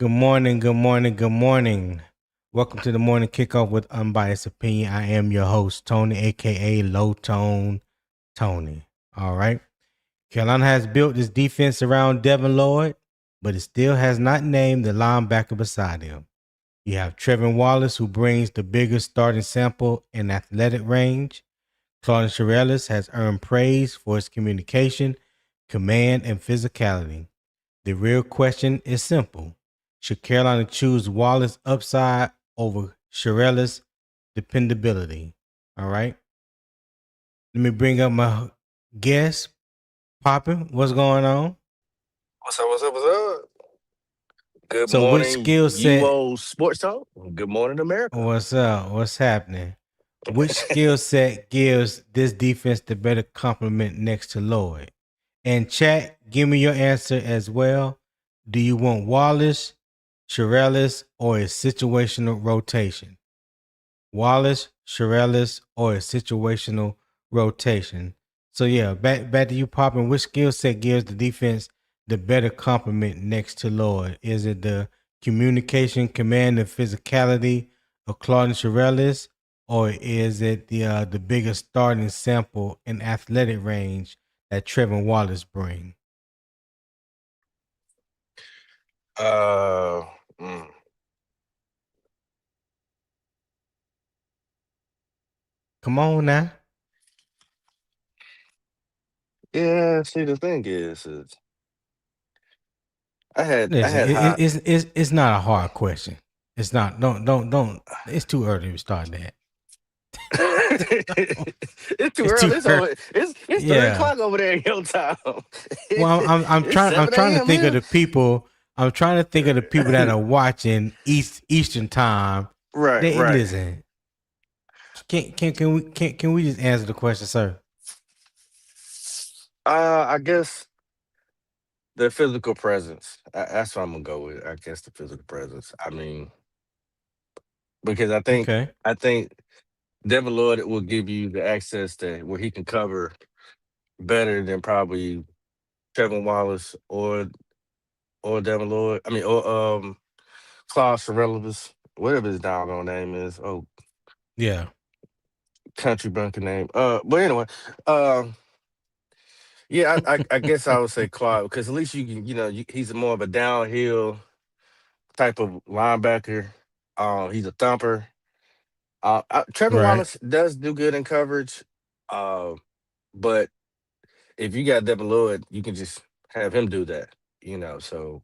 Good morning, good morning, good morning. Welcome to the morning kickoff with unbiased opinion. I am your host, Tony, aka Low Tone Tony. All right. Carolina has built its defense around Devin Lloyd, but it still has not named the linebacker beside him. You have Trevin Wallace, who brings the biggest starting sample in athletic range. Claudin Cherelus has earned praise for his communication, command, and physicality. The real question is simple. Should Carolina choose Wallace upside over Cherelus dependability? All right. Let me bring up my guest. Poppin', what's going on? What's up? What's up? What's up? Good So which morning, skill set UO Sports Talk. Good morning, America. what's up? What's happening? Which skill set gives this defense the better complement next to Lloyd? And chat, give me your answer as well. Do you want Wallace, Cherelus, or a situational rotation? Wallace, Cherelus, or a situational rotation. So yeah, back to you, Poppin'. Which skill set gives the defense the better complement next to Lloyd? Is it the communication, command, and physicality of Claudin Cherelus, or is it the bigger starting sample and athletic range that Trevin Wallace bring? Uh, mm, Come on now. yeah. See, the thing is I Listen, had high. it's not a hard question. It's not. Don't. It's too early to start that. It's too It's too early. It's early. over. It's 3 o'clock Yeah. over there in your time. Well, I'm It's trying. I'm seven trying to a.m. think of here. the people. I'm trying to think of the people that are watching Eastern time. Right, They right. listen. Can we just answer the question, sir? I guess the physical presence. That's what I'm gonna go with. I guess the physical presence. I mean, because Okay. I think Devin Lloyd will give you the access to where he can cover better than probably Trevin Wallace or Devin Lloyd. I mean, or Claude Cherelus, whatever his doggone name is. Oh, Yeah. country bunker name. But anyway, um, yeah, I guess I would say Claude because at least you can, he's more of a downhill type of linebacker. He's a thumper. Trevin Right. Wallace does do good in coverage. Uh, but if you got Devin Lloyd, you can just have him do that. So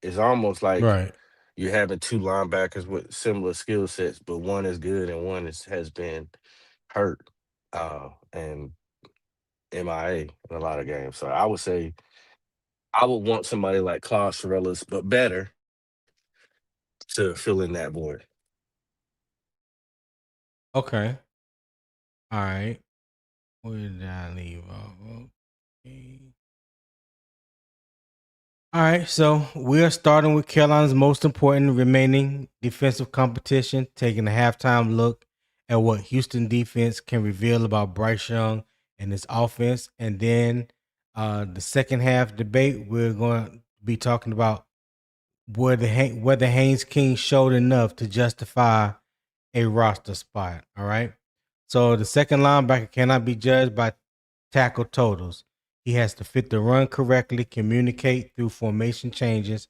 it's almost like Right. you're having two linebackers with similar skill sets, but one is good and one has been hurt and MIA in a lot of games. So I would say I would want somebody like Claude Cherelus, but better to fill in that void. Okay. All right. Where did I leave off? Okay. All right, so we are starting with Carolina's most important remaining defensive competition, taking a halftime look at what Houston defense can reveal about Bryce Young and his offense. And then the second half debate, we're going to be talking about whether Haynes King showed enough to justify a roster spot. All right. So the second linebacker cannot be judged by tackle totals. He has to fit the run correctly, communicate through formation changes,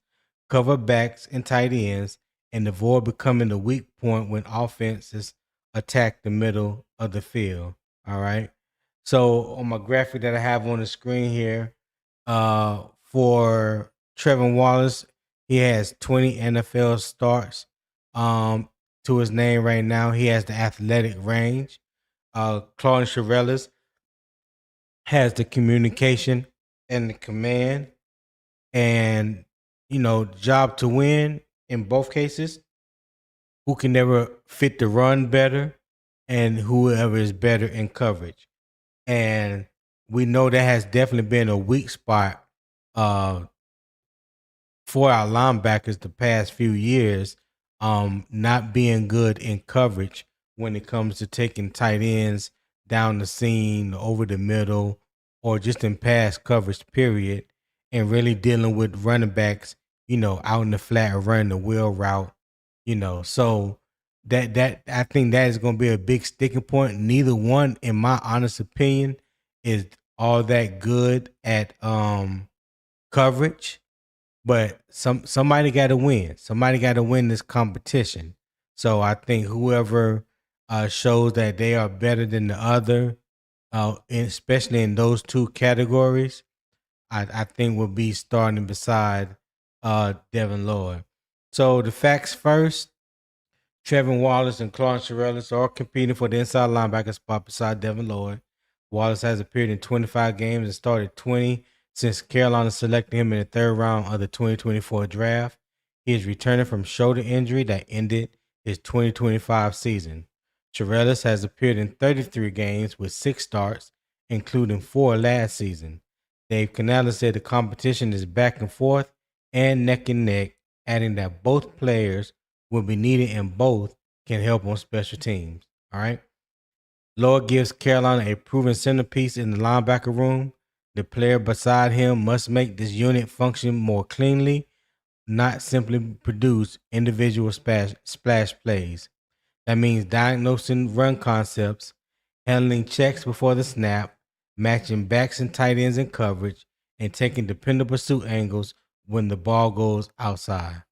cover backs and tight ends, and avoid becoming the weak point when offenses attack the middle of the field. All right. So on my graphic that I have on the screen here, for Trevin Wallace, he has 20 NFL starts to his name right now. He has the athletic range. Claudin Cherelus has the communication and the command and job to win in both cases. Who can never fit the run better and whoever is better in coverage. And we know that has definitely been a weak spot uh, for our linebackers the past few years, not being good in coverage when it comes to taking tight ends down the seam, over the middle, or just in pass coverage, period, and really dealing with running backs, out in the flat or running the wheel route, So that I think that is going to be a big sticking point. Neither one, in my honest opinion, is all that good at coverage. But somebody got to win. Somebody got to win this competition. So I think whoever shows that they are better than the other, especially in those two categories, I think will be starting beside Devin Lloyd. So the facts first. Trevin Wallace and Claudin Cherelus are competing for the inside linebacker spot beside Devin Lloyd. Wallace has appeared in 25 games and started 20 since Carolina selected him in the third round of the 2024 draft. He is returning from shoulder injury that ended his 2025 season. Cherelus has appeared in 33 games with 6 starts, including 4 last season. Dave Canales said the competition is back and forth and neck, adding that both players will be needed and both can help on special teams. All right. Lloyd gives Carolina a proven centerpiece in the linebacker room. The player beside him must make this unit function more cleanly, not simply produce individual splash plays. That means diagnosing run concepts, handling checks before the snap, matching backs and tight ends in coverage, and taking dependable pursuit angles when the ball goes outside.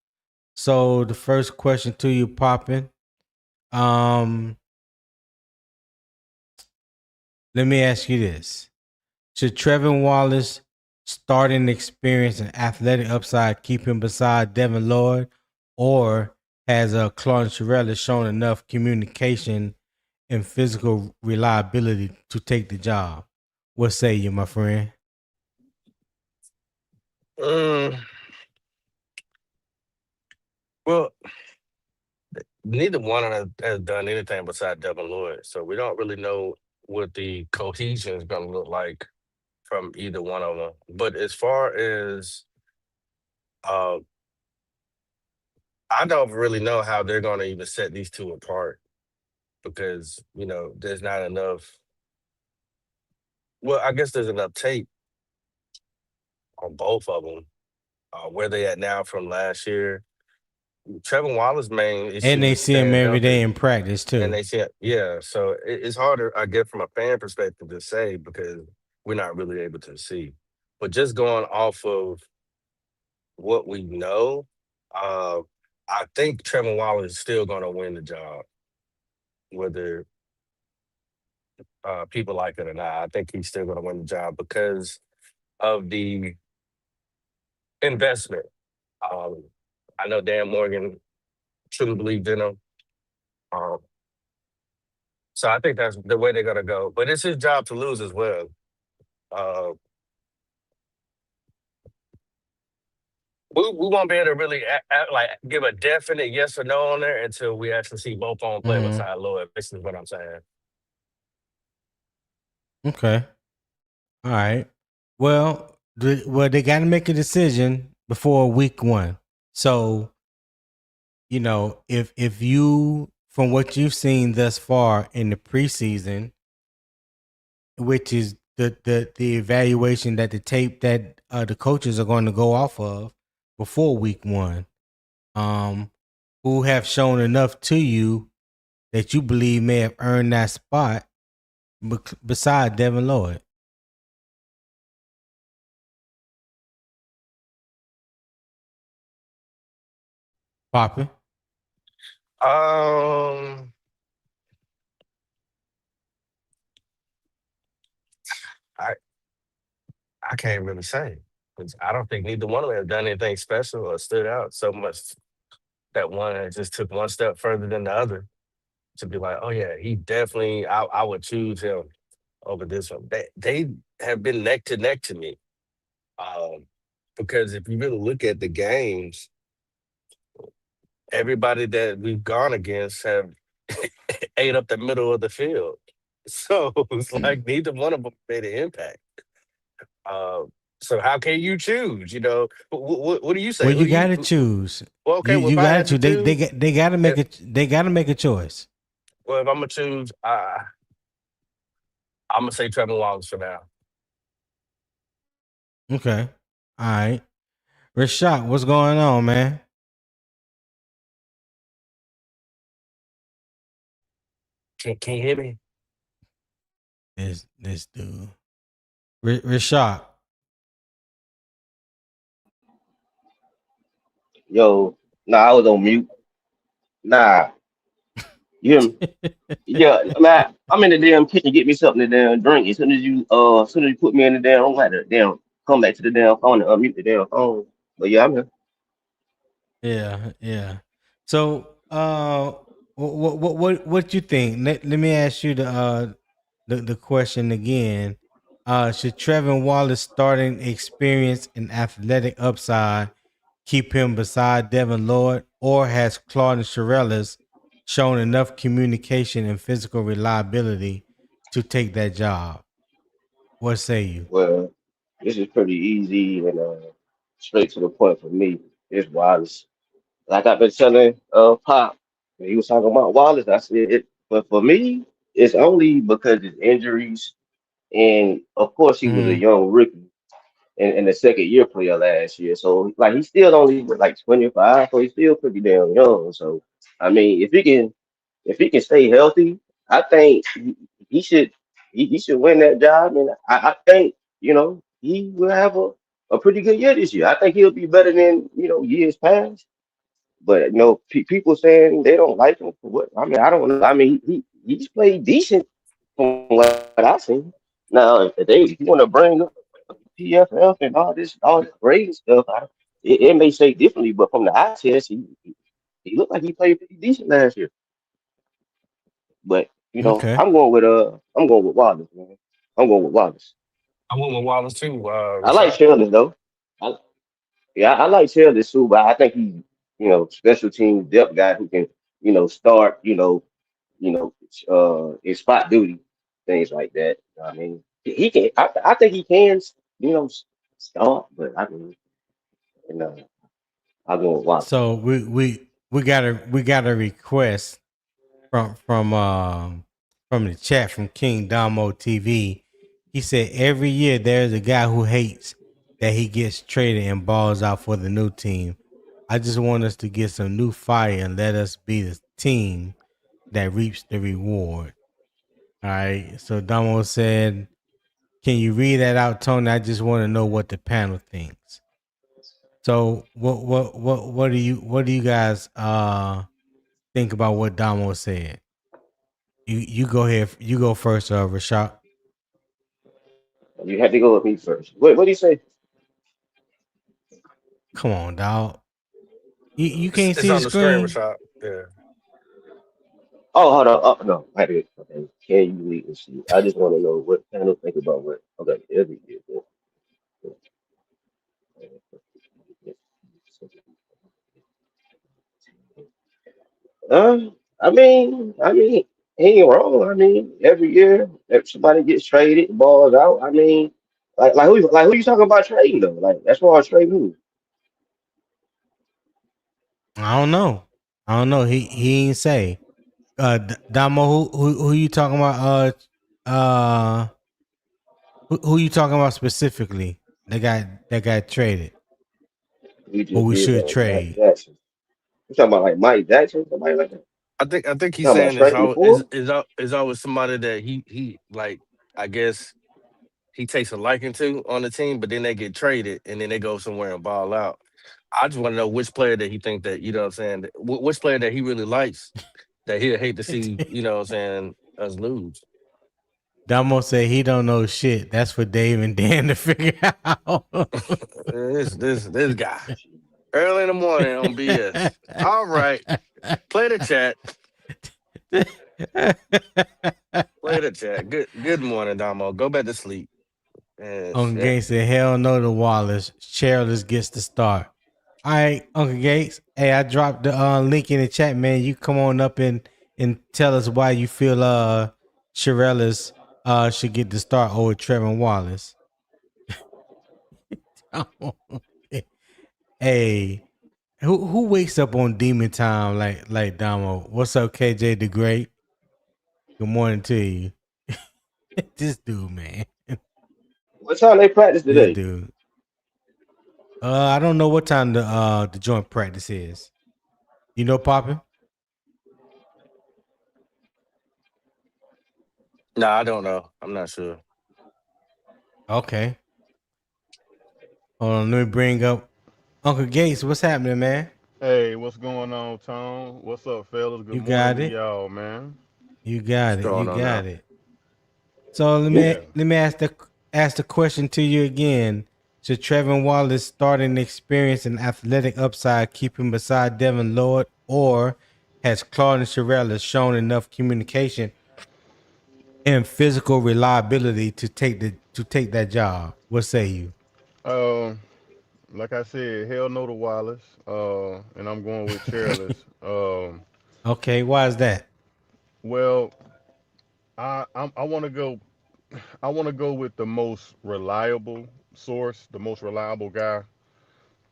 So the first question to you, Poppin, let me ask you this: should Trevin Wallace starting experience and athletic upside keep him beside Devin Lloyd, or has Claudin Cherelus shown enough communication and physical reliability to take the job? What say you, my friend? Mm, well, neither one of them has done anything besides Devin Lloyd, so we don't really know what the cohesion is going to look like from either one of them. But as far as uh, I don't really know how they're going to even set these two apart because there's not enough. Well, I guess there's enough tape on both of them. Where they at now from last year? Trevin Wallace, man, it And seems they to see him stand every day healthy. in practice And too. they said, yeah. So it's harder, I guess, from a fan perspective to say because we're not really able to see. But just going off of what we know, uh, I think Trevin Wallace is still going to win the job, whether people like it or not. I think he's still going to win the job because of the investment. Um, I know Dan Morgan truly believed in him. Um, so I think that's the way they're going to go. But it's his job to lose as well. Uh, we won't be able to really like give a definite yes or no on there until we actually see both on play Mm-hmm. beside Lloyd. This is what I'm saying. Okay. All right. Well, they got to make a decision before week 1. So, if you from what you've seen thus far in the preseason, which is the evaluation that the tape that the coaches are going to go off of before week 1, um, who have shown enough to you that you believe may have earned that spot beside Devin Lloyd, Poppy? Um, I I can't really say because I don't think neither one of them have done anything special or stood out so much that one just took one step further than the other to be like, oh yeah, he definitely. I would choose him over this one. They have been neck to neck to me. Um, because if you really look at the games, everybody that we've gone against have ate up the middle of the field. So it's like neither one of them made an impact. Uh, so how can you choose? What do you say? Well, Who you got you? to choose. Well, okay. Well, if You I got to had to choose. They choose, they they got to make if, it. They got to make a choice. well, if I'm gonna choose, I'm gonna say Trevin Wallace for now. Okay. All right. Rashad, what's going on, man? Can you hear me? This dude. Rashad. Yo, nah, I was on mute. Nah, you hear me? Yeah, man, I'm in the damn kitchen. Get me something to damn drink. As soon as you put me in the damn, I'm like to damn come back to the damn phone and unmute the damn phone. But yeah, I'm here. Yeah, yeah. So, what you think? Let me ask you the question again. Should Trevin Wallace starting experience and athletic upside keep him beside Devin Lloyd, or has Claudin Cherelus shown enough communication and physical reliability to take that job? What say you? Well, this is pretty easy and straight to the point for me. It's Wallace. Like I've been telling Pop, when he was talking about Wallace, I said it. But for me, it's only because his injuries, and of course he was a Mm, young rookie and the second year player last year. So like he's still only like 25, so he's still pretty damn young. So I mean, if he can stay healthy, I think he should win that job, and I think he will have a pretty good year this year. I think he'll be better than years past. But people saying they don't like him for what? I mean, I don't know. I mean, he's played decent from what I seen. Now, if you want to bring up PFF and all this grade stuff, it may say differently, but from the eye test, he looked like he played pretty decent last year. But okay. I'm going with Wallace, man. I'm going with Wallace. I went with Wallace too, I like Rashad. Cheryl's though. I, yeah, I like Cheryl's too, but I think he's special team depth guy who can start you know in spot duty things like that. I mean, he can. I think he can start, but I mean, you know, I'll go with Wallace. So we got a request from the chat from King Damo TV. He said every year there's a guy who hates that he gets traded and balls out for the new team. I just want us to get some new fire and let us be the team that reaps the reward. All right. So Damo said, "Can you read that out, Tony? I just want to know what the panel thinks." So what do you guys think about what Damo said? You go ahead. You go first, Rashad. You had to go with me first. What do you say? Come on, dog. You It's, can't it's see the on the screen, screen. Rashad. Yeah. Oh, hold on. Oh, no, I did. Okay, can you lead and see? I just want to know what panel think about what. Okay, every year. I mean, he ain't wrong. I mean, every year if somebody gets traded, balls out. I mean, like who you talking about trading though? Like that's why I trade who? I don't know. I don't know. He ain't say. Damo, who you talking about? Who you talking about specifically? That got traded, We or just we did should Mike trade. Jackson. You talking about like Mike Jackson, somebody like that? I think You he's talking about saying it's trading always is before? is is always somebody that he like, I guess he takes a liking to on the team, but then they get traded and then they go somewhere and ball out. I just want to know which player that he think that, you know what I'm saying, which player that he really likes that he'll hate to see, you know what I'm saying, us lose. Damo said he don't know shit. That's for Dave and Dan to figure out. This guy. Early in the morning on BS. All right. Play the chat. Play the chat. Good morning, Damo. Go back to sleep. And Uncle shit. Gates said, "Hell no to Wallace. Cheryl's gets the start." All right, Uncle Gates. Hey, I dropped the link in the chat, man. You come on up and tell us why you feel Cheryl's should get the start over Trevin Wallace. Hey, who wakes up on demon time like Damo? What's up, KJ the Great? Good morning to you. This dude, man. What time they practice This today? dude. I don't know what time the joint practice is. You know, Poppin? No, I don't know. I'm not sure. Okay. Hold on, let me bring up Uncle Gates. What's happening, man? Hey, what's going on, Tone? What's up, fellas? Good You morning got to it. y'all, man. You What's got it. You going on got now? it. So Yeah. let me ask the question to you again. Should Trevin Wallace starting experience and athletic upside keep him beside Devin Lloyd, or has Claudin Cherelus shown enough communication and physical reliability to take that job? What say you? Uh, like I said, hell no to Wallace. And I'm going with Cherylus. Okay, why is that? Well, I want to go. I want to go with the most reliable source, the most reliable guy,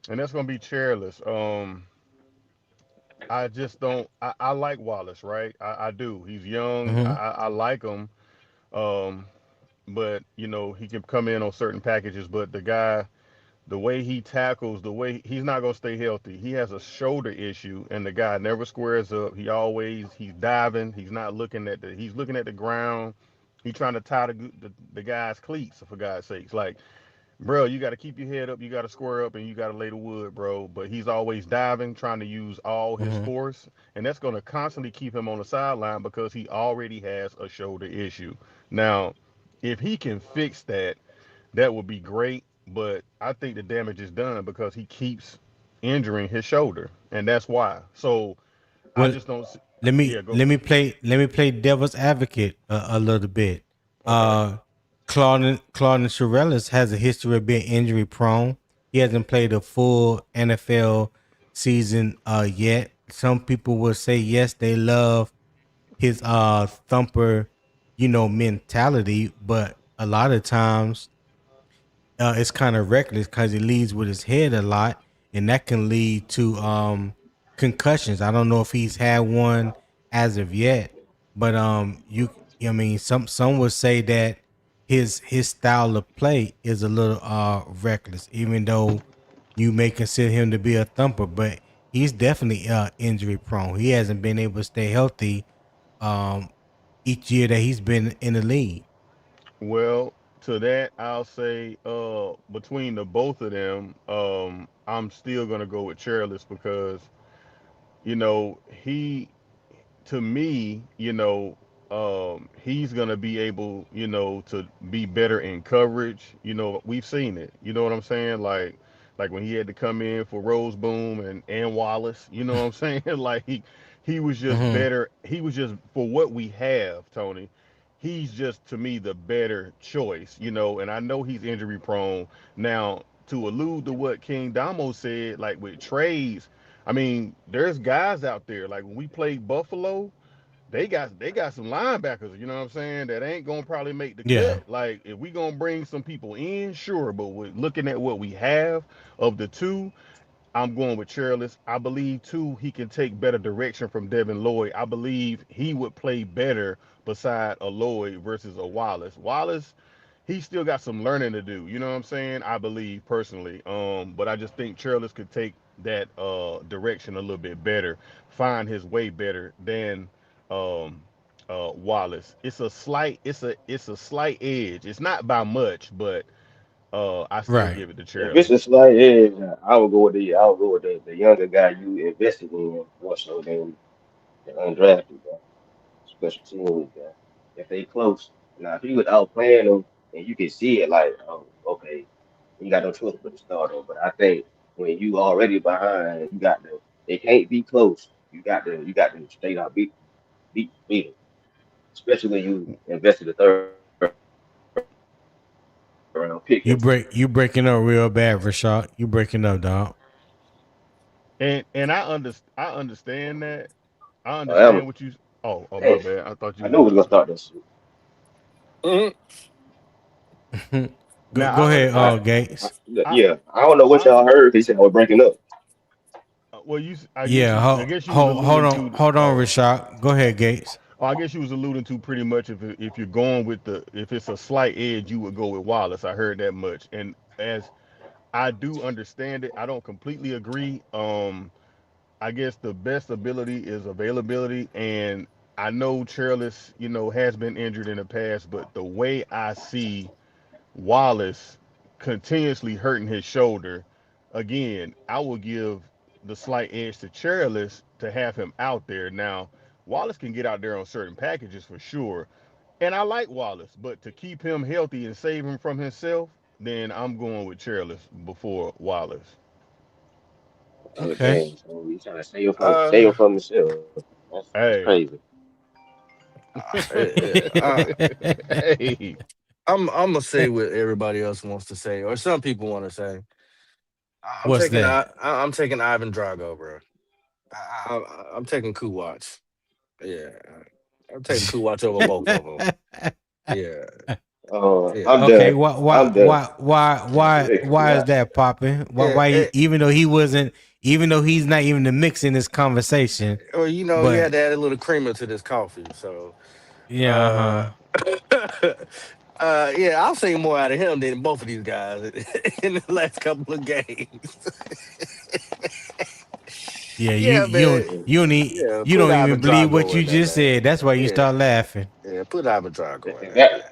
and that's gonna be Cherylus. I just don't. I like Wallace, right? I do. He's young. Hmm. I like him. Um, but he can come in on certain packages. But the guy, the way he tackles, the way he's not gonna stay healthy. He has a shoulder issue, and the guy never squares up. He's diving. He's looking at the ground. He's trying to tie the guy's cleats, for God's sakes. Like, bro, you got to keep your head up, you got to square up, and you got to lay the wood, bro. But he's always diving, trying to use all his Hmm. force, and that's going to constantly keep him on the sideline because he already has a shoulder issue. Now, if he can fix that, that would be great. But I think the damage is done because he keeps injuring his shoulder, and that's why. So I Well, just don't. See, let yeah, me go. let me play devil's advocate a little bit. Okay. Uh, Claudin Cherellis has a history of being injury prone. He hasn't played a full NFL season yet. Some people will say yes, they love his thumper, mentality, but a lot of times it's kind of reckless because he leads with his head a lot, and that can lead to concussions. I don't know if he's had one as of yet, but I mean, some would say that his style of play is a little reckless, even though you may consider him to be a thumper, but he's definitely injury prone. He hasn't been able to stay healthy um each year that he's been in the league. Well, to that I'll say, between the both of them, I'm still gonna go with Chairless because he, to me, he's gonna be able, to be better in coverage. We've seen it. You know what I'm saying? Like when he had to come in for Rose Boom and Wallace. You know what I'm saying? Like he was just Hmm. better. He was just, for what we have, Tony. He's just, to me, the better choice. And I know he's injury prone. Now, to allude to what King Damo said, like with trades, I mean, there's guys out there, like when we played Buffalo, they got some linebackers, you know what I'm saying, that ain't gonna probably make the Yeah. cut. Like, if we gonna bring some people in, sure, but with looking at what we have of the two, I'm going with Cherylus. I believe too he can take better direction from Devin Lloyd. I believe he would play better beside a Lloyd versus a Wallace. Wallace, he still got some learning to do. You know what I'm saying? I believe personally. But I just think Cherylus could take that direction a little bit better, find his way better than um Wallace. It's a slight edge. It's not by much, but I still Right. give it to If it's Cherylus. a slight edge, I would go with the younger guy you invested in more so than the undrafted guy, special teams guy. If they close, now if he was out playing them and you can see it, like, oh, okay, you got no choice but to start him. But I think when you already behind, they can't be close. You got to straight out beat them, especially when you invested a third round pick into him. You breaking up real bad, Rashad. You breaking up, dog. And I understand that. I I am. understand what you. Oh, my Dang, bad. I thought you I was knew we was done. gonna start this shit. Mhm. Go Now go ahead, I, I, Gates. I, yeah, I don't know what I y'all heard. They said I was breaking up. well, Yeah, I guess you was alluding to. hold on, Rashad. Go ahead, Gates. I guess you was alluding to pretty much, if you're going with if it's a slight edge, you would go with Wallace. I heard that much, and as I do understand it. I don't completely agree. I guess the best ability is availability, and I know Cherelus, has been injured in the past, but the way I see Wallace continuously hurting his shoulder, again, I will give the slight edge to Cherelus to have him out there. Now, Wallace can get out there on certain packages for sure, and I like Wallace, but to keep him healthy and save him from himself, then I'm going with Cherelus before Wallace. Oh Okay. damn! So you trying to save him Uh, from himself? That's Hey, crazy. yeah. hey, I'm gonna say what everybody else wants to say, or some people want to say. What's that? I'm taking Ivan Drago, bro. I'm taking Kuwatch. Yeah, I'm taking Kuwatch over both of them. Yeah, I'm yeah, Okay, done. why I'm done. why is What? that popping? yeah. Even though he wasn't, even though he's not even the mix in this conversation, Well, you had but to add a little creamer to this coffee, so yeah, uh, uh-huh. yeah, I'll see more out of him than both of these guys in the last couple of games. Yeah, Yeah, man. Yeah, you put don't even Ivan believe what Drago you in there, just said. man. That's why you Yeah, start laughing. yeah, put Ivan Drago in That, there, that, man.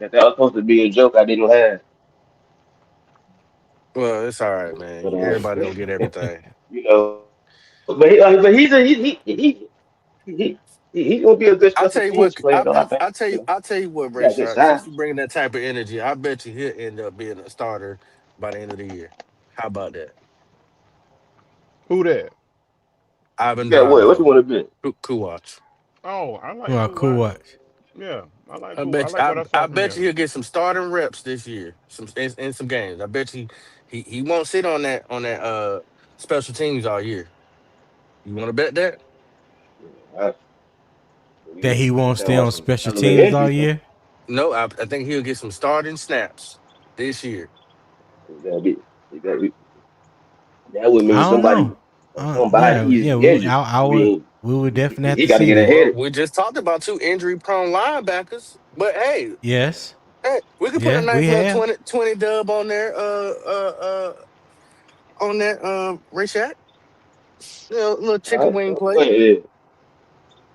that was supposed to be a joke I didn't have. Well, it's all right, man. But Everybody don't get everything. but he's gonna be a good I'll special tell you what. teams player though. I think I'll tell you what, he Ray got good Sharp. Since size. you bringing that type of energy, I bet you he'll end up being a starter by the end of the year. How about that, who that? You Ivan got what? What you Drago, want to be? Kuwatch? Oh, I like Well, Cool cool Watch. watch. Yeah, I like I Cool. I bet you, like what I saw I from bet you him. he'll get some starting reps this year, in some games. I bet you he won't sit on that special teams all year. You want to bet that? I, That he you won't talking stay about on some special hell of an teams all injury? So year. No, I think he'll get some starting snaps this year. that be that, that would I mean don't know. somebody Yeah, easily injured. I I would. mean, We would definitely have he to got to see get that. ahead. Well, we just talked about two injury prone linebackers, but Yes, hey, we could put a yes, we nice little have. 20 dub on there. On that Rashad. Little All chicken right, wing go play. ahead.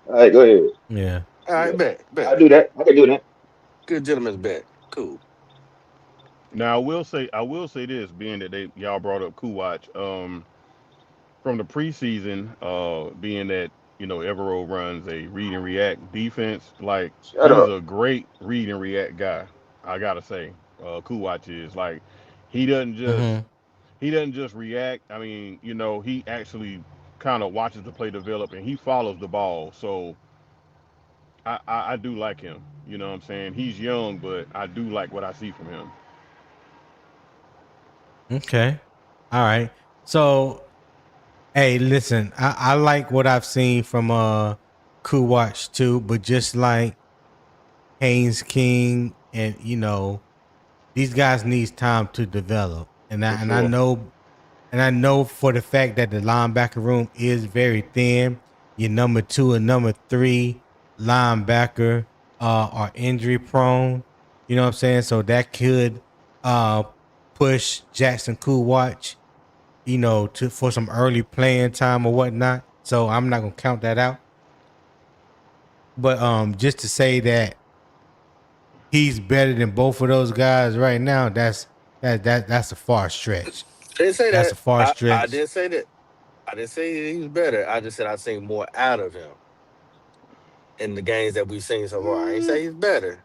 All right, go ahead. Yeah. All Yeah, right, bet. I'll do that. I can do that. Good gentleman's bet. Cool. Now I will say this, being that y'all brought up Kuwatch, from the preseason, being that Evero runs a read and react defense, like Shut he's up. a great read and react guy. I gotta say, Kuwatch is like he doesn't just Mm-hmm. he doesn't just react. I mean, he actually kind of watches the play develop and he follows the ball. So I do like him. You know what I'm saying? He's young, but I do like what I see from him. Okay. All right. So, hey, listen, I like what I've seen from Cool Watch too, but just like Haynes King and these guys needs time to develop. For I sure. know for the fact that the linebacker room is very thin. Your number two and number three linebacker are injury prone. You know what I'm saying? So that could uh push Jackson Cool Watch, to for some early playing time or whatnot. So I'm not gonna count that out. But just to say that he's better than both of those guys right now, that's a far stretch. I didn't say That's that. a far I stretch. didn't say that. I didn't say he was better. I just said I've seen more out of him in the games that we've seen so far. I ain't Mm, say he's better.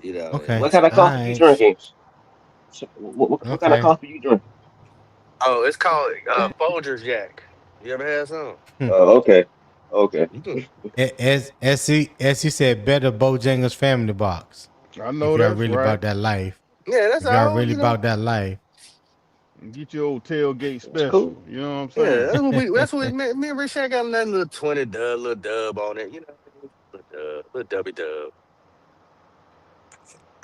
You know, Okay. what kind of All coffee you right. drinking? What kind of Okay. coffee you drinking? oh, it's called Folgers Jack. You ever had some? Okay, okay. You can. As he said, better Bojangles Family Box. I If know y'all that's really right. about that life. Yeah, that's If y'all all. really about that life. Get your old tailgate That's special. cool. You know what I'm Yeah, saying? that's what me and Rich got that little 20 little dub on it. Little dubby dub.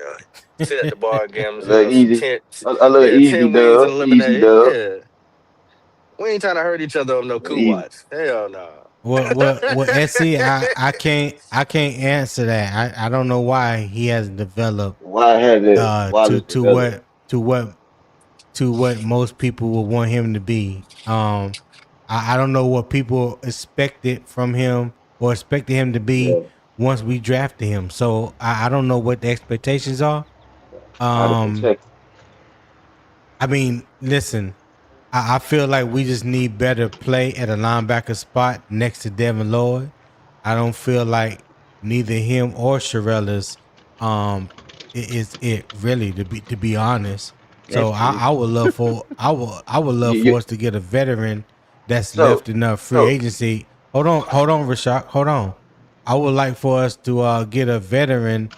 Yeah. Sit at the bar, A gambles, little some easy, 10, a little yeah, easy 10 wings and dub, a easy lemonade. dub, Yeah. We ain't trying to hurt each other on a no little cool easy. watch. Hell no. SC, I can't answer that. I don't know why he hasn't developed Why hasn't to Wallace to developed? what to what to what most people would want him to be. I don't know what people expected from him or expected him to be Yeah, once we drafted him. So I don't know what the expectations are. out of Um, Kentucky. I mean, listen, I feel like we just need better play at a linebacker spot next to Devin Lloyd. I don't feel like neither him or Cherelus is it really to be honest. So That's I, true. I would love for I would love You, for us to get a veteran that's so left enough free so agency. Hold on, Rashad. Hold on. I would like for us to get a veteran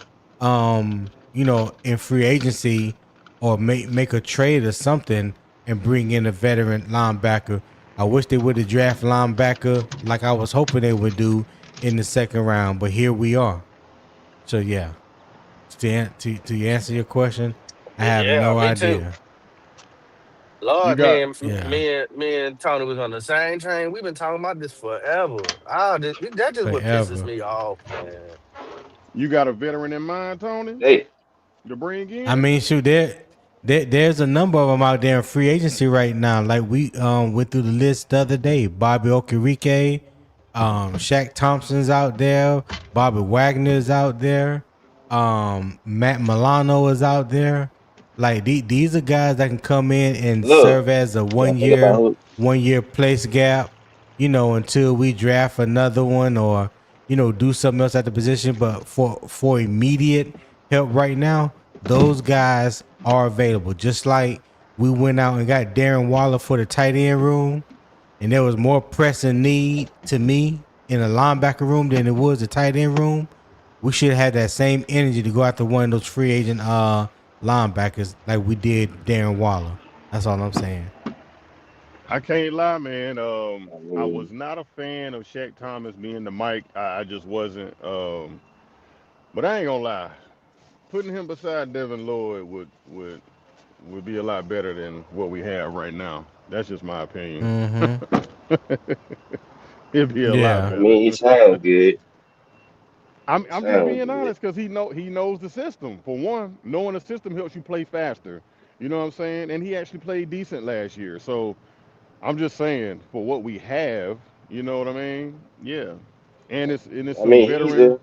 in free agency or make a trade or something and bring in a veteran linebacker. I wish they would have drafted linebacker like I was hoping they would do in the second round, but here we are. So yeah, to answer your question, I have Yeah, no me too. idea. You Lord, got Yeah, me and Tony was on the same train. We've been talking about this forever. That just what pisses forever. me off, man. you got a veteran in mind, Tony, they to bring I in? mean, shoot, there's a number of them out there in free agency right now. Like we went through the list the other day. Bobby Okereke, Shaq Thompson's out there. Bobby Wagner's out there. Matt Milano is out there. Like these are guys that can come in and look. serve as a You gotta think about who. 1 year place gap. Until we draft another one or do something else at the position. But for immediate help right now, those guys are available. Just like we went out and got Darren Waller for the tight end room, and there was more pressing need to me in the linebacker room than it was the tight end room. We should have had that same energy to go after one of those free agent linebackers like we did Darren Waller. That's all I'm saying. I can't lie, man. I I mean, was not a fan of Shaq Thomas being the mic. I just wasn't. But I ain't gonna lie. Putting him beside Devin Lloyd would be a lot better than what we have right now. That's just my opinion. Mm-hmm. It'd be a lot Yeah. I mean, it better. sounds good. It I'm just sounds being good. honest because he knows the system. For one, knowing the system helps you play faster. You know what I'm saying? And he actually played decent last year. So I'm just saying for what we have, you know what I mean? Yeah. And it's I mean, he's a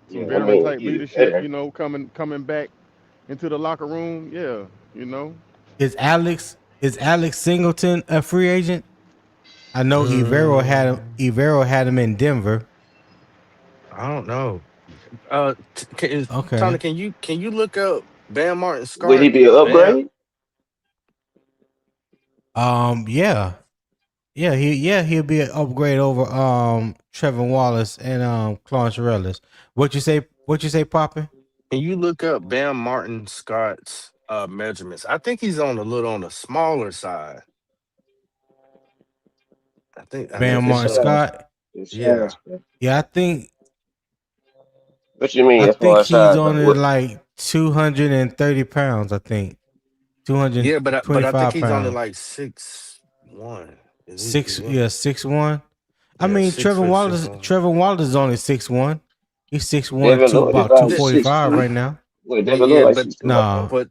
some yeah. I veteran mean, type he's a leadership, veteran. coming back into the locker room. Yeah, you know. Is Alex Singleton a free agent? I know Mm, Evero had him in Denver. I don't know. Tony, Okay. can you look up Bam Martin Would he Scar? be an Bam. upgrade? Yeah. He'll be an upgrade over Trevin Wallace and Claudin Cherelus. What you say, Poppin? Can you look up Bam Martin Scott's measurements? I think he's on a little on the smaller side. I Yeah, Bam think it Martin he's sounds. Scott. It yeah. sounds. Good. Yeah, What you mean I as far think as he's size? Like only what? like 230 pounds, I think. two hundred Yeah, but I think twenty-five he's only pounds. like 6'1". Is Six, what? yeah, 6'1". I Yeah, mean, six Trevor foot six Wallace. one. Trevor Wallace is only 6'1". He's 6'1" Devin to Lloyd is about two already forty six five two. right now. Wait, Devin Lloyd Yeah, like but 6'2", I No, think. but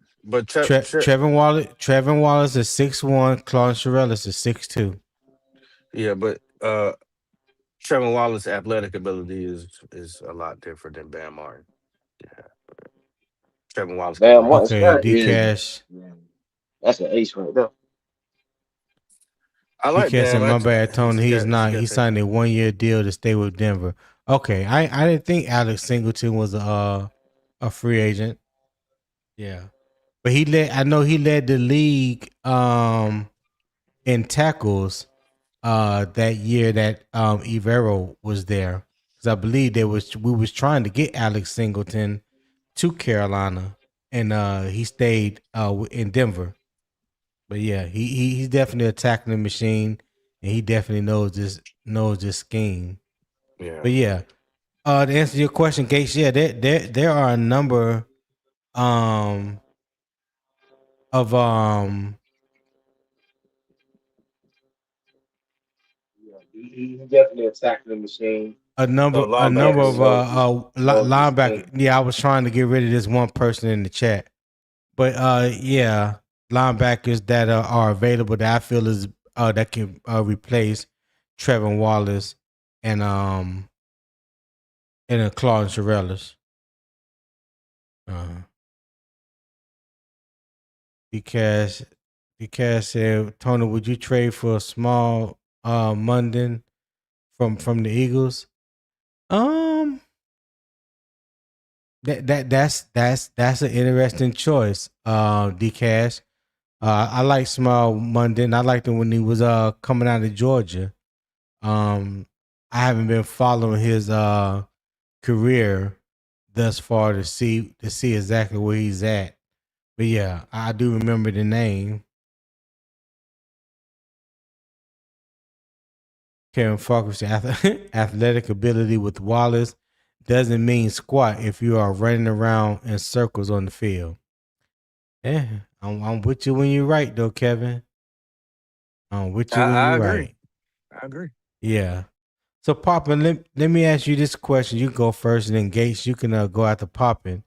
Trevin Wallace is 6'1". Claude Cherellis is 6'2". yeah, but Trevin Wallace's athletic ability is a lot different than Bam Martin. Yeah, Trevin Wallace can Bam run. Martin Okay, Scott D is. Cash. Yeah, that's an ace right there. I D like Cash said, Bam. my bad, Tony. He's He's not. got He that. signed a 1 year deal to stay with Denver. Okay, I didn't think Alex Singleton was a free agent. Yeah, but I know he led the league in tackles that year that Evero was there, because I believe we was trying to get Alex Singleton to Carolina, and he stayed in Denver. But yeah, he's definitely a tackling machine, and he definitely knows this scheme. Yeah. But yeah, to answer your question, Gates, yeah, there are a number um of Yeah, he's definitely a tackling machine. a So number a He number definitely linebackers. of knows his linebacker. game. Yeah, I was trying to get rid of this one person in the chat. But yeah, linebackers that are available that I feel is that can replace Trevin Wallace and Claudin Cherelus. Because Tony, would you trade for a small Munden from the Eagles? That's an interesting choice, Dcash. I like Small Munden. I liked him when he was coming out of Georgia. I haven't been following his career thus far to see exactly where he's at. But yeah, I do remember the name. Kevin Falker said athletic ability with Wallace doesn't mean squat if you are running around in circles on the field. Yeah, I'm with you when you're right, though, Kevin. I'm with you when I you're agree. right. I agree. Yeah. So, Poppin, let me ask you this question. You go first, and then Gates, you can go after Poppin.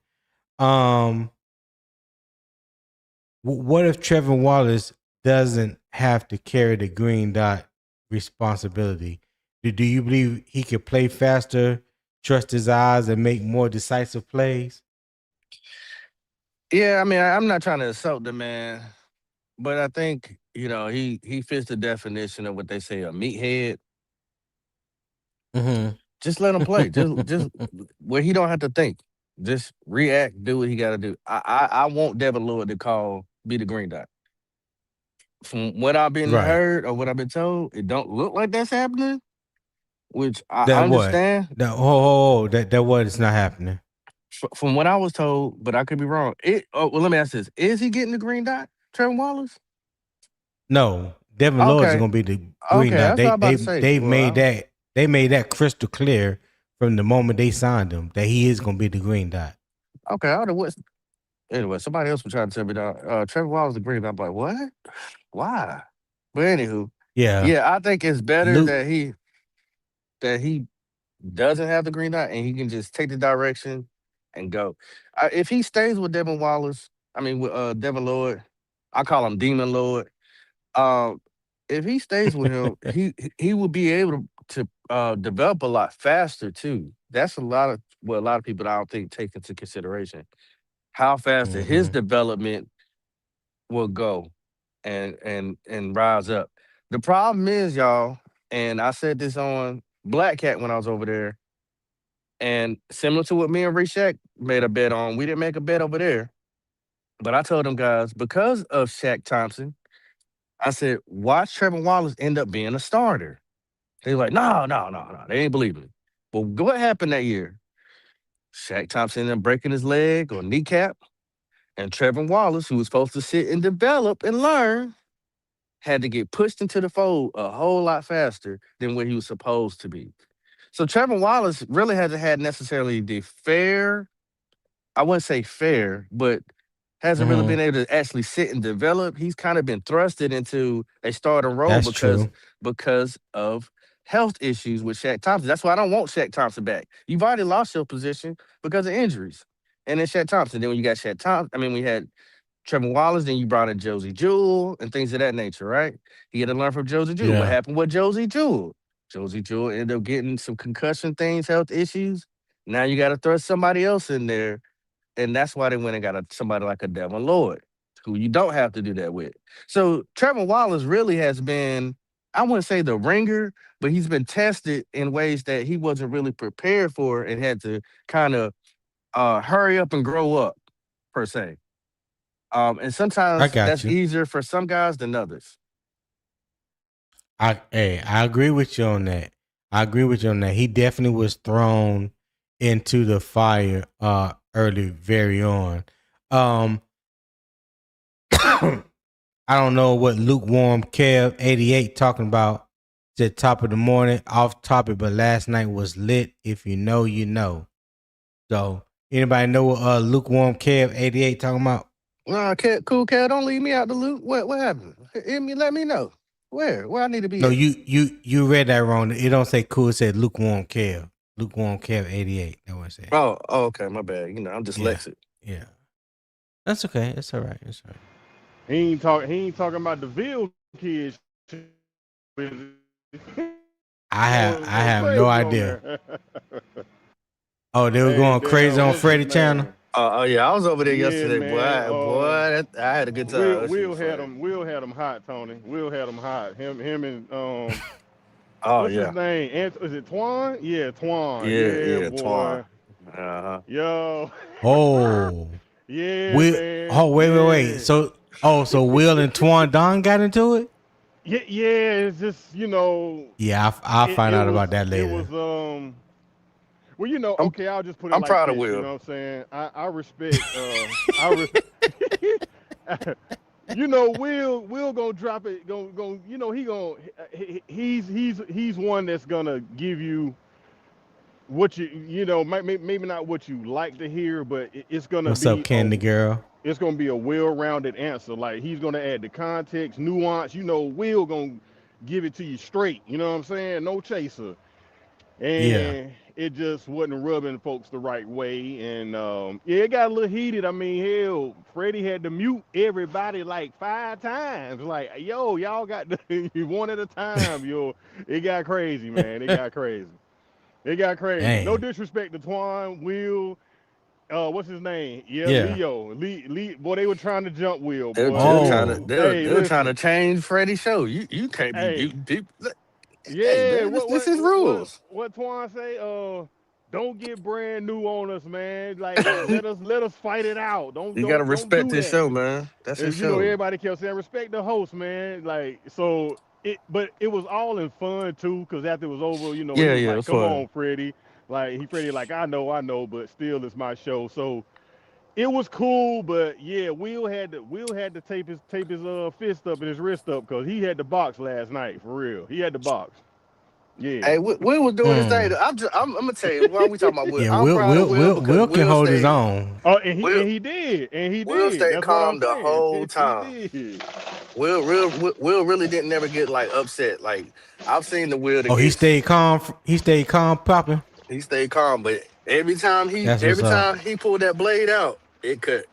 What if Trevin Wallace doesn't have to carry the green dot responsibility? Do you believe he could play faster, trust his eyes, and make more decisive plays? Yeah, I mean, I'm not trying to insult the man, but I think he fits the definition of what they say a meathead. Mm-hmm. Just let him play. Just where he don't have to think. Just react, do what he got to do. I want Devin Lloyd to be the green dot. From what I've been Right. heard or what I've been told, it don't look like that's happening, which I That what? understand. That what is not happening. From what I was told, but I could be wrong. Well, let me ask this: is he getting the green dot, Trevin Wallace? No, Devin Lloyd is Okay, gonna be the green okay, dot. that's what I'm about to say. They Well, made that crystal clear from the moment they signed him that he is gonna be the green dot. okay, I don't know what's anyway. Somebody else was trying to tell me that Trevin Wallace the green dot. I'm like, what? Why? But anywho, Yeah, yeah, I think it's better Luke. that he doesn't have the green dot and he can just take the direction and go. If he stays with Devin Wallace, I mean with Devin Lloyd, I call him Demon Lloyd. Um, if he stays with him, he will be able to develop a lot faster too. That's what a lot of people I don't think take into consideration how fast his Mm-hmm. development will go and rise up. The problem is, y'all, and I said this on Black Cat when I was over there, and similar to what me and Reshak made a bet on, we didn't make a bet over there. But I told them guys, because of Shaq Thompson, I said, watch Trevor Wallace end up being a starter. They were like, no, no, no, no. They ain't believing me. But what happened that year? Shaq Thompson ended up breaking his leg or kneecap, and Trevor Wallace, who was supposed to sit and develop and learn, had to get pushed into the fold a whole lot faster than what he was supposed to be. So Trevor Wallace really hasn't had necessarily the fair, I wouldn't say fair, but hasn't really Mm-hmm. been able to actually sit and develop. He's kind of been thrusted into a starting role That's because true. of health issues with Shaq Thompson. That's why I don't want Shaq Thompson back. You've already lost your position because of injuries. And then Shaq Thompson. Then when you got Shaq Thompson, I mean, we had Trevor Wallace, then you brought in Josie Jewell and things of that nature, right? He had to learn from Josie Jewell. What Yeah, happened with Josie Jewell? Josie Jewell ended up getting some concussion things, health issues. Now you got to throw somebody else in there, and that's why they went and got somebody like a Devin Lloyd, who you don't have to do that with. So Trevor Wallace really has been, I wouldn't say the ringer, but he's been tested in ways that he wasn't really prepared for and had to kind of hurry up and grow up, per se. And I sometimes got that's you. easier for some guys than others. I agree with you on that. I agree with you on that. He definitely was thrown into the fire early, very on. I don't know what lukewarm Kev 88 talking about. It's at top of the morning, off topic, but last night was lit. If you know, you know. So anybody know what lukewarm Kev 88 talking about? Cool cat, don't leave me out the loop. What happened? Let me know. Where I need to be No, at. you read that wrong. It don't say cool. It said lukewarm Kev. Lukewarm Kev 88. That's what it said. Oh, okay, my bad. I'm Yeah, dyslexic. yeah. That's okay. It's all right. It's all right. He ain't talking about the Ville kids. I Going have no crazy on idea. there. Oh, they were Hey, going crazy on what's his Freddie channel. name? Oh yeah, I was over there Yeah, yesterday, man. I had a good time. That shit was funny. Will had him hot, Tony. Will had him hot. Him and Oh what's his yeah, name? Is it Twan? Yeah, Twan. Yeah, yeah, Twan. boy. Uh-huh. Yo. Oh, Yeah, Will. man. Oh, wait. Yeah. So Will and Twan Don got into it. Yeah. It's just Yeah, I'll find out about that it later. was well, I'm okay, I'll just put it I'm like proud of this. You Will. know what I'm saying? I respect. Will gonna drop it. He's one that's gonna give you what maybe not what you like to hear, but it's gonna What's up, be Candy Girl? it's gonna be a well-rounded answer. Like he's gonna add the context, nuance. Will gonna give it to you straight. You know what I'm saying? No chaser. Yeah. And it just wasn't rubbing folks the right way. And yeah, it got a little heated. I mean, hell, Freddie had to mute everybody like 5 times. Like, yo, y'all got to one at a time. Yo, it got crazy, man. It got crazy. It got crazy. No Dang. disrespect to Twan, Will. What's his name? Yeah, Yeah. Leo. Boy, they were trying to jump Will, They were, boy. they were trying to Oh. they were, Hey, they were trying to listen. change Freddie's show. You can't be Hey, muting people. Hey yeah, man, this is rules. what Twan say? Don't get brand new on us, man. Like let us fight it out. Don't You gotta don't don't respect do this that. show, man. That's his And show. everybody kept saying respect the host, man. Like but it was all in fun too, because after it was over, he Yeah, was yeah, it like, was "Come fun. on, Freddie." Freddie like, I know, but still it's my show. So it was cool, but yeah, Will had to tape his fist up and his wrist up because he had the box last night for real. He had the box. Yeah. Hey, Will was doing his thing. Mm. I'm gonna tell you why we talking about Will. Yeah. I'm Will proud of Will Will Will because Will can hold his own. Oh, and he Will and he did, and he Will did. stayed That's what I'm calm the saying. whole He time. did. Will really didn't never get like upset. Like I've seen the Will that Oh, he gets stayed calm. He stayed calm, popping. he stayed calm, but That's what's every up. time he pulled that blade out, it cut.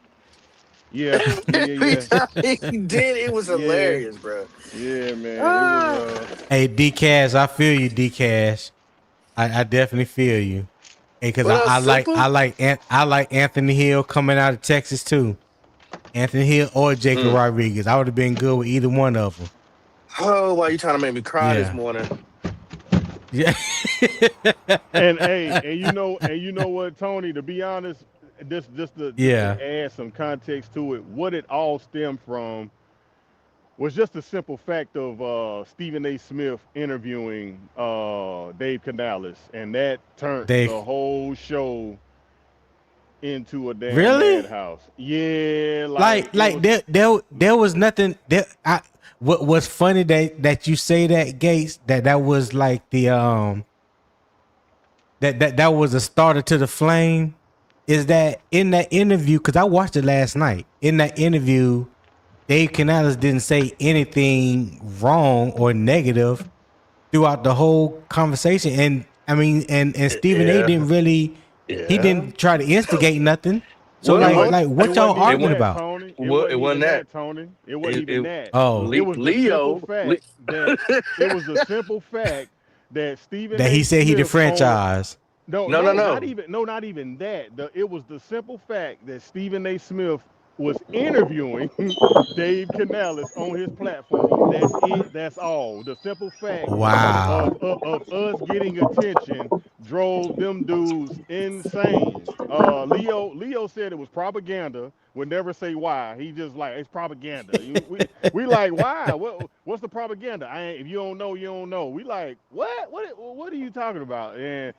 Yeah, Every yeah, time he did, it was yeah, hilarious, bro. yeah, man. It was Ah. Hey, D Cash, I feel you, D Cash. I definitely feel you. Hey, cause What else, Simple? I like Anthony Hill coming out of Texas too. Anthony Hill or Jacob Mm. Rodriguez. I would have been good with either one of them. Oh, why you trying to make me cry this Yeah. morning? Yeah. and hey, and you know what, Tony? To be honest, just to Yeah. add some context to it, what it all stemmed from was just the simple fact of Stephen A. Smith interviewing Dave Canales, and that turned They the whole show into a damn really madhouse. Yeah, like it like was. there was nothing there. What was funny that you say that, Gates, that was like the that was a starter to the flame, is that in that interview, because I watched it last night. In that interview, Dave Canales didn't say anything wrong or negative throughout the whole conversation. And I mean, and Stephen A Yeah, didn't really, he yeah. didn't try to instigate nothing. So It It like wasn't. wasn't. It what y'all wasn't It even arguing wasn't. that, about? Tony. It It wasn't wasn't even that. that, Tony. It wasn't It, even it that. Oh, It was the simple Leo. fact that it was the simple fact that Stephen that he A. said he the Smith on franchise. no, No, no, no, no. not even that. It was the simple fact that Stephen A. Smith was interviewing Dave Canales on his platform. That's it. That's all. The simple fact Wow. of us getting attention drove them dudes insane. Leo said it was propaganda. Would never say why. He just like it's propaganda. We like why? What's the propaganda? If you don't know, you don't know. We like what? What are you talking about? And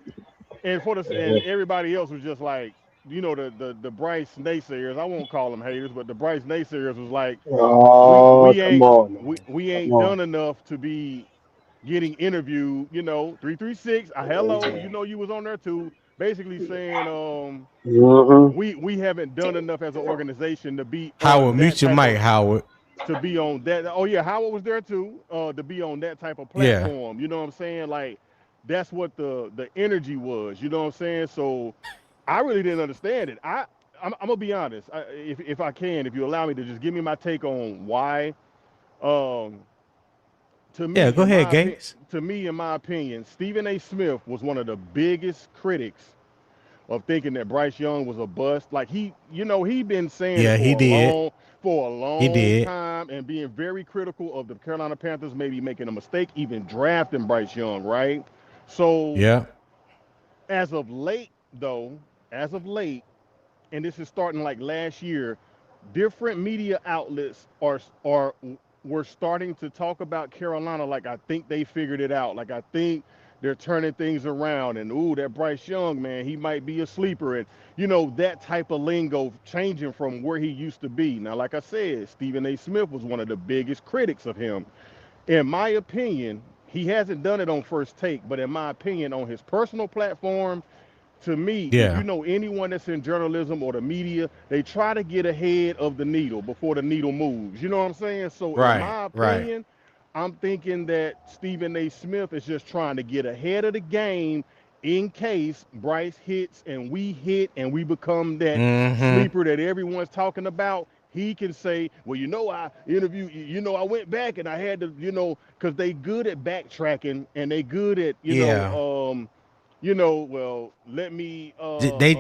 everybody else was just like, the Bryce naysayers. I won't call them haters, but the Bryce naysayers was like, we Oh, we come ain't on, man. we Come ain't on. done enough to be getting interviewed. 336. Hello, you was on there too. Basically saying, Mm-hmm. we haven't done enough as an organization to be on Howard, that mute your type mic, of Howard. to be on that. Oh yeah, Howard was there too. To be on that type of Yeah. platform. You know what I'm saying? Like that's what the energy was. You know what I'm saying? So I really didn't understand it. I'm gonna be honest. If I can, if you allow me to just give me my take on why. Um, Yeah, go ahead, Gates. to me, in my opinion, Stephen A. Smith was one of the biggest critics of thinking that Bryce Young was a bust. Like he'd been saying it Yeah, he did. for a He long did. time and being very critical of the Carolina Panthers maybe making a mistake, even drafting Bryce Young, right? So Yeah. as of late, though, as of late, and this is starting like last year, different media outlets are were starting to talk about Carolina like I think they figured it out. Like I think they're turning things around and ooh, that Bryce Young, man, he might be a sleeper and that type of lingo changing from where he used to be. Now, like I said, Stephen A. Smith was one of the biggest critics of him. In my opinion, he hasn't done it on First Take, but in my opinion, on his personal platform, to me, if you Yeah. know anyone that's in journalism or the media, they try to get ahead of the needle before the needle moves. You know what I'm saying? So, in Right. my Right. opinion, I'm thinking that Stephen A. Smith is just trying to get ahead of the game in case Bryce hits and we hit and we become that Mm-hmm. sleeper that everyone's talking about. He can say, well, I interviewed, I went back and I had to, because they good at backtracking and they good at, Yeah. well, let me They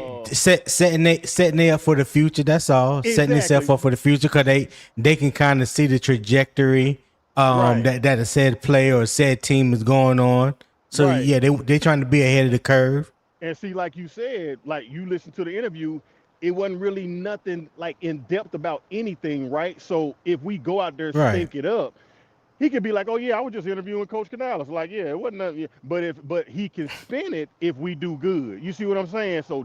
setting they up for the future. That's all. Setting themselves exactly up for the future because they can kind of see the trajectory right, that a said player or said team is going on. So right. yeah, they trying to be ahead of the curve. And see, like you said, like you listened to the interview, it wasn't really nothing like in depth about anything, right? So if we go out there Right. stink it up, he could be like, "Oh yeah, I was just interviewing Coach Canales." Like, yeah, it wasn't nothing. But he can spin it if we do good. You see what I'm saying? So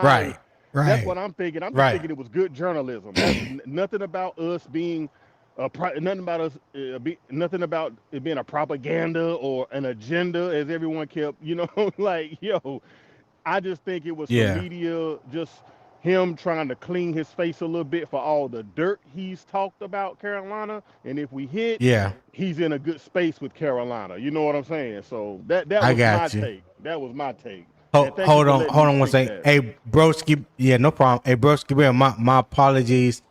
Right. that's Right. what I'm thinking. I'm just Right. thinking it was good journalism. That's nothing about us being, nothing about us, nothing about it being a propaganda or an agenda, as everyone kept, like yo. I just think it was some Yeah. media, just him trying to clean his face a little bit for all the dirt he's talked about Carolina. And if we hit, Yeah. he's in a good space with Carolina. You know what I'm saying? So that I was my got you. take. That was my take. And Hold, thank you hold for on, letting hold me on one speak second. that. Hey, broski, yeah, no problem. Hey, broski, Bear, my apologies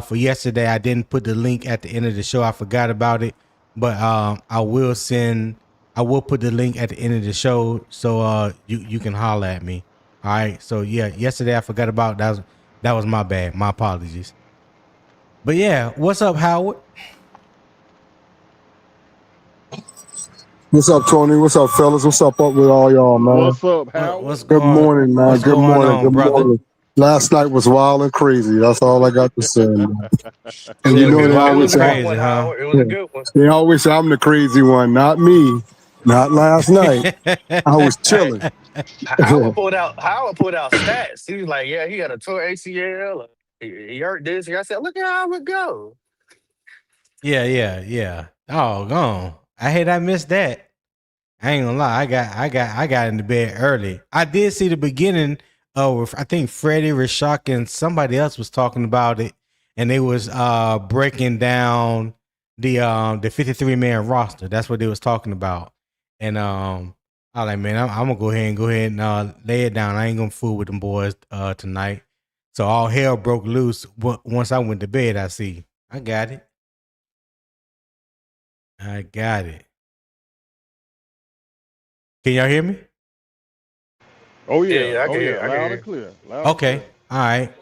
for yesterday. I didn't put the link at the end of the show. I forgot about it, but I will put the link at the end of the show so you can holler at me. All right. So yeah, yesterday I forgot about that was my bad. My apologies. But yeah, what's up, Howard? What's up, Tony? What's up, fellas? What's up with all y'all, man? What's up, Howard? Good morning, man. What's Good going morning. on, Good brother? morning. Last night was wild and crazy. That's all I got to say, man. It And was you Said a it was know good. they It wild and always was a say, good crazy, one, huh? Howard. It was a good one. they always say I'm the crazy one, not me, not last night. I was Hey, chilling. Howard pulled out stats. He was like, "Yeah, he had a torn ACL. He hurt this." I said, "Look at how it go." Yeah. Oh, gone. I hate I missed that. I ain't gonna lie. I got into bed early. I did see the beginning of I think Freddie Rashak and somebody else was talking about it, and they was breaking down the 53-man roster. That's what they was talking about. And I was like, man, I'm gonna go ahead and lay it down. I ain't gonna fool with them boys tonight. So all hell broke loose once I went to bed. I see. I got it. I got it. Can y'all hear me? Oh Yeah, yeah, yeah, I oh can yeah, hear. I can loud and hear. clear, loud and Okay. clear. All right.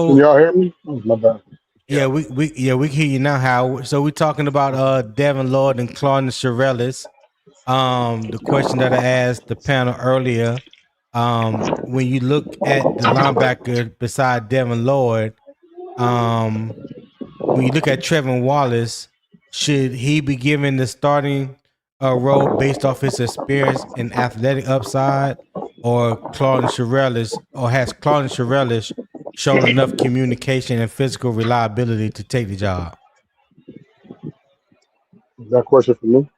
Can So y'all hear me? Oh, my bad. yeah, Yeah. we can hear you now, Howard. So we're talking about Devin Lloyd and Claudin Cherelus. The question that I asked the panel earlier, when you look at the linebacker beside Devin Lloyd, um, when you look at Trevin Wallace, should he be given the starting role based off his experience and athletic upside, or Claudin Cherelus, or has Claudin Cherelus shown enough communication and physical reliability to take the job? Is that a question for me?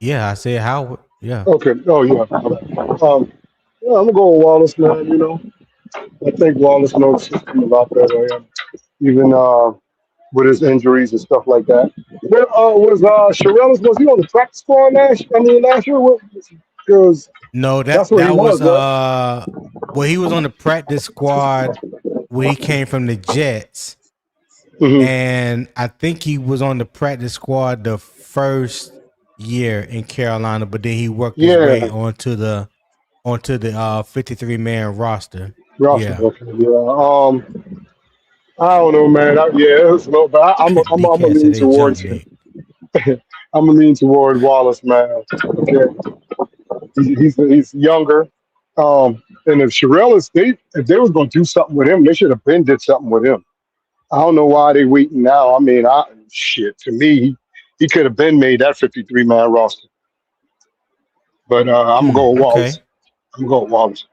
Yeah, I said Howard. Yeah. Okay. Oh, yeah. Yeah, I'm going to go with Wallace, man. I think Wallace knows the system a lot better. Even with his injuries and stuff like that. But was Sherellis, was he on the practice squad last year? Because No, that's that where he that was was, right? Well, he was on the practice squad where he came from the Jets, Hmm. and I think he was on the practice squad the first year in Carolina, but then he worked his way Yeah, onto the 53-man roster. Russell. Yeah, Okay, yeah. I don't know, man. Yeah, it's low, but I'm gonna DK said lean they jumped towards Nick. I'm gonna lean toward Wallace, man. Okay, he's younger. And if Cherelus, if they was gonna do something with him, they should have been did something with him. I don't know why they waiting now. I mean, shit. To me, he could have been made that 53-man roster. But I'm gonna go with Wallace. Okay. I'm going with Wallace.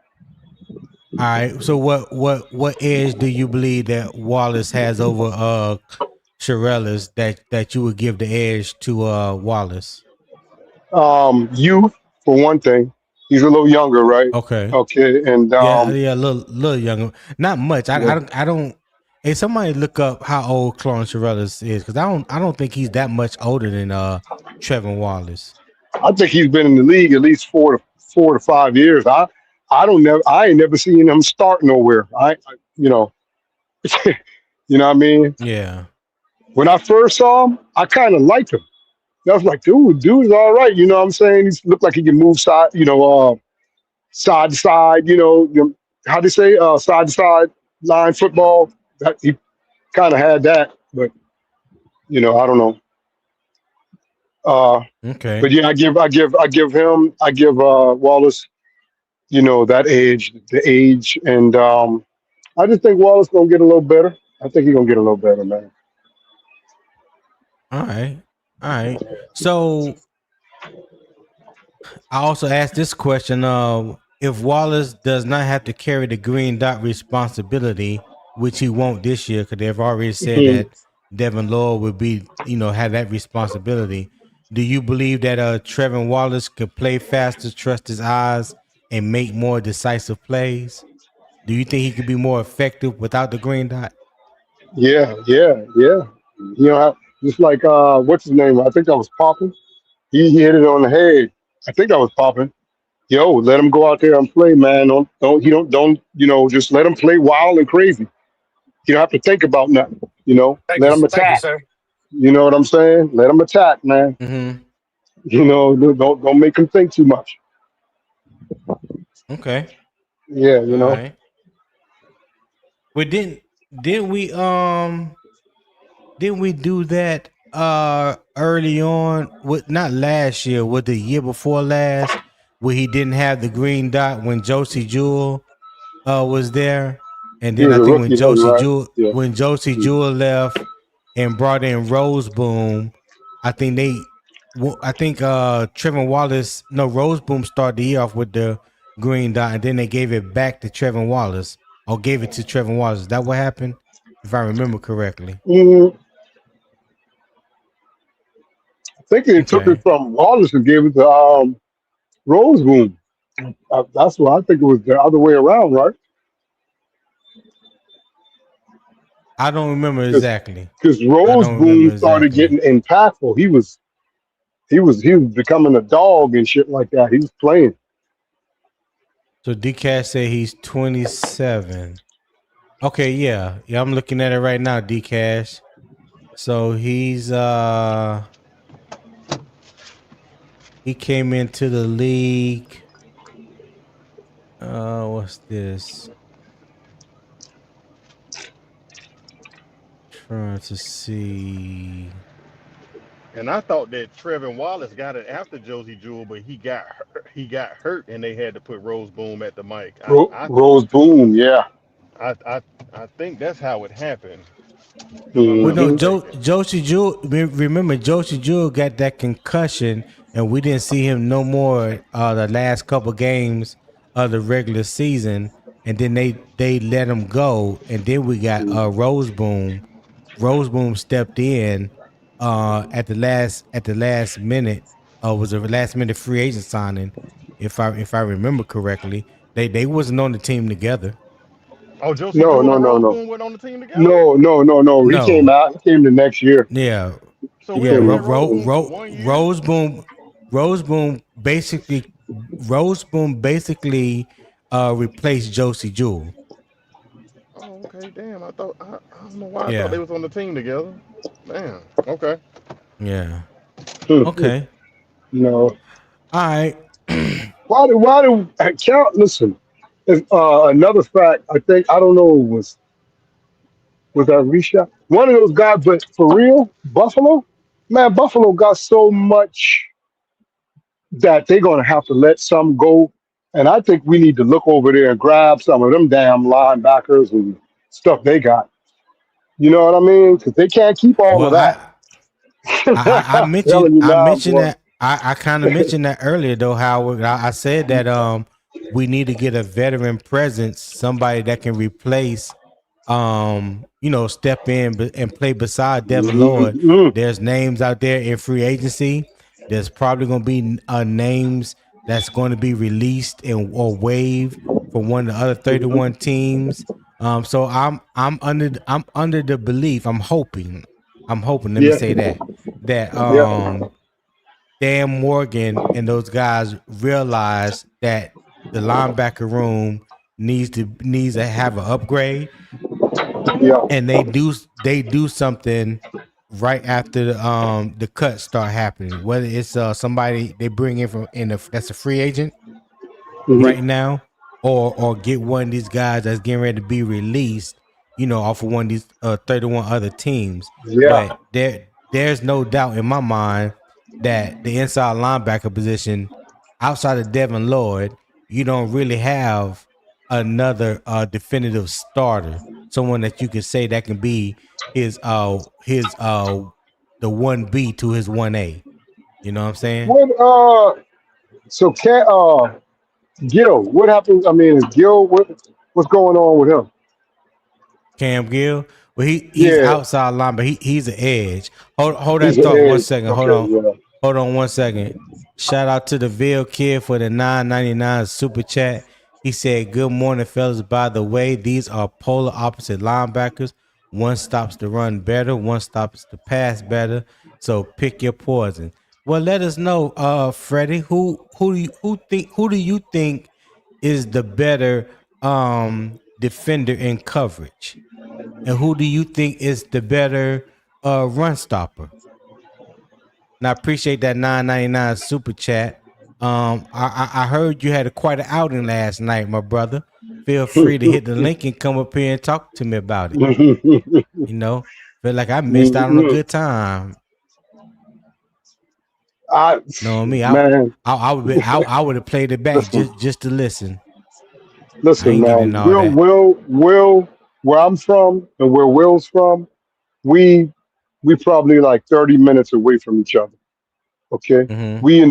All right. So what edge do you believe that Wallace has over Cherelus that you would give the edge to Wallace? Youth for one thing. He's a little younger, right? Okay. Okay, and Yeah, a little younger. Not much. yeah, I don't. Hey, somebody look up how old Claudin Cherelus is, because I don't think he's that much older than Trevin Wallace. I think he's been in the league at least 4 to 5 years. I ain't never seen him start nowhere. You know, you know what I mean. Yeah. When I first saw him, I kind of liked him. I was like, dude's all right. You know what I'm saying? He looked like he can move side to side. How they say, side to side line football. That he kind of had that, but I don't know. But Okay. yeah, I give Wallace, that the age, and I just think Wallace gonna get a little better. I think he's gonna get a little better, man. All right. All right. So I also asked this question: if Wallace does not have to carry the green dot responsibility, which he won't this year, because they've already said Mhm. that Devin Lloyd would be, have that responsibility. Do you believe that Trevin Wallace could play faster, trust his eyes, and make more decisive plays? Do you think he could be more effective without the green dot? Yeah, yeah, yeah. Just like what's his name? I think that was Poppin. He hit it on the head. I think that was Poppin. Yo, let him go out there and play, man. Don't just let him play wild and crazy. You don't have to think about nothing. Let him Thank you, attack. sir. You know what I'm saying? Let him attack, man. Mm-hmm. Don't make him think too much. Okay. Yeah, All right. Well, didn't we didn't we do that early on with not last year, with the year before last, where he didn't have the green dot when Josie Jewell was there? And he then was I a think rookie then, right? Yeah. When Josie Jewell left and brought in Rose Boom, I think Trevin Wallace, no, Rose Boom started the year off with the green dot, and then they gave it back to Trevin Wallace, or gave it to Trevin Wallace. Is that what happened? If I remember correctly. Mm, I think they took it Okay. from Wallace and gave it to Rosewoom. That's why I think it was the other way around, right? I don't remember Because exactly. I don't remember Roseboom started exactly. getting impactful. He was becoming a dog and shit like that. He was playing. So DCash said he's 27. Okay, yeah. Yeah, I'm looking at it right now, DCash. So he came into the league. What's this? Trying to see. And I thought that Trevin Wallace got it after Josie Jewell, but he got hurt, and they had to put Rose Boom at the mic. Roseboom, yeah. I, I, I think that's how it happened, if I'm Well, not no, Hmm. mistaken. Josie Jewell. Remember, Josie Jewell got that concussion, and we didn't see him no more the last couple games of the regular season. And then they let him go, and then we got Rose Boom. Rose Boom stepped in at the last minute. Was a last minute free agent signing, if I remember correctly. They wasn't on the team together. Oh, Josie No, Jewell no, and no, Rose no, Boom went on the team together. no, no, no, no. He came No. out. He came the next year. Yeah. So He we Yeah, came. only The, had Rose Boom for 1 year. Rose Boom basically replace Josie Jewell. Oh, okay. Damn. I don't know why I thought they Yeah, was on the team together. Damn. Okay. yeah. Hmm. Okay. No. All right. Why do count? Listen, if, another fact. I think I don't know. Was that Risha? One of those guys, but for real, Buffalo, man, Buffalo got so much that they're gonna have to let some go. And I think we need to look over there and grab some of them damn linebackers and stuff they got. You know what I mean? Because they can't keep all Well, of that. I I'm mentioned telling you I now, mentioned boy. that I kind of mentioned that earlier though, Howard. I said that we need to get a veteran presence, somebody that can replace step in and play beside Devin Lloyd. Mhm. There's names out there in free agency. There's probably going to be names that's going to be released and or waived from one of the other 31 teams. So I'm under the belief. I'm hoping. Let me Yeah, say that yeah, Dan Morgan and those guys realize that the linebacker room needs to have an upgrade, yeah. and they do something right after the cuts start happening. Whether it's somebody they bring in that's a free agent Mhm. right now, or get one of these guys that's getting ready to be released, off of one of these 31 other teams. Yeah. But there's no doubt in my mind that the inside linebacker position, outside of Devin Lloyd, you don't really have another definitive starter, someone that you could say that can be his the 1B to his 1A. You know what I'm saying? What so can Gil, what happens? I mean, is Gil what's going on with him? Cam Gill. Well, he's Yeah, outside line, but he's an edge. Hold he's that an thought one edge. second. Hold Okay, on. yeah. Hold on one second. Shout out to the Ville kid for the 9.99 super chat. He said, "Good morning, fellas. By the way, these are polar opposite linebackers. One stops the run better, one stops the pass better. So pick your poison." Well, let us know, Freddie. Who do you think is the better defender in coverage? And who do you think is the better run stopper? And I appreciate that 9.99 super chat. I heard you had quite an outing last night, my brother. Feel free to hit the link and come up here and talk to me about it. You know, feel like I missed out on a good time. I Know me, man, I would have played it back listen, just to listen. I listen, ain't getting man. all that. Will, where I'm from and where Will's from, we we probably like 30 minutes away from each other. Okay, Mm-hmm. we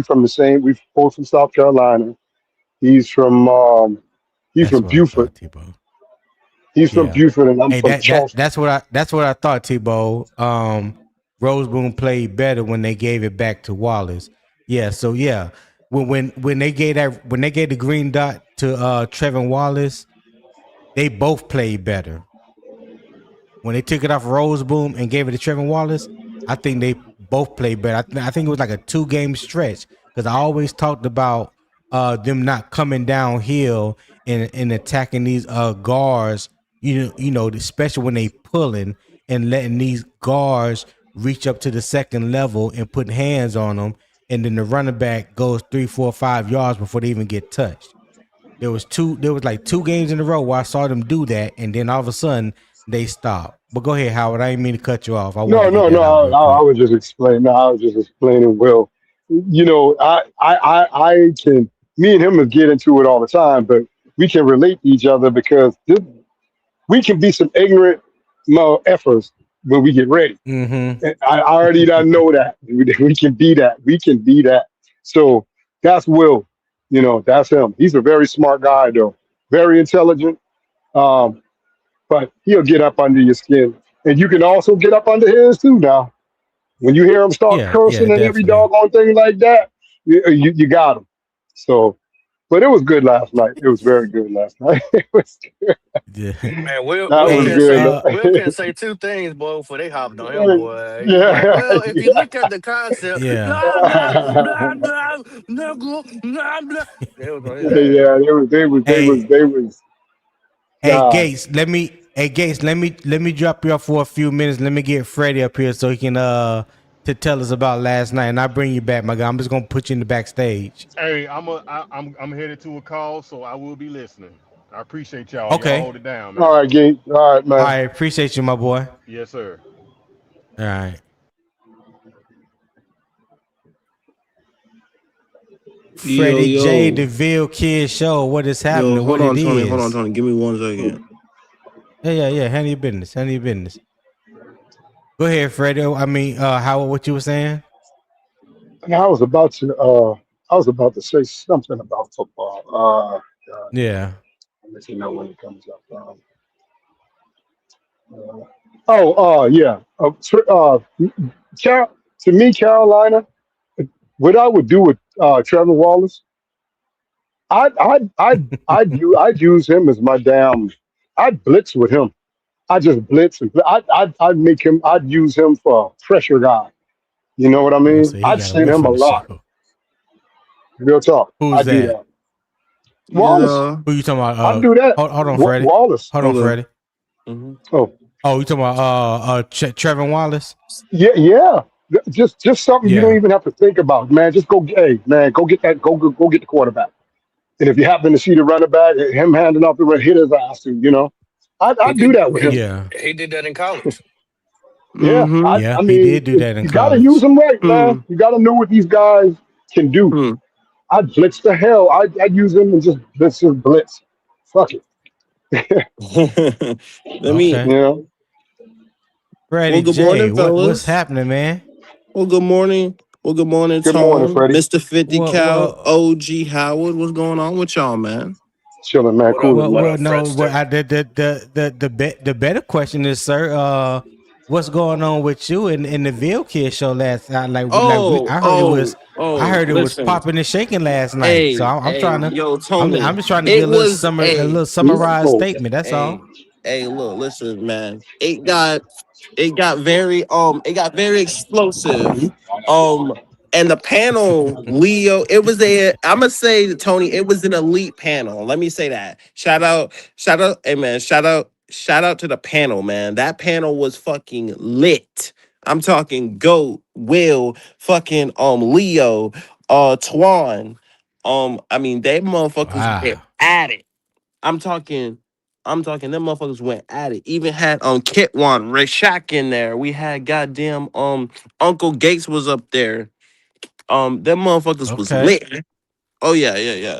from the same. We both from South Carolina. He's from he's That's from what I Buford. thought, T-Bo. He's from Yeah. Buford, and I'm Hey, from that Charleston. that's what I thought, Tebow. Rose Boone played better when they gave it back to Wallace. Yeah, so yeah. When they gave the green dot to Trevin Wallace, they both played better. When they took it off Rose Boom and gave it to Trevin Wallace, I think they both played better. I think it was like a 2 game stretch, because I always talked about them not coming downhill and attacking these guards. Especially when they pulling and letting these guards reach up to the second level and put hands on them, and then the running back goes 3, 4, 5 yards before they even get touched. There was like 2 games in a row where I saw them do that, and then all of a sudden they stopped. But go ahead, Howard. I didn't mean to cut you off. I wanted No, to get no, that no. out real I quick. was just explaining. No, I was just explaining. Will, I can. Me and him would get into it all the time, but we can relate to each other because we can be some ignorant efforts when we get ready. Mm-hmm. And I already don't know that we can be that. We can be that. So that's Will. That's him. He's a very smart guy, though. Very intelligent. Um, but he'll get up under your skin, and you can also get up under his too. Now, when you hear him start Yeah, yeah, cursing and every definitely. doggone thing like that, you got him. So But it was good last night. It was very good last night. It was Yeah. Man, Will that Will was Hey, can good. say uh, Will can say two things, boy, before they hopped on him, boy. He was like, Yeah, well, if you yeah. look at the concept, yeah. blah blah blah blah blah blah blah blah. They was on his ass. Yeah, Hey, they was hey God. Gates, let me drop you off for a few minutes. Let me get Freddie up here so he can to tell us about last night, and I'll bring you back, my guy. I'm just gonna put you in the backstage. Hey, I'm headed to a call, so I will be listening. I appreciate y'all. Y'all Okay. hold it down, All man. right, Gene. All right, All man. right, appreciate you, my boy. Yes, sir. All right. Yo, Freddie J, yo, the Ville Kid Show. What is yo, happening? hold What it on, Tony. Hold on, is? Tony. Give me 1 second. Yeah. Handle your business. Handle your business. Go ahead, Freddie. I mean, Howard, what you were saying? And I was about to say something about football. God, Yeah. I'll let you know when it comes up. Yeah. To me, Carolina, what I would do with Trevin Wallace, I'd use him as my damn. I'd blitz with him. I just blitz and I'd make him. I'd use him for a pressure guy. You know what I Oh, mean? so he I'd got send away him a from the lot. show. Real talk. Who's I'd do that? that. You Wallace. know, Who you talking about? I'd do that. Hold on, Freddie. Wallace. Hold on, okay. Freddie. hmm Oh, Oh, you talking about Trevin Wallace? yeah, yeah. Just something you don't Yeah. even have to think about, man. Just go, hey, man, go get that, go get the quarterback. And if you happen to see the running back, him handing off the run, hit his ass, He I'd do did that with him. Yeah. he did that in college. Yeah, hmm Yeah. I He mean, did do that in you got to use college. them right, man. Hmm. You got to know what these guys can do. Hmm. I'd blitz the hell. I'd use them and just blitz. Fuck it, Let me. Okay. you know. Well, Freddie good J, morning, what's fellas. happening, man? Well, good morning. Well, good morning, Good morning, Tone, Freddie. Mr. 50 Well, Cal, well, OG Howard. What's going on with y'all, man? Chilling, man. What up? Cooling, What man. up, no. Well, Fredster? the better question is, sir. What's going on with you in the Ville Kid show last night? Oh, I heard it was, oh, oh. Listen. popping and shaking last night. So Hey, I'm hey, trying to, yo, I'm Tony. just trying to get It was a a little East summarized Coast. statement. That's hey, all. hey, look, listen, man. It got very explosive. Um, and the panel, Leo, it was I'ma say, Tony, it was an elite panel. Let me say that. Hey man, shout out to the panel, man. That panel was fucking lit. I'm talking Goat, Will, fucking Leo, Twan. I mean, they motherfuckers went Wow. at it. I'm talking, them motherfuckers went at it. Even had Kitwan, Rashak in there. We had goddamn Uncle Gates was up there. Them motherfuckers was Okay. lit. Oh yeah.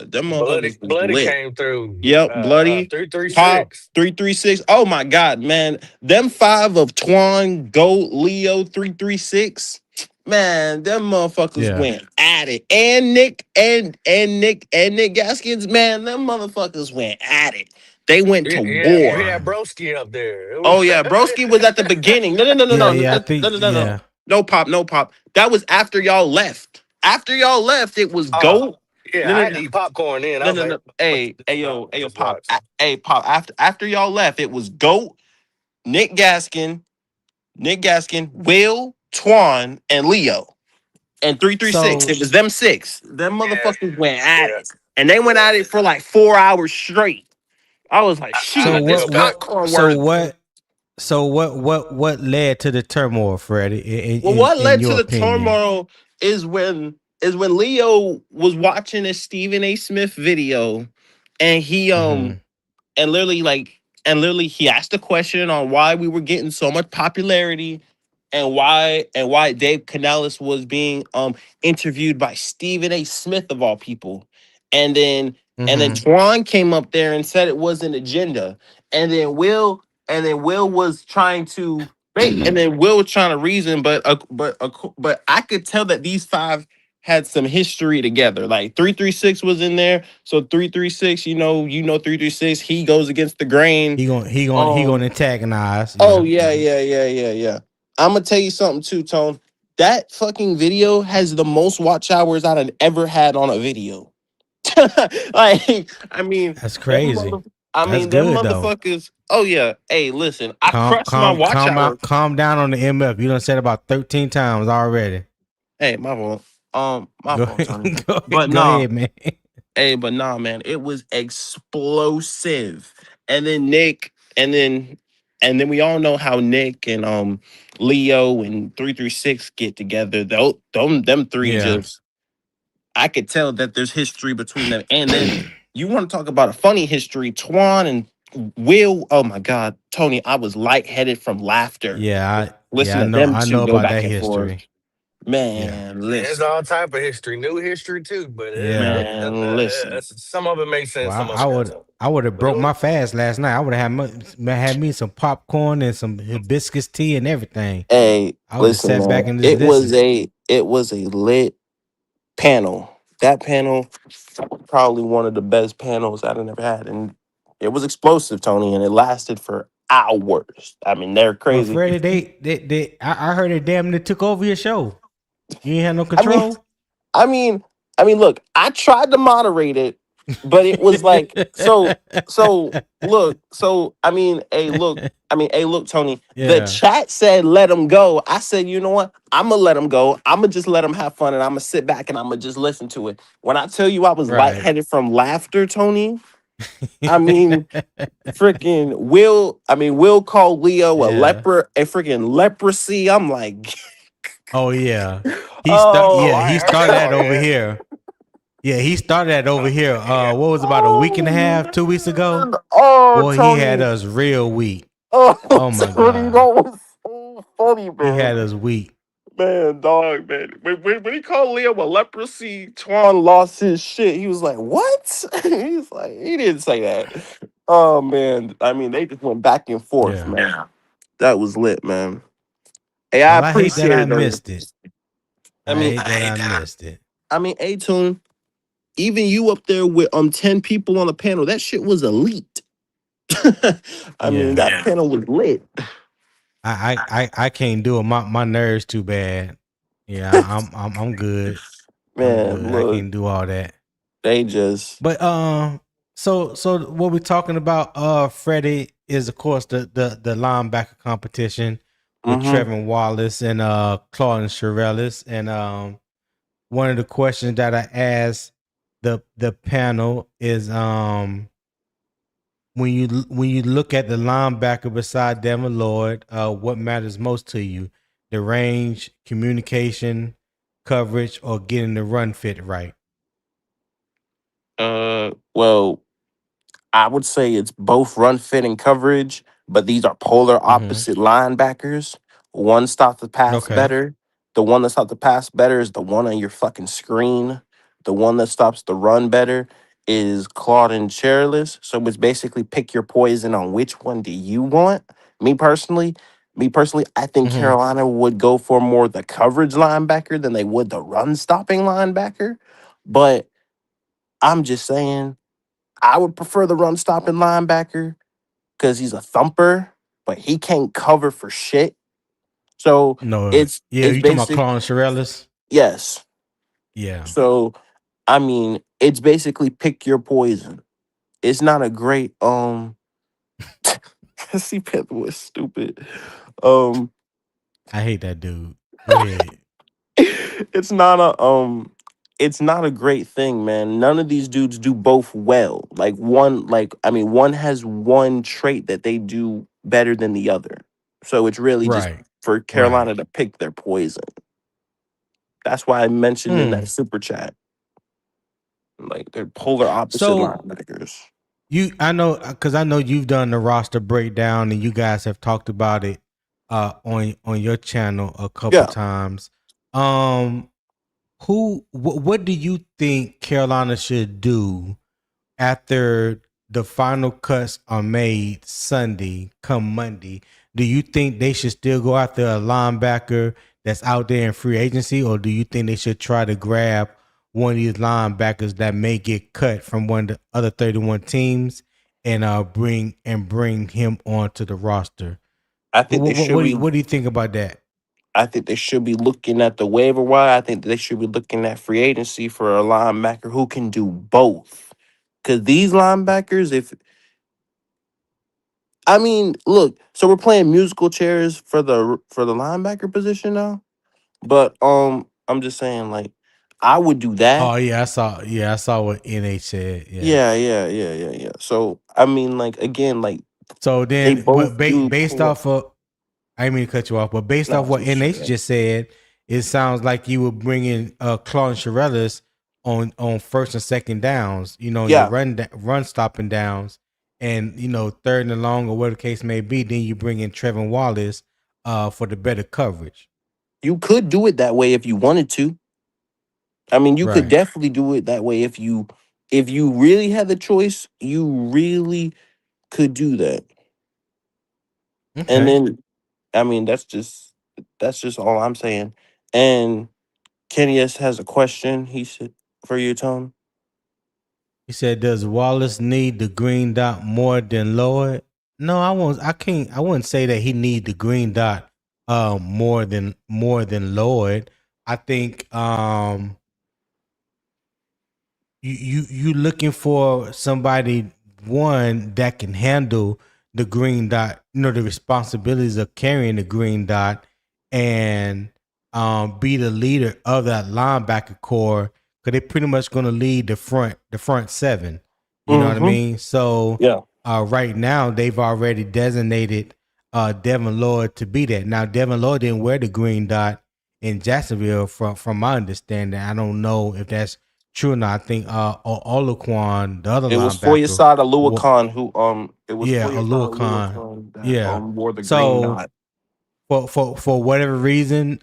Them Bloody motherfuckers was Bloody lit. came through. Yep, bloody pop 336. 336. Oh my god, man. Them five of Twan, Goat, Leo 336. Man, them motherfuckers Yeah. went at it. And Nick Gaskins, man, them motherfuckers went at it. They went to We war. had Broski up there. It Oh was yeah, Broski was at the beginning. No, no, no, no, Yeah. no, Yeah. I no, no, think. no, no, no. Yeah. No pop, no pop. That was after y'all left. After y'all left, it was uh Goat. yeah, No, I no, had to no. eat popcorn then. I No, was no, like, no. Hey, yo, just pop. watch. Hey, pop. After y'all left, it was Goat, Nick Gaskin, Will, Twan, and Leo. And 336. So It was them six. Them Yeah, motherfuckers went at yeah. it. And they went at it for like 4 hours straight. I was like, so I shit, this tell people, popcorn so worth. what so what led to the turmoil, Freddie? Well, what In led to your the opinion? turmoil is when Leo was watching a Stephen A. Smith video and he Mm-hmm. and literally he asked a question on why we were getting so much popularity and why Dave Canales was being interviewed by Stephen A. Smith of all people. And then Mm-hmm. Twan came up there and said it was an agenda. And then Will was trying to reason, but I could tell that these five had some history together. Like 336 was in there. So 336, you know 336, he goes against the grain. He gonna Um antagonize. oh Yeah. yeah, Mm-hmm. yeah. I'm gonna tell you something too, Tone. That fucking video has the most watch hours I've ever had on a video. Like, I mean, That's them crazy. That's them good though. motherfuckers. Oh yeah. Hey, listen, I crushed my watch hours. Calm down on the MF. You done said about 13 times already. Hey, my fault. My Go fault, Tony. ahead, But go nah, ahead, man. hey, but nah, man, it was explosive. And then Nick, and then we all know how Nick and Leo and 336 get together. Them three Yeah. just, I could tell that there's history between them. And then you want to talk about a funny history, Twan and Will. Oh my God, Tony, I was lightheaded from laughter. I Listen to know. them I two know go about back that and forth. history. Yeah. Man, There's listen. all type of history, new history too, but Yeah. Man, listen. some of it makes sense, Well, some of it doesn't. I would have But broke my fast last night. I would have had me some popcorn and some hibiscus tea and everything. Hey, I would have listen, sat back man. and just listened. It was a lit panel. That panel probably one of the best panels I've ever had, and it was explosive, Tony, and it lasted for hours. I mean, they're But crazy. Freddie, I heard they damn near took over your show. You ain't had no I mean, control. I mean, look, I tried to moderate it, but it was like look, Tony. The Yeah. chat said let him go. I said, you know what? I'm gonna let him go. I'm gonna just let him have fun, and I'm gonna sit back and I'm gonna just listen to it. When I tell you I was Right. lightheaded from laughter, Tony. I mean, freaking Will call Leo a Yeah. a freaking leprosy. I'm like, Oh yeah. oh, I He ain't heard started that that part over yet. here. Yeah, he started that over here. Yeah. What was it, about a week and a half, 2 weeks ago? man. Oh, Boy, he had Tony. us real weak. Oh, Oh my Tony, that God. was so funny, He man. had us weak. Man, dog, man. When he called Leo a leprosy, Twan lost his shit. He was like, what? He's like, he didn't say that. Oh, man. I mean, they just went back and forth, Yeah. man. That was lit, man. Hey, I Well, I hate that appreciate I it, though. missed it. I I mean, hate that I missed it. A-Tune, even you up there with 10 people on the panel, that shit was elite. I mean, Yeah. that panel was lit. I can't do it. My nerves too bad. Yeah, I'm good. I'm Man, good. I look, can't do all that. they just But so what we're talking about, Freddie, is of course the linebacker competition with mm-hmm. Trevin Wallace and Claudin Cherelus. And one of the questions that I asked the panel is when you look at the linebacker beside Devin Lloyd, what matters most to you? The range, communication, coverage, or getting the run fit right? Well, I would say it's both run fit and coverage, but these are polar Mm-hmm. opposite linebackers. One stops the pass Okay. better. The one that stops the pass better is the one on your fucking screen. The one that stops the run better is Claudin Cherelus. So it's basically pick your poison on which one do you want. Me personally, I think Mm-hmm. Carolina would go for more the coverage linebacker than they would the run stopping linebacker. But I'm just saying I would prefer the run stopping linebacker because he's a thumper, but he can't cover for shit. So No, it's yeah, it's you talking about basic, Claudin Cherelus? yes. Yeah. So I mean, it's basically pick your poison. It's not a great see Panther was stupid. Um I hate that dude. Go ahead. it's not a it's not a great thing, man. None of these dudes do both well. One has one trait that they do better than the other. So it's really just Right. for Right. Carolina to pick their poison. That's why I mentioned in that Hmm. super chat. Like they're polar opposite So linebackers. I know, because I know you've done the roster breakdown and you guys have talked about it on your channel a couple Yeah. times. What do you think Carolina should do after the final cuts are made Sunday, come Monday? Do you think they should still go after a linebacker that's out there in free agency, or do you think they should try to grab one of these linebackers that may get cut from one of the other 31 teams and bring him onto the roster? I What think they what, should what, do, be you, what do you think about that? I think they should be looking at the waiver wire. I think they should be looking at free agency for a linebacker who can do both. Because these linebackers, if I mean, look, so we're playing musical chairs for the linebacker position now. But I'm just saying, like, I would do that. Oh yeah, I saw. Yeah, I saw what NH said. Yeah. Yeah. So I mean, like, again, like So they then, both do based pull up. off of, I didn't mean to cut you off, but based off No, what for sure. NH just said, it sounds like you were bringing Claudin Cherelus on first and second downs. You know, your Yeah, run stopping downs, and third and long or whatever the case may be. Then you bring in Trevin Wallace for the better coverage. you could do it that way if you wanted to. I mean, you could Right. definitely do it that way if you really had the choice. You really could do that. And Okay. then, I mean, that's just all I'm saying. And Kenny S has a question. He said for you, Tom. He said, "Does Wallace need the green dot more than Lloyd?" No, I won't. I can't. I wouldn't say that he need the green dot more than Lloyd. I think you looking for somebody one that can handle the green dot, the responsibilities of carrying the green dot, and be the leader of that linebacker core, because they're pretty much going to lead the front seven. You know what I Mm-hmm. mean? So Yeah. right now they've already designated Devin Lloyd to be that. Now Devin Lloyd didn't wear the green dot in Jacksonville, from my understanding. I don't know if that's true or not. I think Oluquan, the other It was for your linebacker, side, Khan, who it was yeah, for your side, Oluquan, Khan, that yeah. wore the green So dot. for whatever reason,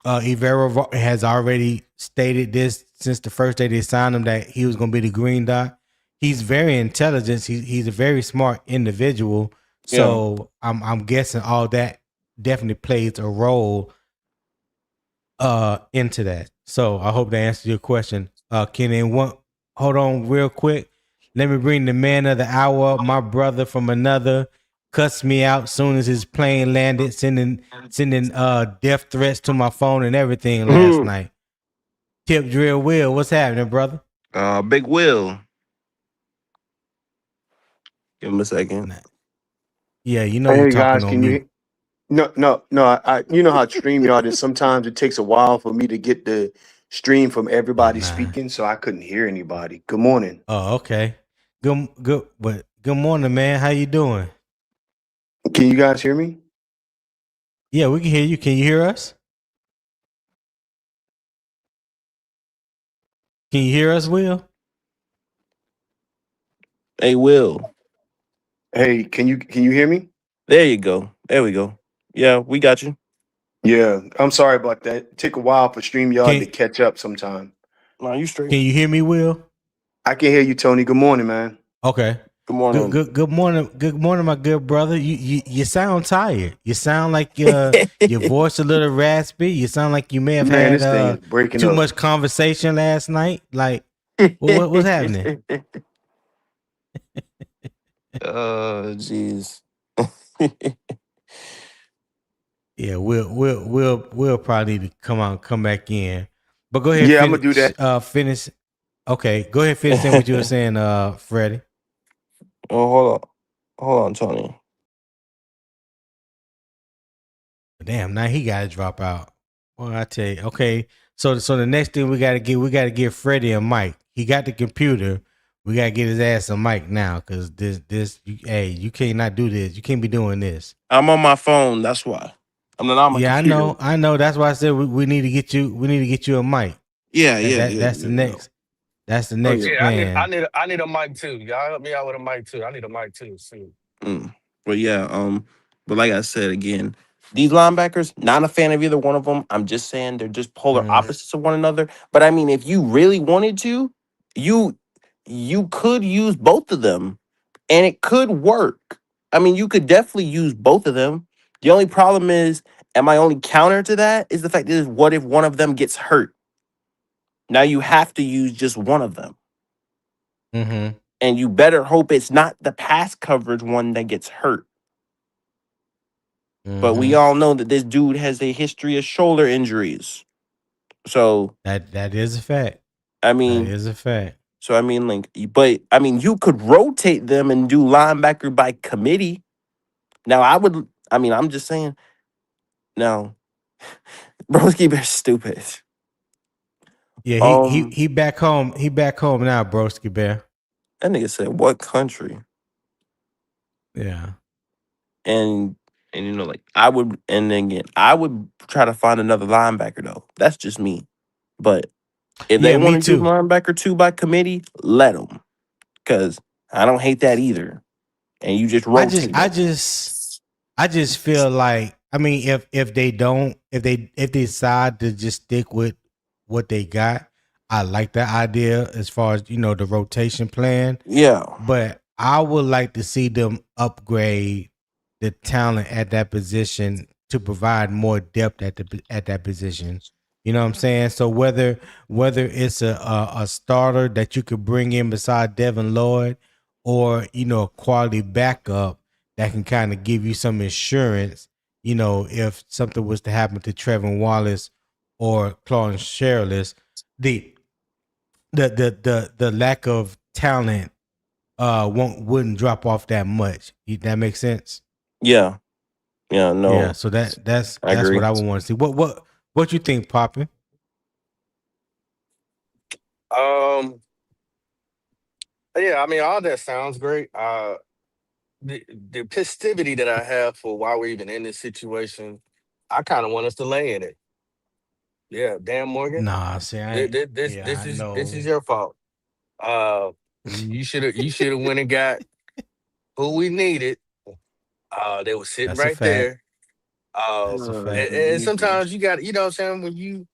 Ivera has already stated this since the first day they signed him, that he was going to be the green dot. He's very intelligent. He's a very smart individual. Yeah. So I'm guessing all that definitely plays a role into that. So I hope that answers your question, Kenny. And hold on real quick. Let me bring the man of the hour, my brother from another, cussed me out soon as his plane landed, sending death threats to my phone and everything last night. Tip Drill Will, what's happening, brother? Big Will. Give him a second. Nah. Yeah, you Hey talking guys, on can mute. you? No. You know how StreamYard is. Sometimes it takes a while for me to get the stream from Oh everybody nah. speaking, so I couldn't hear anybody. Good morning. Oh, okay. Good morning, man. How you doing? Can you guys hear me? Yeah, we can hear you. Can you hear us? Can you hear us, Will? Hey, Will. Hey, can you hear me? There you go. There we go. Yeah, we got you. Yeah, I'm sorry about that. It take a while for StreamYard Can to catch up sometime. No, you straight. Can you hear me, Will? I can hear you, Tony. Good morning, man. Okay. Good Good morning. good good morning. Good morning, my good brother. You sound tired. You sound like your voice a little raspy. You sound like you may have Man, had this thing is breaking too up. much conversation last night. Like what's happening? Jeez. Yeah, we'll probably need to come back in. But go ahead, Yeah, I'm gonna do that. finish. Okay, go ahead, finish saying what you were saying, Freddie. Oh, hold on, Tony. Damn, now he got to drop out. Well, I tell you, okay. So the next thing we got to give Freddie a mic. He got the computer. We got to get his ass a mic now, because you can't not do this. You can't be doing this. I'm on my phone. That's why. I'm not on my Yeah, computer. I know. That's why I said we need to get you. We need to get you a mic. Yeah. That's the next. That's the Oh next yeah. Yeah, plan. I need a mic too. Y'all help me out with a mic too. I need a mic too. See. But yeah, but like I said again, these linebackers, not a fan of either one of them. I'm just saying they're just polar Mhm. opposites of one another. But I mean, if you really wanted to, you you could use both of them, and it could work. I mean, you could definitely use both of them. The only problem is, and my only counter to that is the fact is, what if one of them gets hurt? Now you have to use just one of them, Mhm. and you better hope it's not the pass coverage one that gets hurt. But we all know that this dude has a history of shoulder injuries. So That is a fact. I That mean, is a fact. so I mean, like, but I mean, you could rotate them and do linebacker by committee. Now, I'm just saying. No, Broski Bear's stupid. Yeah, he back home. He back home now, Broski Bear. That nigga said, "What country?" Yeah. And you know, like I would, and then again, I would try to find another linebacker though. That's just me. But if they Yeah, me want to do too. linebacker 2 by committee, let them, because I don't hate that either. And you just rotate them. I just feel like, I mean, if they decide to just stick with what they got, I like that idea as far as, the rotation plan. Yeah. But I would like to see them upgrade the talent at that position to provide more depth at that position. You know what I'm saying? So whether it's a starter that you could bring in beside Devin Lloyd, or a quality backup that can kind of give you some insurance, if something was to happen to Trevin Wallace or Claudin Cherelus, the lack of talent wouldn't drop off that much. That makes sense? Yeah. Yeah, no. Yeah, so that's agree. what I would want to see. What you think, Poppin? Yeah, I mean, all that sounds great. The festivity that I have for why we're even in this situation, I kind of want us to lay in it. Yeah, Dan Morgan. Nah, see, This know. is your fault. You should have went and got who we needed. They were sitting That's a right fact. there. That's a fact. And sometimes you got, what I'm saying, when you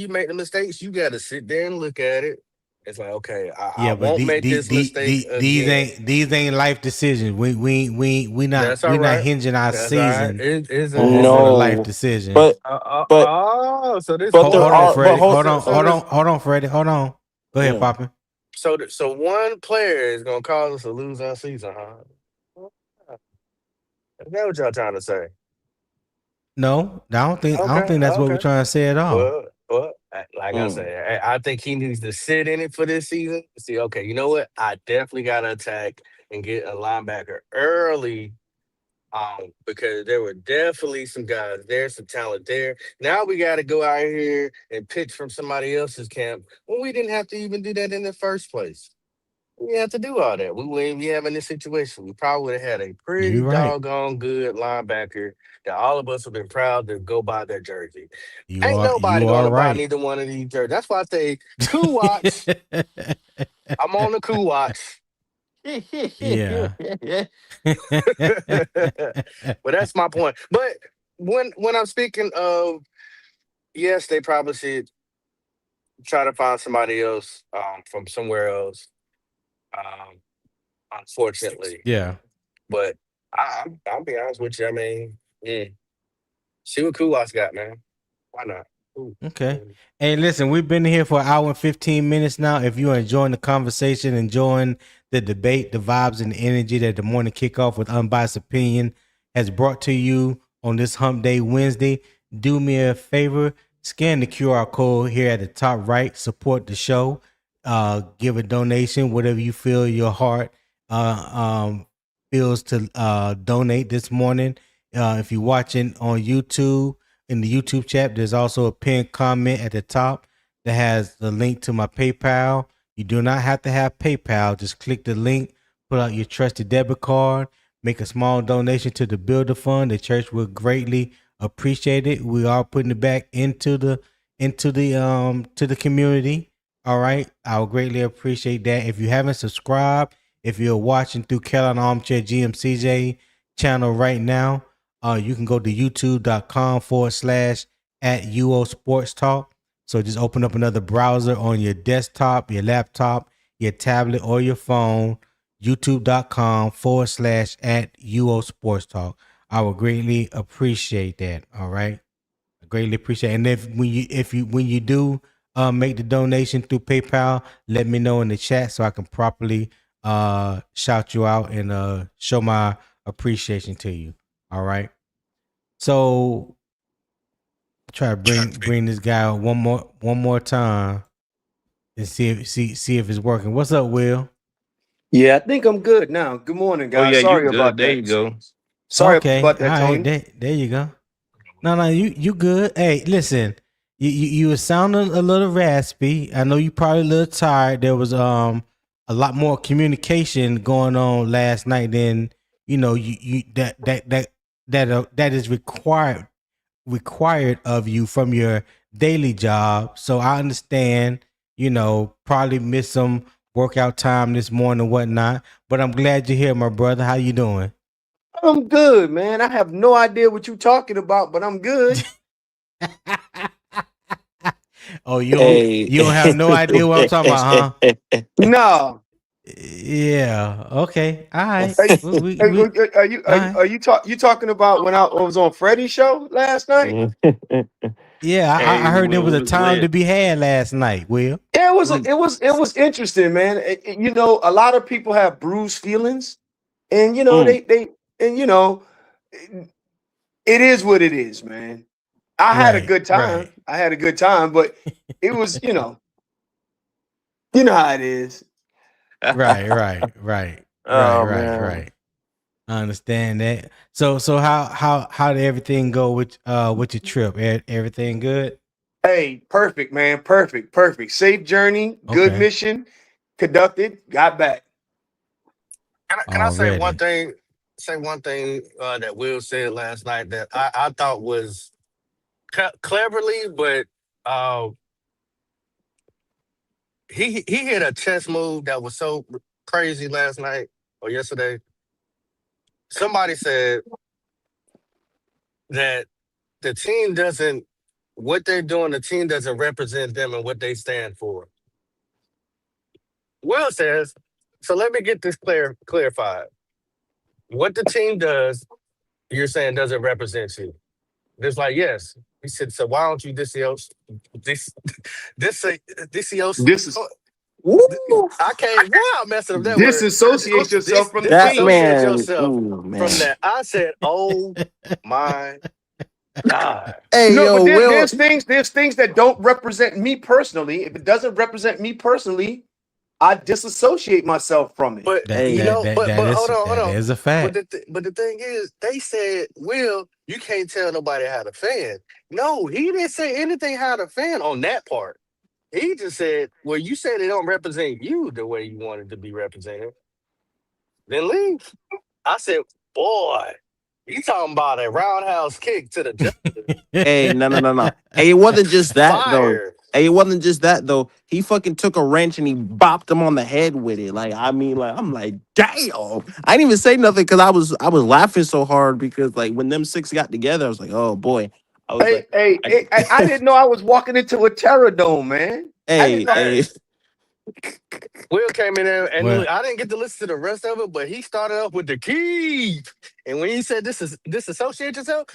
make the mistakes, you got to sit there and look at it. It's like, okay, I Yeah, but won't make this mistake again. these ain't life decisions. That's all we're not right. hinging our That's all right. season It's on a life No. decision. But so this but hold there on, are Freddie. but Hold on, Freddie. Hold on. Go ahead, Yeah. Poppin. So one player is gonna cause us to lose our season, huh? Is that what y'all trying to say? No, I don't think Okay, that's what we're okay. trying to say at all. Like I said, I think he needs to sit in it for this season. See, okay, you know what? I definitely got to attack and get a linebacker early, because there were definitely some guys there, some talent there. Now we got to go out here and pitch from somebody else's camp when we didn't have to even do that in the first place. We didn't have to do all that. We wouldn't be having this situation. We probably would have had a pretty You right. doggone good linebacker that all of us have been proud to go buy their jersey. You Ain't are nobody going to buy right. neither one of these jerseys. That's why I say coup watch. I'm on the coup watch. Yeah. But that's my point. But when I'm speaking of, yes, they probably should try to find somebody else from somewhere else. Um, Unfortunately, Yeah. but I'll be honest with you. I mean, see what Kulas got, man. Why not? Okay. Hey, listen, we've been here for an hour and 15 minutes now. If you're enjoying the conversation, enjoying the debate, the vibes, and the energy that the morning kickoff with unbiased opinion has brought to you on this Hump Day Wednesday, do me a favor, scan the QR code here at the top right, support the show, give a donation, whatever you feel your heart feels to donate this morning. If you're watching on YouTube, in the YouTube chat, there's also a pinned comment at the top that has the link to my PayPal. You do not have to have PayPal. Just click the link, put out your trusted debit card, make a small donation to the Builder Fund. The church will greatly appreciate it. We are putting it back into the to the community. All right. I would greatly appreciate that. If you haven't subscribed, if you're watching through Carolina Armchair GMCJ channel right now, you can go to youtube.com/@UO Sports Talk. So just open up another browser on your desktop, your laptop, your tablet, or your phone. youtube.com/@UO Sports Talk. I would greatly appreciate that. All right. I greatly appreciate it. And when you do make the donation through PayPal, let me know in the chat so I can properly shout you out and show my appreciation to you. All right. So try to bring this guy out one more time and see if it's working. What's up, Will? Yeah, I think I'm good now. Good morning, Oh guys. yeah, you Sorry good. about There you that. go. Sorry Okay, about all that, right. Tony. There you go. No, you good. Hey, listen, you were sounding a little raspy. I know you probably a little tired. There was a lot more communication going on last night than you that is required of you from your daily job. So I understand, probably missed some workout time this morning and whatnot. But I'm glad you're here, my brother. How you doing? I'm good, man. I have no idea what you're talking about, but I'm good. Oh, Hey, you don't have no idea what I'm talking about, huh? No. Yeah. Okay. All right. Are, We are you all right. you talking about when I was on Freddie's show last night? Yeah, I Hey, heard there Will was a was time to lit. be had last night, Will. Yeah, it was interesting, man. A lot of people have bruised feelings, and they and it is what it is, man. I had a Right, good time. right. I had a good time, but it was, you know how it is. oh man. Right. I understand that. So how did everything go with your trip? Everything good? Hey, perfect, man. Perfect. Safe journey, good Okay. mission, conducted, got back. Can I say one Already. thing? Say one thing that Will said last night that I thought was cleverly, but uh, he hit a chess move that was so crazy last night or yesterday. Somebody said that the team doesn't what they're doing. The team doesn't represent them and what they stand for. Will says, so let me get this clarified. What the team does, you're saying doesn't represent you. It's like, yes. He said, so why don't you this this this This is Woo! I can't wow messing up that word. disassociate yourself from the That team. Disassociate man, yourself ooh from man. that. I said, oh my God. Hey No, but yo, Will. there's things that don't represent me personally. If it doesn't represent me personally, I disassociate myself from it. But That you Hey, that know, that that is hold that on. is a But fact. but the thing is, they said, Will, you can't tell nobody how to fan. No, he didn't say anything how to fan on that part. He just said, well, you say they don't represent you the way you wanted to be represented, then leave. I said, boy, you talking about a roundhouse kick to the hey, no. Hey, it wasn't just that though. fire. Hey, it wasn't just that though. He fucking took a wrench and he bopped him on the head with it. Like, I mean, like, I'm like, damn. I didn't even say nothing because I was laughing so hard because like when them six got together, I was like, oh boy. I was like, I didn't know I was walking into a terror dome, man. I didn't hey, know. hey. Hey, Will came in there and Well, I didn't get to listen to the rest of it, but he started off with the key. And when he said this is disassociate yourself,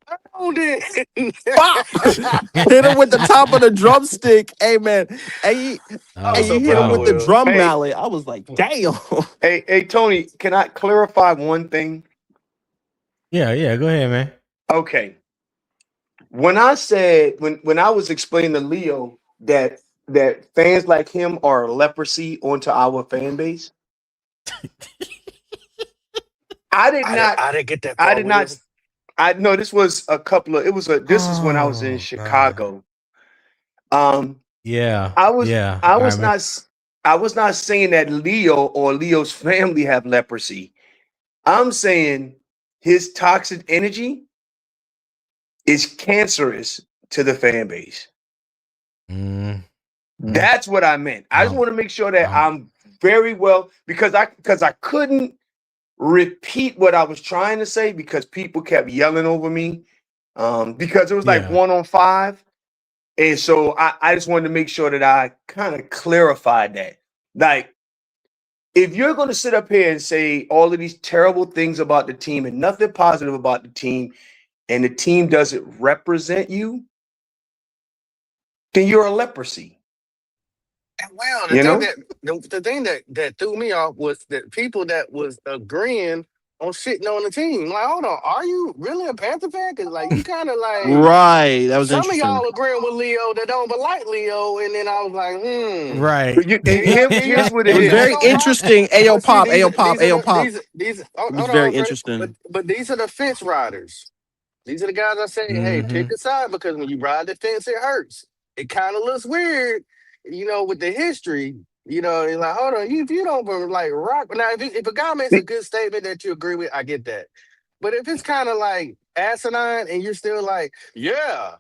I owned it. Bop! Hit him with the top of the drumstick. Hey man. Hey, I oh was hey, so you hit him proud of wow. with the Will. drum Hey, mallet. I was like, damn. Tony, can I clarify one thing? Yeah. Go ahead, man. Okay. When I said when I was explaining to Leo that fans like him are leprosy onto our fan base, I did not I didn't get that I far, did not Will. I know this was a couple of it was a this is when I was in Oh God. Chicago. Um Yeah. I was Yeah. I I was remember. not I was not saying that Leo or Leo's family have leprosy. I'm saying his toxic energy is cancerous to the fan base. Mm, mm, That's what I meant. I just um, want to make sure that um, I'm very well because I couldn't repeat what I was trying to say because people kept yelling over me. Because it was like yeah. 1 on 5. And so I just wanted to make sure that I kind of clarified that. Like, if you're going to sit up here and say all of these terrible things about the team and nothing positive about the team, and the team doesn't represent you, then you're a leprosy. And well, You know? the thing that threw me off was that people that was agreeing on shitting on the team. Like, hold on, are you really a Panther fan? Because like you kind of like Right. That was some of interesting. y'all agreeing with Leo that don't but like Leo, and then I was like, Right. Here's what It it was is. very gonna rock. interesting. But Ayo see, pop, ayo pop, ayo pop. It was hold very on, Freddie. interesting. But these are the fence riders. These are the guys I say, hey, Mm-hmm. pick a side because when you ride the fence, it hurts. It kind of looks weird, with the history. It's like, hold on, if you don't like rock now, if a guy makes a good statement that you agree with, I get that. But if it's kind of like asinine and you're still like, yeah,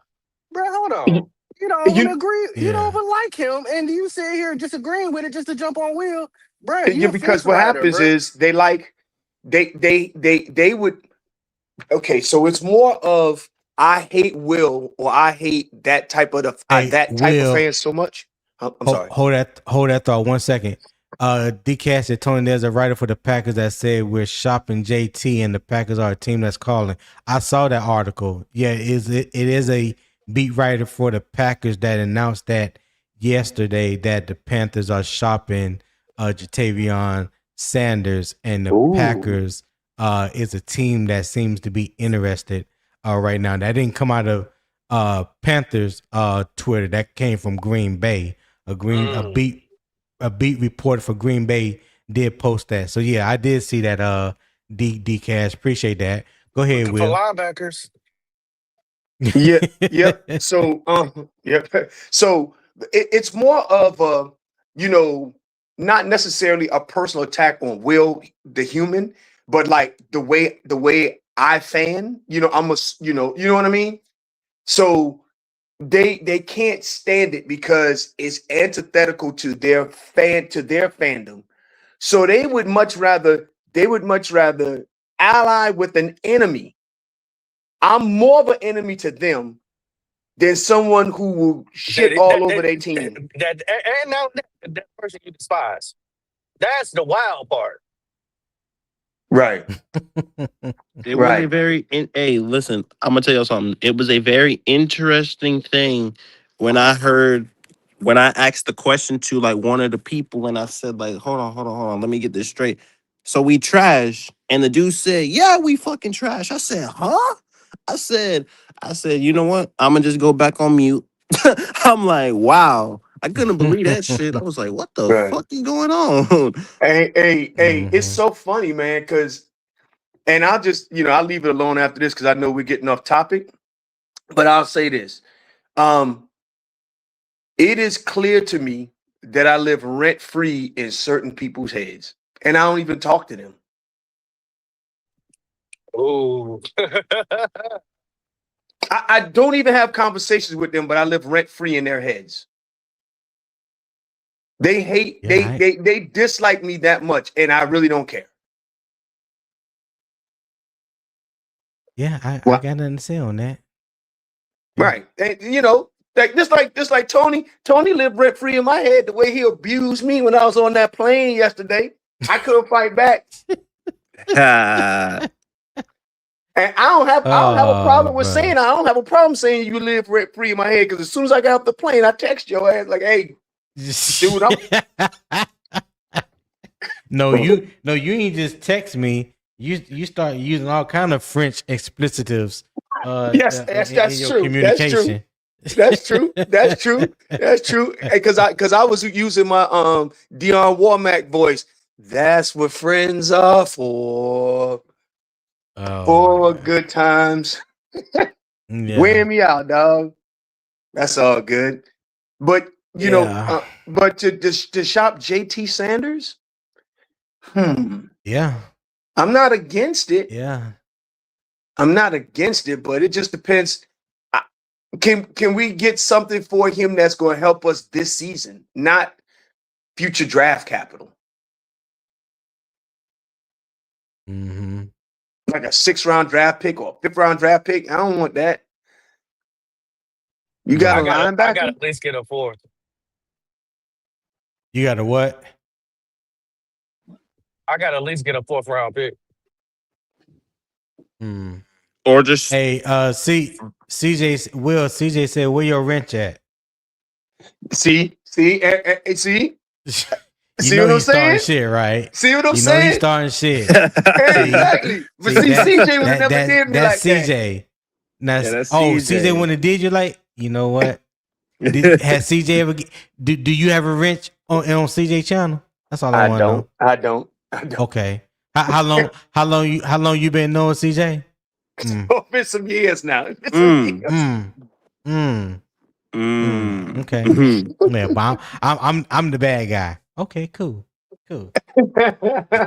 bro, hold on. You don't even You, agree, you don't Yeah. even like him, and you sit here disagreeing with it just to jump on wheel, bro. yeah, You a because fence what rider, happens bro. is they would. Okay, so it's more of I hate Will or I hate that type of Hey, that type of Will, fan so much. I'm sorry. hold that thought 1 second. DCast said, Tony, there's a writer for the Packers that said we're shopping JT and the Packers are a team that's calling. I saw that article. Yeah, it is a beat writer for the Packers that announced that yesterday that the Panthers are shopping Jatavion Sanders, and the Packers is a team that seems to be interested right now. That didn't come out of Panthers Twitter. That came from Green Bay. A beat report for Green Bay did post that. So yeah, I did see that D Cash. Appreciate that. Go ahead, Looking for Will. linebackers. Yeah, yep. So, yep. So it's more of a, not necessarily a personal attack on Will the human, but like the way I fan. I'm a, you know what I mean. So they can't stand it because it's antithetical to their fandom. So they would much rather ally with an enemy. I'm more of an enemy to them than someone who will shit all over their team. And now that person you despise. That's the wild part. Right. It was a Right. very hey, listen, I'm gonna tell you something. It was a very interesting thing when I asked the question to like one of the people and I said, like, hold on, let me get this straight. So we trash, and the dude said, yeah, we fucking trash. I said, huh? I said, you know what? I'm gonna just go back on mute. I'm like, wow. I couldn't believe that shit. I was like, what the Right. fuck is going on? Hey, it's so funny, man, and I'll just, I'll leave it alone after this because I know we're getting off topic. But I'll say this. It is clear to me that I live rent-free in certain people's heads. And I don't even talk to them. Ooh. I don't even have conversations with them, but I live rent-free in their heads. They hate, Yeah, they dislike me that much, and I really don't care. I What? got nothing to say on that. Yeah. Right. And just like Tony lived rent free in my head the way he abused me when I was on that plane yesterday. I couldn't fight back. And I don't have a problem with saying I don't have a problem saying you live rent free in my head, because as soon as I got off the plane, I text your ass like, hey, dude, No, you ain't just text me. You start using all kind of French explicitives yes, in your true. communication. That's true. That's true. That's true. Because I was using my Dion Warmack voice. That's what friends are for. For good times. Yeah. Wear me out, dog. That's all good. But but to shop JT Sanders, yeah, I'm not against it. yeah. I'm not against it, but it just depends. Can we get something for him that's going to help us this season, not future draft capital? Mm-hmm. Like a 6th-round draft pick or a 5th-round draft pick. I don't want that. You got a linebacker? I got to at least get a 4th. You got a what? I got to at least get a 4th round pick. Or just hey, CJ said, where your wrench at? See. You See know what I'm he's starting saying? shit, right? See what I'm You know he's saying? starting shit. Yeah, See, exactly. But see see, that CJ would have that never did that me that's like that. CJ. Now, Yeah, that's CJ CJ. when it did you like, you know what? Has CJ ever do you have a wrench on CJ channel? That's all I I want to know. don't. I don't. I don't. Okay. How long you been knowing CJ? Mm. It's been some years now. It's been some years. Mm. Mm. Okay. Mhm. Yeah, but I'm the bad guy. Okay, cool. Cool.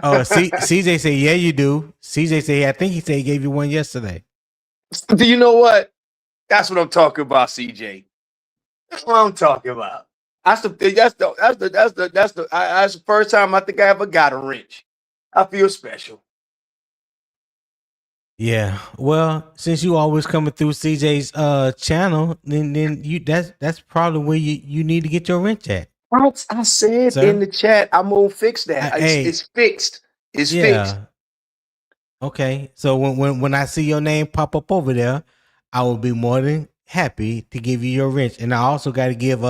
Oh, CJ said, yeah, you do. CJ said, I think he said he gave you one yesterday. Do you know what? That's what I'm talking about, CJ. That's what I'm talking about. That's the first time I think I ever got a wrench. I feel special. Yeah. Well, since you always coming through CJ's channel, then you that's probably where you need to get your wrench at, I said in sir. the chat, I'm gonna fix that. Hey, It's fixed. It's fixed. yeah. Okay. So when I see your name pop up over there, I will be more than happy to give you your wrench. And I also got to give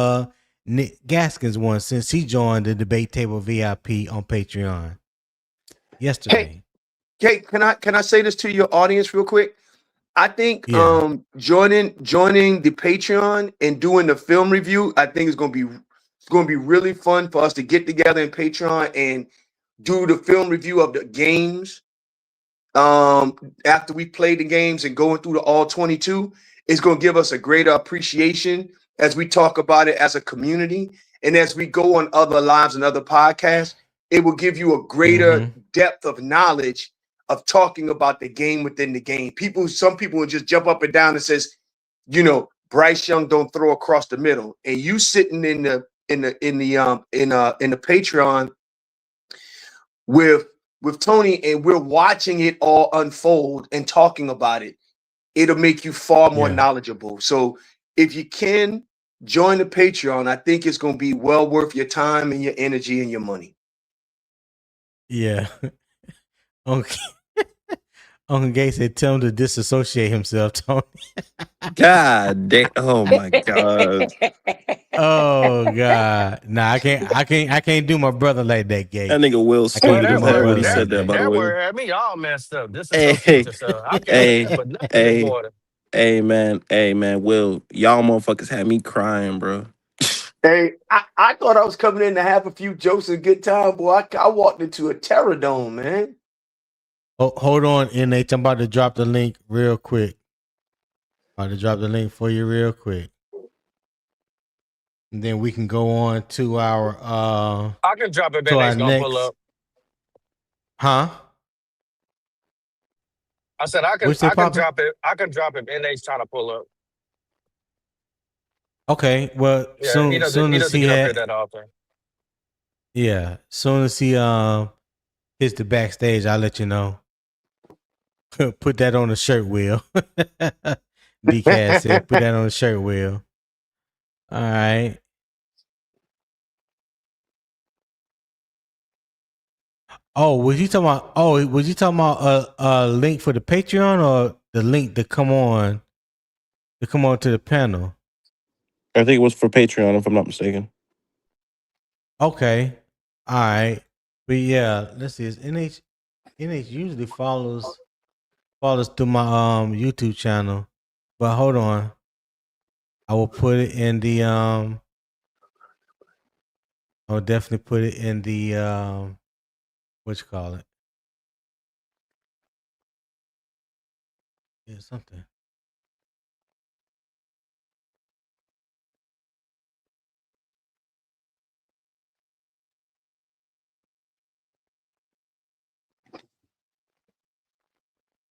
Nick Gaskins one since he joined the debate table VIP on Patreon yesterday. Hey, can I say this to your audience real quick? I think Yeah. joining the Patreon and doing the film review, I think it's gonna be really fun for us to get together in Patreon and do the film review of the games. After we play the games and going through the all 22, it's gonna give us a greater appreciation as we talk about it as a community. And as we go on other lives and other podcasts, it will give you a greater depth of knowledge of talking about the game within the game. Some people will just jump up and down and says, Bryce Young don't throw across the middle, and you sitting in the Patreon with Tony, and we're watching it all unfold and talking about it. It'll make you far more knowledgeable. So if you can join the Patreon, I think it's going to be well worth your time and your energy and your money. Yeah. Okay. Uncle Gay said, "Tell him to disassociate himself, Tony." God damn! Oh my god! Oh God! Nah, I can't do my brother like that, Gay. That nigga Will I can't screamed do his my head when brother he like said that. that. By the That way, word had me all messed up. hey, Disassociate yourself. I can't hey, for nothing this morning. hey, man, Will, y'all motherfuckers had me crying, bro. Hey, I thought I was coming in to have a few jokes and a good time, boy. I walked into a terror dome, man. Oh, hold on, NH. I'm about to drop the link real quick. About to drop the link for you real quick. And then we can go on to our I can drop it, to Ben. our A's gonna pull next. up. Huh? I said I can What'd you say, Papa? drop it. I can drop it. NA's trying to pull up. Okay. Well, Yeah, he soon as doesn't he get up here had, that often. yeah, soon as he hits the backstage, I'll let you know. Put that on the shirt wheel. DCAS said, put that on the shirt wheel. All right. Oh, was you talking about? Oh, was you talking about a link for the Patreon or the link to come on to the panel? I think it was for Patreon, if I'm not mistaken. Okay, all right, but yeah, let's see. It's NH usually follows through my YouTube channel, but hold on, I will put it in the I'll definitely put it in the what you call it? Yeah, something.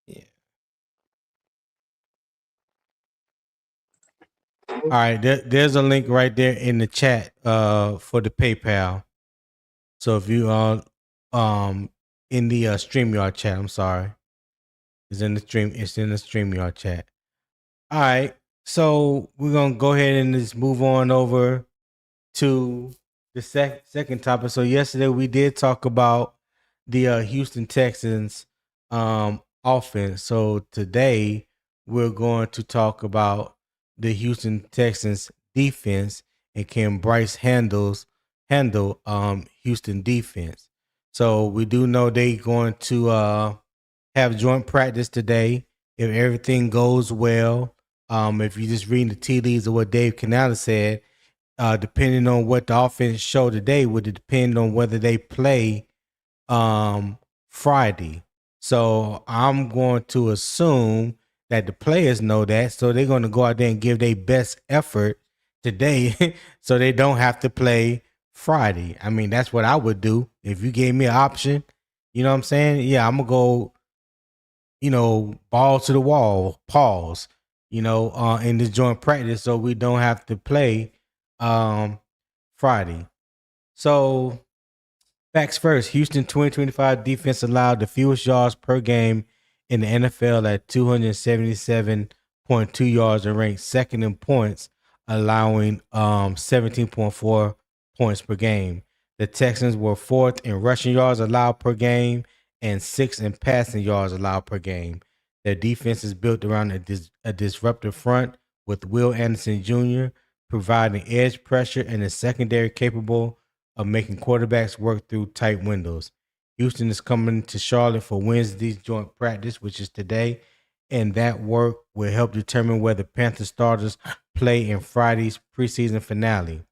Yeah. All right, there's a link right there in the chat for the PayPal. So if you in the StreamYard chat, I'm sorry. It's in the StreamYard chat. All right. So we're gonna go ahead and just move on over to the second topic. So yesterday we did talk about the Houston Texans offense. So today we're going to talk about the Houston Texans defense and can Bryce handles handle Houston defense. So we do know they going to have joint practice today. If everything goes well, if you just read the tea leaves of what Dave Canales said, depending on what the offense show today, would depend on whether they play Friday. So I'm going to assume that the players know that, so they're going to go out there and give their best effort today, so they don't have to play Friday. I mean, that's what I would do if you gave me an option. You know what I'm saying? Yeah, I'm gonna go. Ball to the wall, pause. In this joint practice, so we don't have to play Friday. So facts first, Houston 2025 defense allowed the fewest yards per game in the NFL at 277.2 yards and ranked second in points, allowing 17.4 points per game. The Texans were fourth in rushing yards allowed per game and sixth in passing yards allowed per game. Their defense is built around a disruptive front with Will Anderson Jr. providing edge pressure and a secondary capable of making quarterbacks work through tight windows. Houston is coming to Charlotte for Wednesday's joint practice, which is today, and that work will help determine whether Panthers starters play in Friday's preseason finale.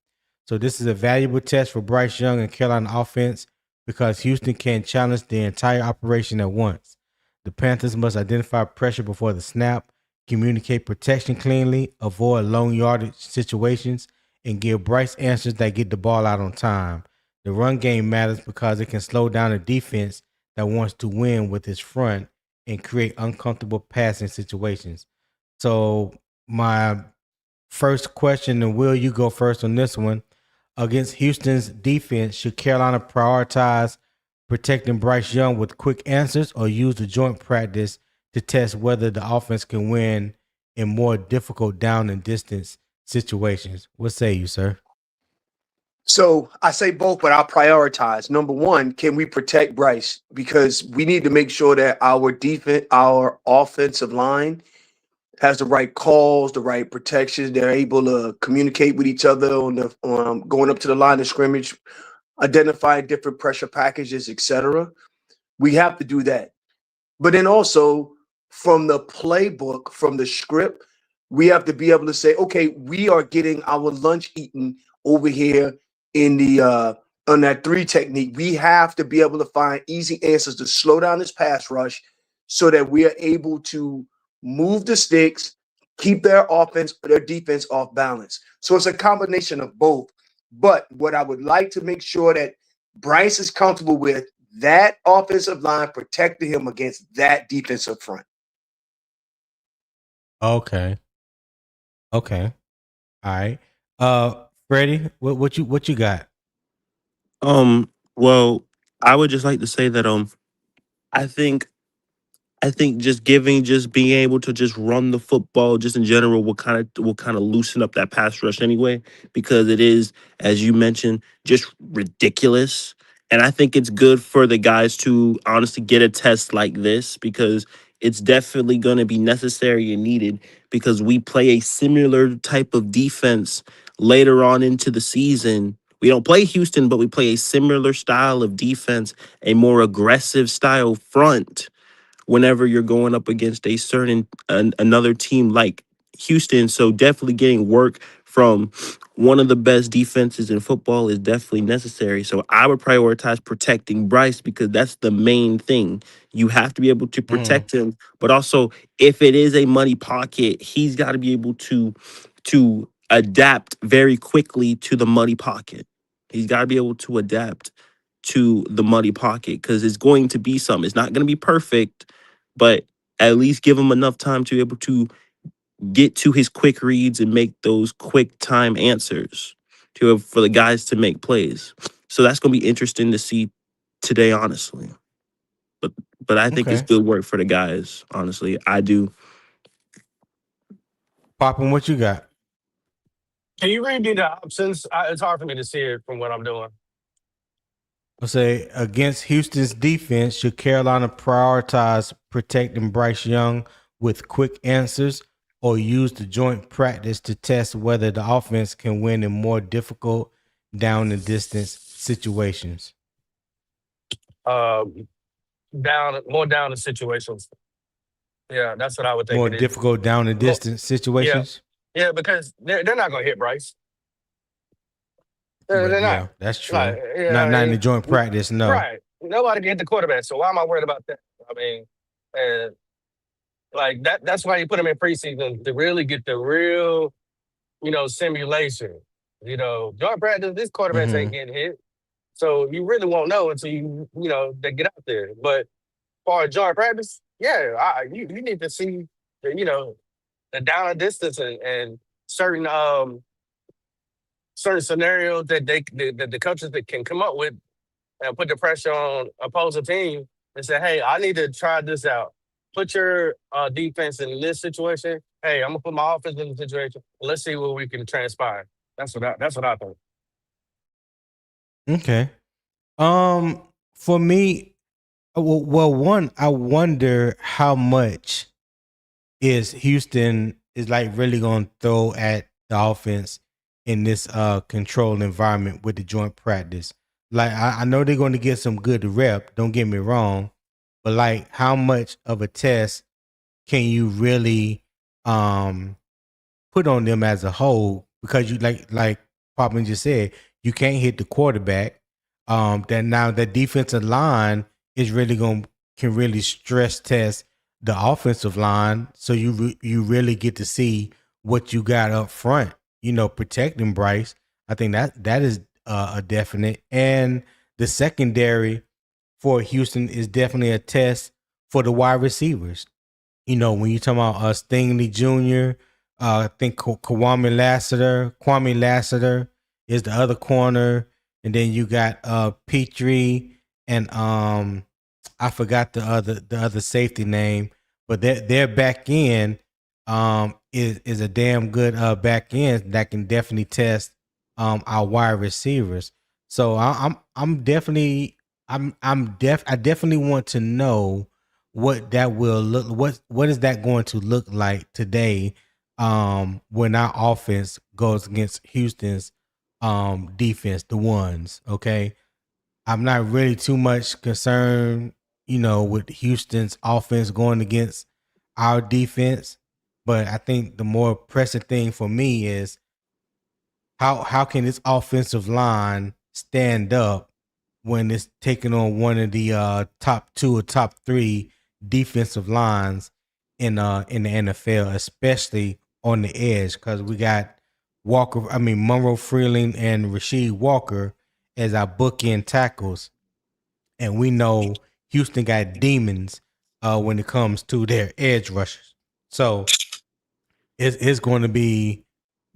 So this is a valuable test for Bryce Young and Carolina offense because Houston can challenge the entire operation at once. The Panthers must identify pressure before the snap, communicate protection cleanly, avoid long yardage situations, and give Bryce answers that get the ball out on time. The run game matters because it can slow down a defense that wants to win with its front and create uncomfortable passing situations. So my first question, and Will, you go first on this one. Against Houston's defense, should Carolina prioritize protecting Bryce Young with quick answers or use the joint practice to test whether the offense can win in more difficult down and distance situations? What say you, sir? So I say both, but I'll prioritize. Number one, can we protect Bryce? Because we need to make sure that our defense, our offensive line has the right calls, the right protections. They're able to communicate with each other on the going up to the line of scrimmage, identifying different pressure packages, etc. We have to do that. But then also from the playbook, from the script, we have to be able to say, okay, we are getting our lunch eaten over here in the on that 3 technique. We have to be able to find easy answers to slow down this pass rush so that we are able to move the sticks, keep their defense off balance. So it's a combination of both. But what I would like to make sure that Bryce is comfortable with, that offensive line protecting him against that defensive front. Okay. All right. Freddie, what you got? Well, I would just like to say that I think just being able to just run the football just in general will kind of loosen up that pass rush anyway, because it is, as you mentioned, just ridiculous. And I think it's good for the guys to honestly get a test like this, because it's definitely going to be necessary and needed, because we play a similar type of defense later on into the season. We don't play Houston, but we play a similar style of defense, a more aggressive style front whenever you're going up against another team like Houston. So definitely getting work from one of the best defenses in football is definitely necessary. So I would prioritize protecting Bryce, because that's the main thing. You have to be able to protect him, but also if it is a money pocket, he's got to be able to adapt very quickly to the muddy pocket. He's got to be able to adapt to the muddy pocket, because it's going to be some. It's not going to be perfect, but at least give him enough time to be able to get to his quick reads and make those quick time answers for the guys to make plays. So that's going to be interesting to see today, honestly. But I think it's Okay. good work for the guys, honestly. I do. Poppin', what you got? Can you read me the options? It's hard for me to see it from what I'm doing. I'll say against Houston's defense, should Carolina prioritize protecting Bryce Young with quick answers or use the joint practice to test whether the offense can win in more difficult down and distance situations? Um, more down in situations. Yeah, that's what I would think More it is. difficult down and More, distance yeah, situations? yeah, because they're not gonna hit Bryce. But They're not. yeah, that's Like, true. Not in the yeah, joint practice, no. right. Nobody can hit the quarterback. So why am I worried about that? I mean, and like that's why you put them in preseason to really get the real, simulation. Joint practice, these quarterbacks ain't Hmm. getting hit. So you really won't know until they get out there. But for a joint practice, yeah, you need to see the down and distance and certain certain scenarios that the coaches that can come up with and put the pressure on opposing team and say, hey, I need to try this out. Put your defense in this situation. Hey, I'm gonna put my offense in the situation. Let's see what we can transpire. That's what I think. Okay. For me, one, I wonder how much is Houston is like really going to throw at the offense in this controlled environment with the joint practice. Like I know they're going to get some good rep. Don't get me wrong, but like how much of a test can you really um put on them as a whole? Because you like Poppin just said, you can't hit the quarterback. That now the defensive line is really going can really stress test the offensive line, so you really get to see what you got up front. Protecting Bryce. I think that is a definite, and the secondary for Houston is definitely a test for the wide receivers. When you talk about Stingley Jr., I think Kwame Lassiter is the other corner, and then you got Petrie and I forgot the other safety name, but their back end is a damn good back end that can definitely test our wide receivers. So I'm definitely I definitely want to know what that will look what is that going to look like today when our offense goes against Houston's defense, the ones. Okay, I'm not really too much concerned, with Houston's offense going against our defense, but I think the more pressing thing for me is how can this offensive line stand up when it's taking on one of the top two or top three defensive lines in the NFL, especially on the edge, because we got Monroe Freeling and Rasheed Walker as our bookend tackles, and we know Houston got demons when it comes to their edge rushers. So it's going to be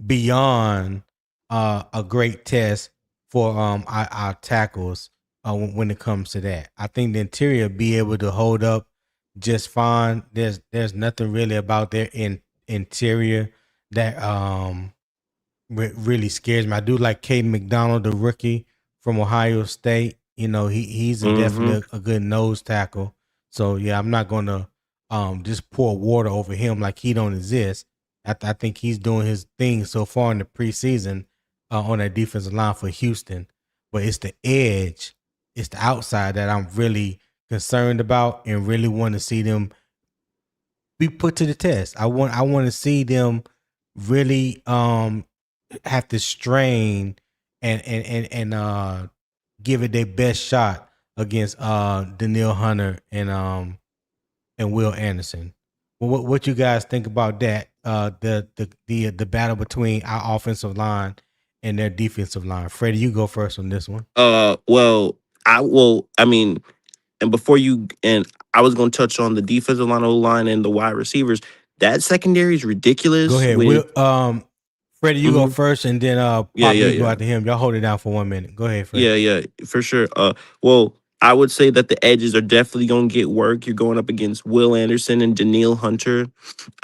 beyond a great test for our tackles when it comes to that. I think the interior be able to hold up just fine. There's nothing really about their interior that really scares me. I do like Caden McDonald, the rookie from Ohio State. He's a Mm-hmm. definitely a good nose tackle. So yeah, I'm not gonna just pour water over him like he don't exist. I think he's doing his thing so far in the preseason on that defensive line for Houston. But it's the edge, it's the outside that I'm really concerned about and really want to see them be put to the test. I want to see them really have to strain and give it their best shot against Daniil Hunter and Will Anderson. Well, what you guys think about that? The battle between our offensive line and their defensive line. Freddie, you go first on this one. Well, I will. I mean, and before you and I was going to touch on the defensive line, O line, and the wide receivers. That secondary is Go ridiculous. ahead. With Freddie, you go Mhm. first, and then Yeah, Papa, yeah, you go yeah. after him. Y'all hold it down for 1 minute. Go ahead, Freddie. Yeah, for sure. Well, I would say that the edges are definitely going to get work. You're going up against Will Anderson and Daniil Hunter.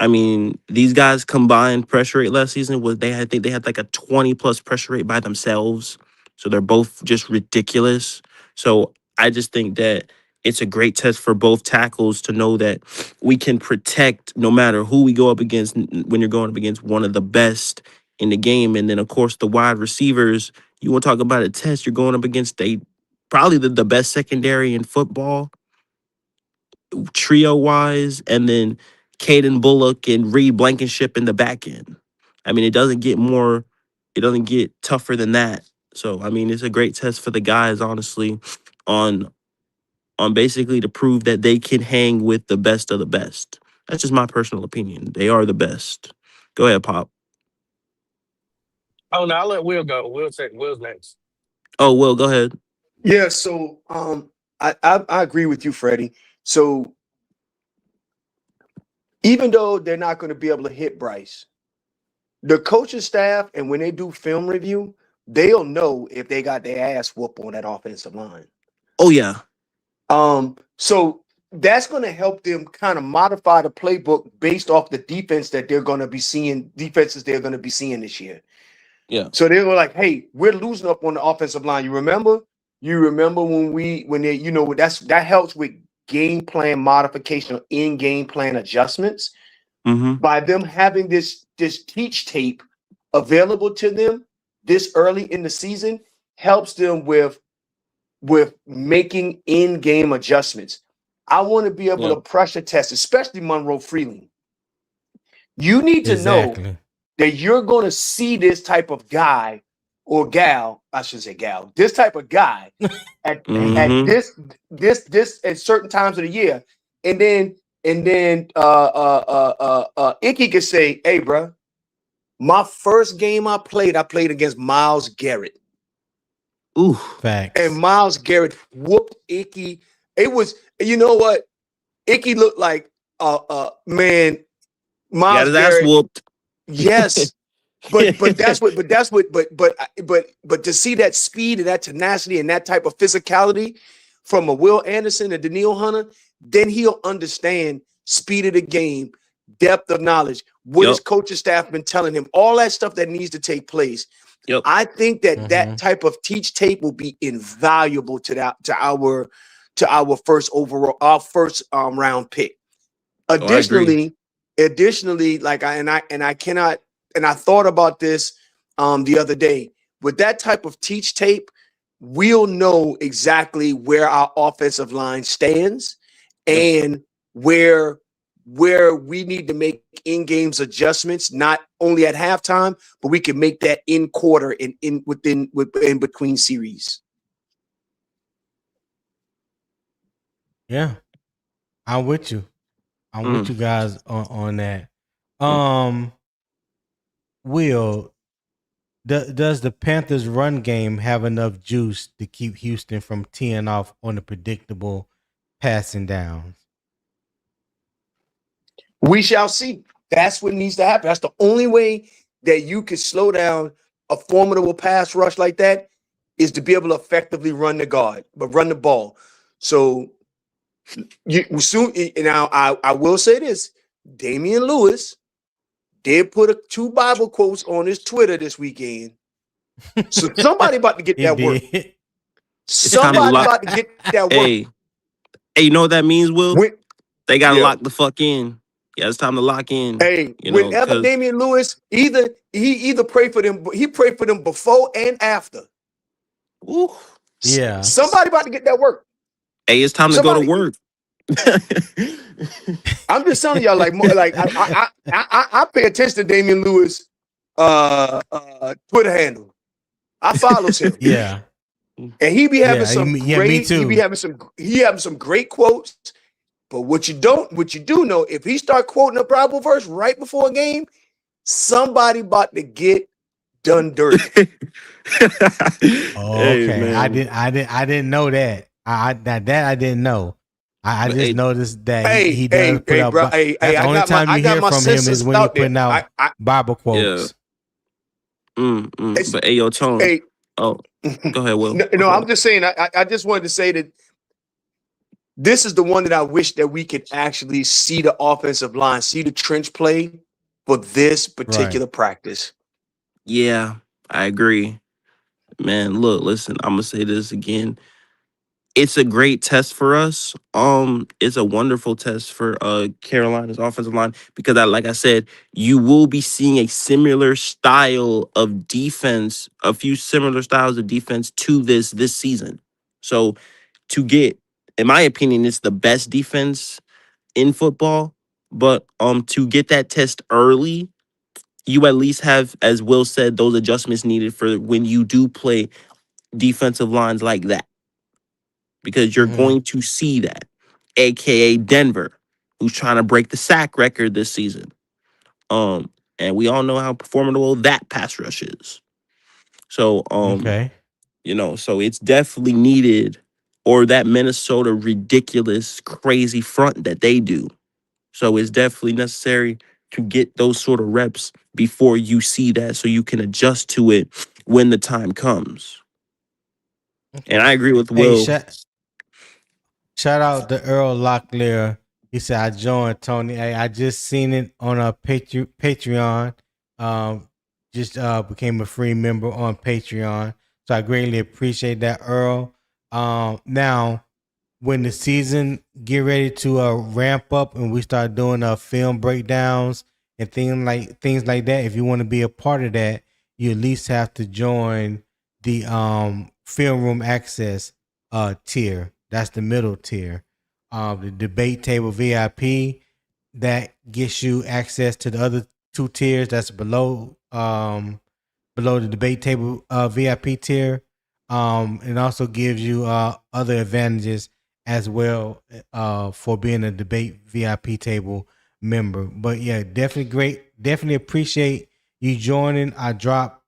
I mean, these guys combined pressure rate last season was I think they had like a 20 plus pressure rate by themselves. So they're both just ridiculous. So I just think that it's a great test for both tackles to know that we can protect no matter who we go up against when you're going up against one of the best in the game. And then of course the wide receivers, You want to talk about a test? You're going up against probably the best secondary in football, trio wise, and then Caden Bullock and Reed Blankenship in the back end. I mean, it doesn't get tougher than that. So I mean, it's a great test for the guys, honestly, on basically to prove that they can hang with the best of the best. That's just my personal opinion. They are the best. Go ahead, Pop. Oh no, I'll let Will go. Will's next. Oh, Will, go ahead. Yeah, so I agree with you, Freddie. So even though they're not going to be able to hit Bryce, the coaching staff and when they do film review, they'll know if they got their ass whooped on that offensive line. Oh yeah. So that's going to help them kind of modify the playbook based off the defenses they're going to be seeing this year. Yeah. So they were like, "Hey, we're losing up on the offensive line. You remember when that helps with game plan modification, in game plan adjustments by them having this teach tape available to them this early in the season helps them with making in-game adjustments. I want to be able to pressure test, especially Monroe Freeling. You need to know that you're going to see this type of guy or gal, I should say gal, this type of guy at this at certain times of the year. And then Icky could say, "Hey, bro, my first game I played against Myles Garrett." Ooh, facts. And Myles Garrett whooped Icky. It was, you know what? Icky looked like man. Myles got his Garrett, ass whooped. Yes. But to see that speed and that tenacity and that type of physicality from a Will Anderson and Daniil Hunter, then he'll understand speed of the game, depth of knowledge, what his coaching staff been telling him, all that stuff that needs to take place. I think that type of teach tape will be invaluable to our first round pick. Additionally, I thought about this the other day. With that type of teach tape, we'll know exactly where our offensive line stands and where we need to make in-games adjustments, not only at halftime, but we can make that in quarter and in between series. Yeah, I'm with you. I'm with you guys on that. Will, does the Panthers' run game have enough juice to keep Houston from teeing off on the predictable passing downs? We shall see. That's what needs to happen. That's the only way that you can slow down a formidable pass rush like that is to be able to effectively run the ball. So now I will say this: Damian Lewis did put 2 Bible quotes on his Twitter this weekend. So somebody about to get that work. Somebody about to get that work. Hey, you know what that means, Will? They gotta lock the fuck in. Yeah, it's time to lock in. Hey, whenever Damian Lewis, he prayed for them. He prayed for them before and after. Ooh. Yeah. Somebody about to get that work. Hey, it's time to go to work. I'm just telling y'all, I pay attention to Damian Lewis Twitter handle. I follows him. Yeah. And he be having me too. He having some great quotes. But what you do know, if he start quoting a Bible verse right before a game, somebody about to get done dirty. Okay, hey, I didn't know that. I didn't know. I just noticed that he does put out. Bro, the only time you hear from him is when he's putting out Bible quotes. But hey, yo, Tone. Go ahead, Will. No, I'm just saying. I just wanted to say that this is the one that I wish that we could actually see the offensive line, see the trench play for this particular practice. Yeah, I agree. Man, listen, I'm going to say this again. it's a great test for us. It's a wonderful test for Carolina's offensive line because like I said, you will be seeing a similar style of defense, a few similar styles of defense to this season. So to get, in my opinion, it's the best defense in football. But to get that test early, you at least have, as Will said, those adjustments needed for when you do play defensive lines like that. Because you're Mm-hmm. going to see that, aka Denver, who's trying to break the sack record this season. And we all know how formidable that pass rush is. So, Okay. so it's definitely needed, or that Minnesota ridiculous, crazy front that they do. So it's definitely necessary to get those sort of reps before you see that, so you can adjust to it when the time comes. And I Okay. agree with Hey, Will. shout out to Earl Locklear. He said I joined Tony. Hey, I just seen it on a Patreon. Just became a free member on Patreon. So I greatly appreciate that, Earl. Now when the season get ready to ramp up and we start doing film breakdowns and things like that, if you want to be a part of that, you at least have to join the film room access tier. That's the middle tier. The debate table VIP that gets you access to the other two tiers that's below the debate table VIP tier. It also gives you other advantages as well for being a debate VIP table member. But yeah, definitely great. Definitely appreciate you joining. I drop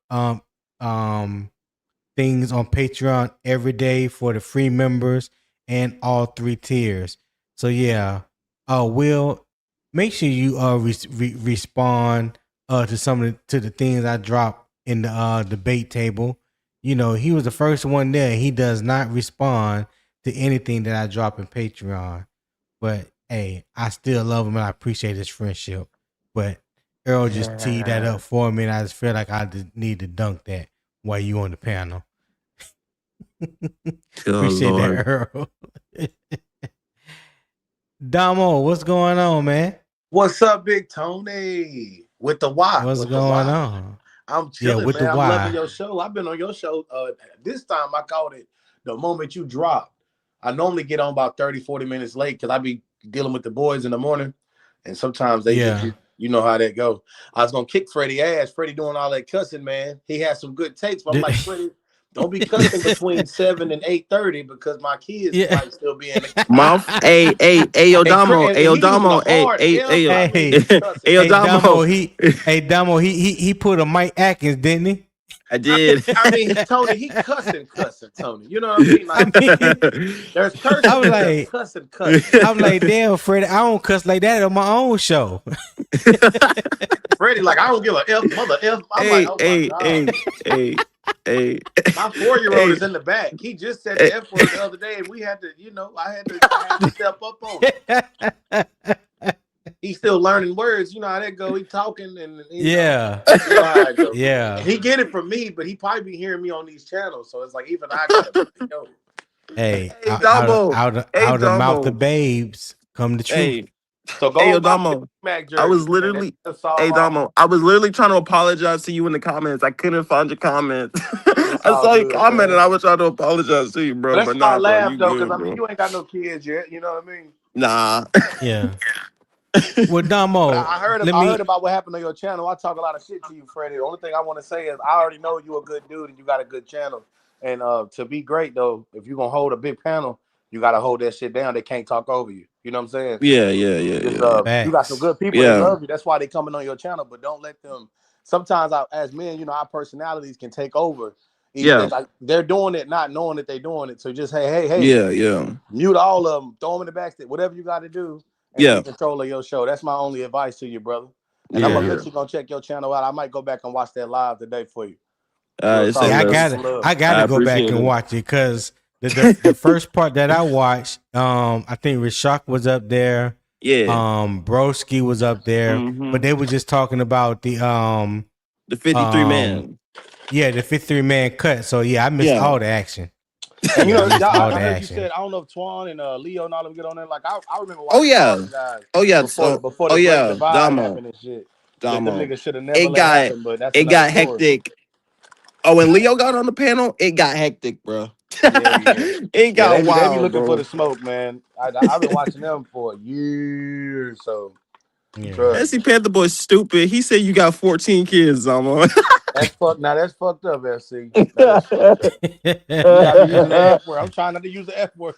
things on Patreon every day for the free members and all three tiers. So yeah, Will, make sure you respond to to the things I drop in the debate table. You know, he was the first one there. He does not respond to anything that I drop in Patreon. But hey, I still love him and I appreciate his friendship. But Earl just teed that up for me, and I just feel like I just need to dunk that while you on the panel. Oh Appreciate Lord. that, Earl. Damo, what's going on, man? What's up, Big Tony? With the Y. What's With the going Y. on? I'm Yeah, chilling, with the man. I'm loving Y. your show. I've been on your show. This time I caught it the moment you dropped. I normally get on about 30, 40 minutes late because I be dealing with the boys in the morning. And sometimes they just, Yeah. you know how that go. I was going to kick Freddie ass. Freddie doing all that cussing, man. He had some good takes. But I'm like, Freddie, don't be cussing between 7 and 8:30 because my kids Yeah. might still be in the Mouth, hey, yo, Damo, and hey, yo, he using a Damo, hey, hard hey, F. hey, yo, I mean, Hey, he cussing. hey, yo, hey, Damo. Damo, he put a Mike Atkins, didn't he? I did. I mean, Tony, he cussing, Tony. You know what I mean? Like, I mean, there's cursing, I was and there's like, cussing. I'm like, damn, Freddie, I don't cuss like that on my own show. Freddie, like, I don't give a F, mother F. I'm like, hey, oh my hey, God. hey. My 4-year-old Hey, is in the back. He just said the F word the other day, and we had to, I had to step up on him. He's still learning words. You know how that go. He talking and Yeah. you know how it go. Yeah. He get it from me, but he probably be hearing me on these channels. So it's like even I gotta know. Hey, hey, out Damo. of the mouth of babes come the truth. Hey, So go hey, yo, on, buy me Damo. a Mac I was jersey, man. literally, That's all hey, off. Damo. I was literally trying to apologize to you in the comments. I couldn't find your comments. It's I all saw your good, comment and man. I was trying to apologize to you, But bro. that's But why I nah, bro, laugh you though, because good, I mean bro. you ain't got no kids yet. You know what I mean? Nah. Yeah. Well, But Damo, I heard about what happened on your channel. I talk a lot of shit to you, Freddie. The only thing I want to say is I already know you're a good dude and you got a good channel. And to be great though, if you're gonna hold a big panel, you gotta hold that shit down. They can't talk over you. You know what I'm saying? Yeah. You got some facts. good people. They Yeah. love you. That's why they coming on your channel. But don't let them. Sometimes, as men, our personalities can take over. Yeah. Like they're doing it, not knowing that they're doing it. So just hey, Yeah. mute all of them, throw them in the back, whatever you got to do, and Yeah. take control of your show. That's my only advice to you, brother. And I'm Yeah. gonna let you go check your channel out. I might go back and watch that live today for you. Real Say talk. Yeah, less. Some love. I I gotta go back appreciate and it. watch it because the first part that I watched, I think Rashak was up there. Yeah. Broski was up there, Mm-hmm. but they were just talking about the 53 man. yeah, the 53-man cut. So yeah, I missed Yeah. all the action. And Yeah, he used all I the heard you action. said I don't know if Twan and Leo and all them get on there. Like I remember Oh watching all yeah. them guys Oh yeah. before Oh the great yeah. divide Damo. happened and shit that them Damo. niggas should have never It let got happen. But that's it another got story. hectic. Oh, when Leo got on the panel, it got hectic, bro. Yeah. It Yeah, got they be wild, looking for bro. the smoke, man. I've been watching them for years, so Yeah. trust SC me. Panther boy stupid. He said you got 14 kids, Damo. That's fucked up, SC. That is fucked up. You got me using the F word. I'm trying not to use the F word.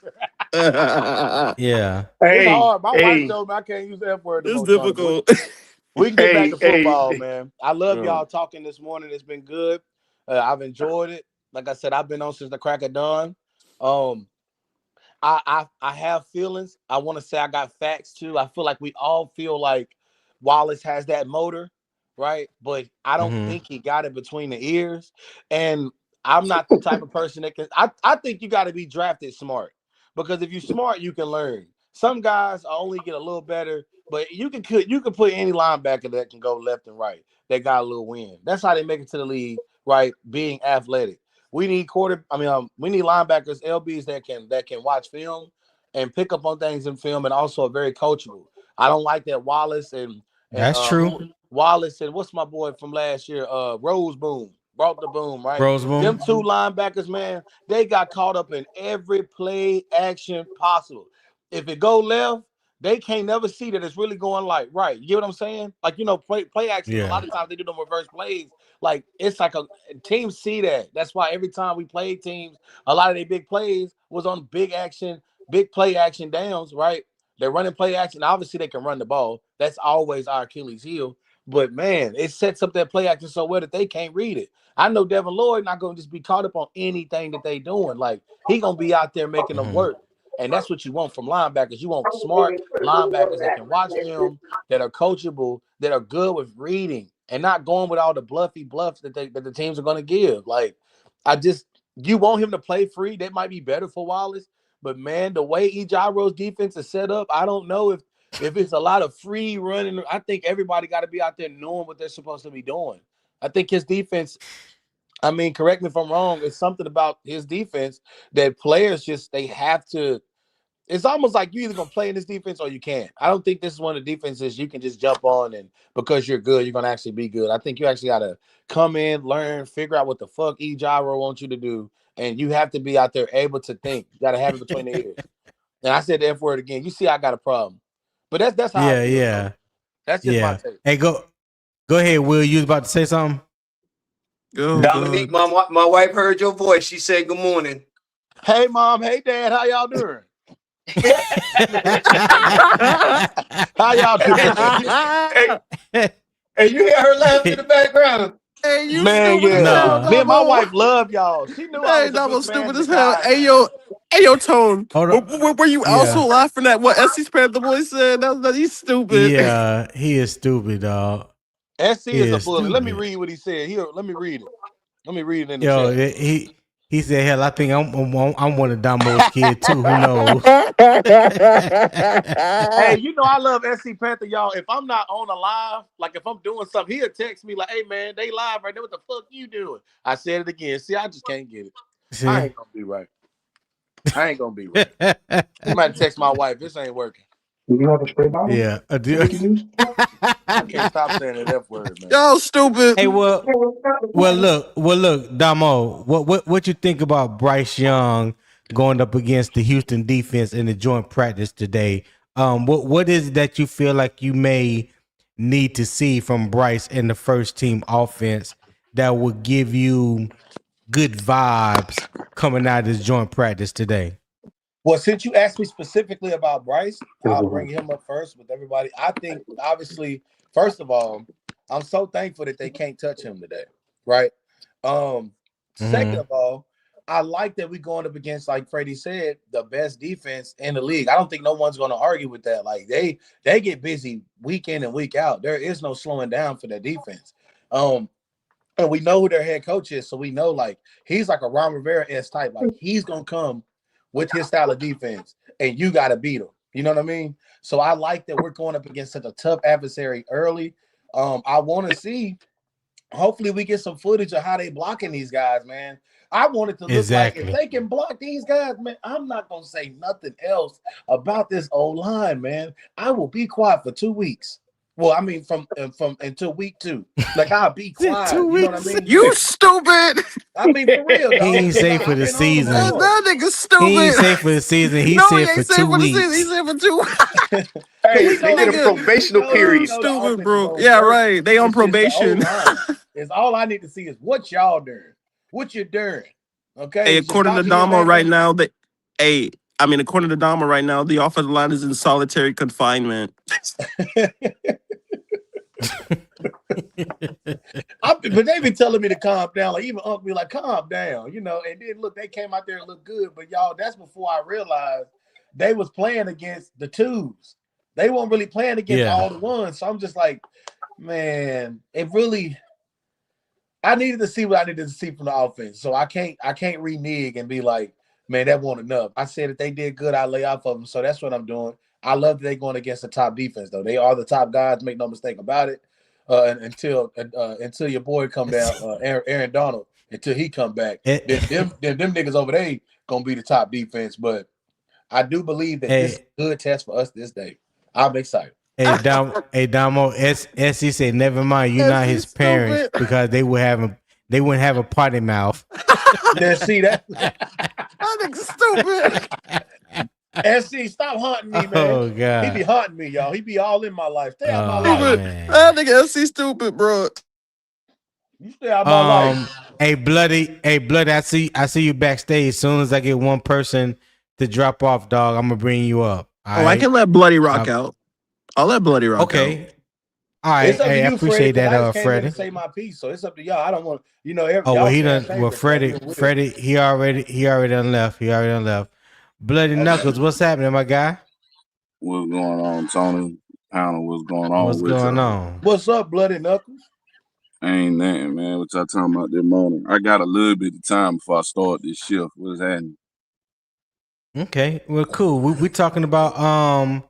Yeah. It's Hey, hard. My wife hey, told me I can't use the F word no It's more, Tony. But difficult. we can get back hey, to football, hey. man. I love Yeah. y'all talking this morning. It's been good. I've enjoyed it. Like I said, I've been on since the crack of dawn. Um, I have feelings. I want to say I got facts too. I feel like we all feel like Wallace has that motor, right? But I don't Hmm. think he got it between the ears. And I'm not the type of person that can. I think you got to be drafted smart because if you're smart, you can learn. Some guys only get a little better, but you can put any linebacker that can go left and right. That got a little win. That's how they make it to the league, right? Being athletic. We need we need linebackers, LBs that can watch film and pick up on things in film, and also are very coachable. I don't like that Wallace and That's true. Wallace and what's my boy from last year? Rose Boom brought the boom, right? Rose Them Boom. two linebackers, man, they got caught up in every play action possible. If it go left, they can't never see that it's really going like right. You get what I'm saying? Like play actions. A Yeah. lot of times they do them reverse plays. Like it's like a teams see that. That's why every time we played teams, a lot of their big plays was on big action, big play action downs, right? They're running play action. Obviously, they can run the ball. That's always our Achilles heel. But man, it sets up that play action so well that they can't read it. I know Devin Lloyd not gonna just be caught up on anything that they doing. Like he gonna be out there making them Hmm. work. And that's what you want from linebackers. You want smart linebackers that can watch film, that are coachable, that are good with reading, and not going with all the bluffs that the teams are going to give. Like, you want him to play free. That might be better for Wallace. But man, the way Ejiro's defense is set up, I don't know if it's a lot of free running. I think everybody got to be out there knowing what they're supposed to be doing. I think his defense. I mean, correct me if I'm wrong. It's something about his defense that players they have to. It's almost like you either gonna play in this defense or you can't. I don't think this is one of the defenses you can just jump on and because you're good, you're gonna actually be good. I think you actually gotta come in, learn, figure out what the fuck Ejiro wants you to do, and you have to be out there able to think. You gotta have it between the ears. And I said the F word again. You see, I got a problem, but that's how I Yeah. feel, Tony. Yeah. That's just my Yeah. take. Hey, go ahead, Will. You was about to say something? Go. Dominique, my wife heard your voice. She said, "Good morning." Hey, mom. Hey, dad. How y'all doing? How y'all doing? Hey, and you hear her laughing in the background. Hey, you Man, stupid as yeah. hell, Nah. Me and my Damo. wife love y'all. She knew I Hey, was a Damo, big fan stupid of the as hell. guys, man. Hey, yo, Tone. Hold Were, on. were you also Yeah. laughing at what SC Panther boy said? He's stupid. Yeah. He is stupid, dog. SC He is a is bully. Let me stupid. read what he said. Here, let me read it. Let me read it in the Yo, chat. he said, "Hell, I think I'm one of Damo's kids too. Who knows?" Hey, you know I love SC Panther, y'all. If I'm not on a live, like if I'm doing something, he'll text me like, "Hey, man, they live right now. What the fuck you doing?" I said it again. See, I just can't get it. I See. ain't gonna be right. I ain't gonna be right. He might text my wife. This ain't working. Do you have a spray bottle Yeah. that we can use? I can't stop saying that F word, man. Y'all stupid. Hey, look, Damo. What you think about Bryce Young going up against the Houston defense in the joint practice today? What is it that you feel like you may need to see from Bryce in the first team offense that would give you good vibes coming out of this joint practice today? Well, since you asked me specifically about Bryce, I'll bring him up first with everybody. I think, obviously, first of all, I'm so thankful that they can't touch him today, right? Second Mm-hmm. of all, I like that we're going up against, like Freddie said, the best defense in the league. I don't think no one's going to argue with that. Like they get busy week in and week out. There is no slowing down for their defense. And we know who their head coach is, so we know like he's like a Ron Rivera-esque type. Like he's gonna come with his style of defense, and you got to beat him. You know what I mean? So I like that we're going up against such a tough adversary early. I want to see hopefully we get some footage of how they blocking these guys, man. I want it to look like if they can block these guys, man, I'm not gonna say nothing else about this O-line, man. I will be quiet for 2 weeks. Well, I mean, from until week 2. Like, I'll be quiet. You know what I mean? You stupid. I mean, for real, dog. He ain't safe for the season. That nigga stupid. He ain't safe for the season. He No, said he for ain't safe 2 for the weeks. season. He said for 2 weeks. Hey, they get a probational period. Stupid, bro. Yeah, right. They on probation. It's all I need to see is what y'all doing. What you doing. Okay. Hey, according to Damo right now, according to Damo right now, the offensive line is in solitary confinement. But they been telling me to calm down. Like, even Uncle be like, calm down, you know. And then look, they came out there and looked good. But y'all, that's before I realized they was playing against the twos. They weren't really playing against all the ones. So I'm just like, man, it really. I needed to see what I needed to see from the offense. So I can't renege and be like, man, that wasn't enough. I said if they did good, I lay off of them. So that's what I'm doing. I love that they're going against the top defense, though. They are the top guys. Make no mistake about it. Until your boy come down, Aaron Donald, until he come back, then them niggas over there gonna be the top defense. But I do believe that this is a good test for us this day. I'm excited. Hey, Damo, SC said, never mind, you're not his parents because they wouldn't have a potty mouth. Yeah, see that? That nigga stupid. SC, stop haunting me, man. Oh, God. He be haunting me, y'all. He be all in my life. Stay out my life. Man. That nigga SC stupid, bro. You stay out my life. Hey, Bloody, I see you backstage. As soon as I get one person to drop off, dog, I'm gonna bring you up. I can let Bloody rock out. I'll let Bloody rock out. Okay. All right. Hey, I appreciate that, I Freddie. to say my piece, so it's up to y'all. I don't want, Freddie, he already done left. He already done left. Bloody Knuckles, what's happening, my guy? What's going on, Tony? Panel, what's going on? What's going on? What's up, Bloody Knuckles? Ain't nothing, man. What y'all talking about this morning? I got a little bit of time before I start this shift. What's happening? Okay, well, cool. We talking about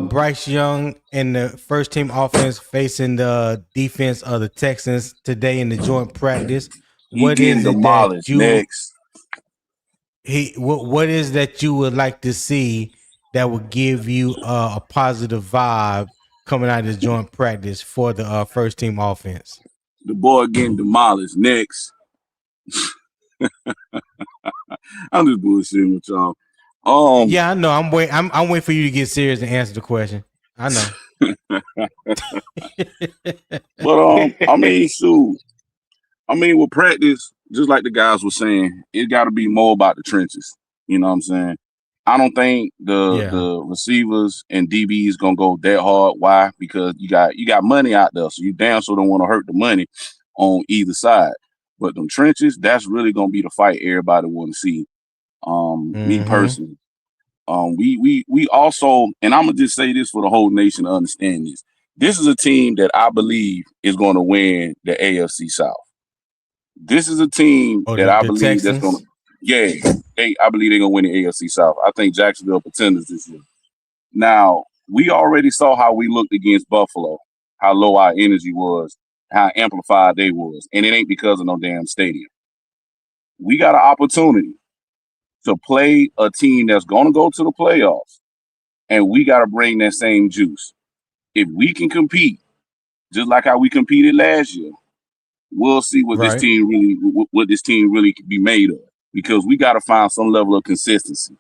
Bryce Young and the first team offense facing the defense of the Texans today in the joint practice. What is it that you next? What is that you would like to see that would give you a positive vibe coming out of this joint practice for the first team offense? The boy getting demolished next. I'm just bullshitting with y'all. Yeah, I know. I'm waiting for you to get serious and answer the question. I know. But I mean, shoot. I mean, with practice, just like the guys were saying, it got to be more about the trenches. You know what I'm saying? I don't think the receivers and DBs gonna go that hard. Why? Because you got money out there, so you damn sure don't want to hurt the money on either side. But them trenches, that's really gonna be the fight everybody want to see. Me personally, we also, and I'm gonna just say this for the whole nation to understand this. This is a team that I believe is going to win the AFC South. This is a team that I believe Texans? That's going to, I believe they're going to win the AFC South. I think Jacksonville pretenders this year. Now, we already saw how we looked against Buffalo, how low our energy was, how amplified they was. And it ain't because of no damn stadium. We got an opportunity to play a team that's going to go to the playoffs, and we got to bring that same juice. If we can compete, just like how we competed last year, we'll see what this team really can be made of, because we got to find some level of consistency.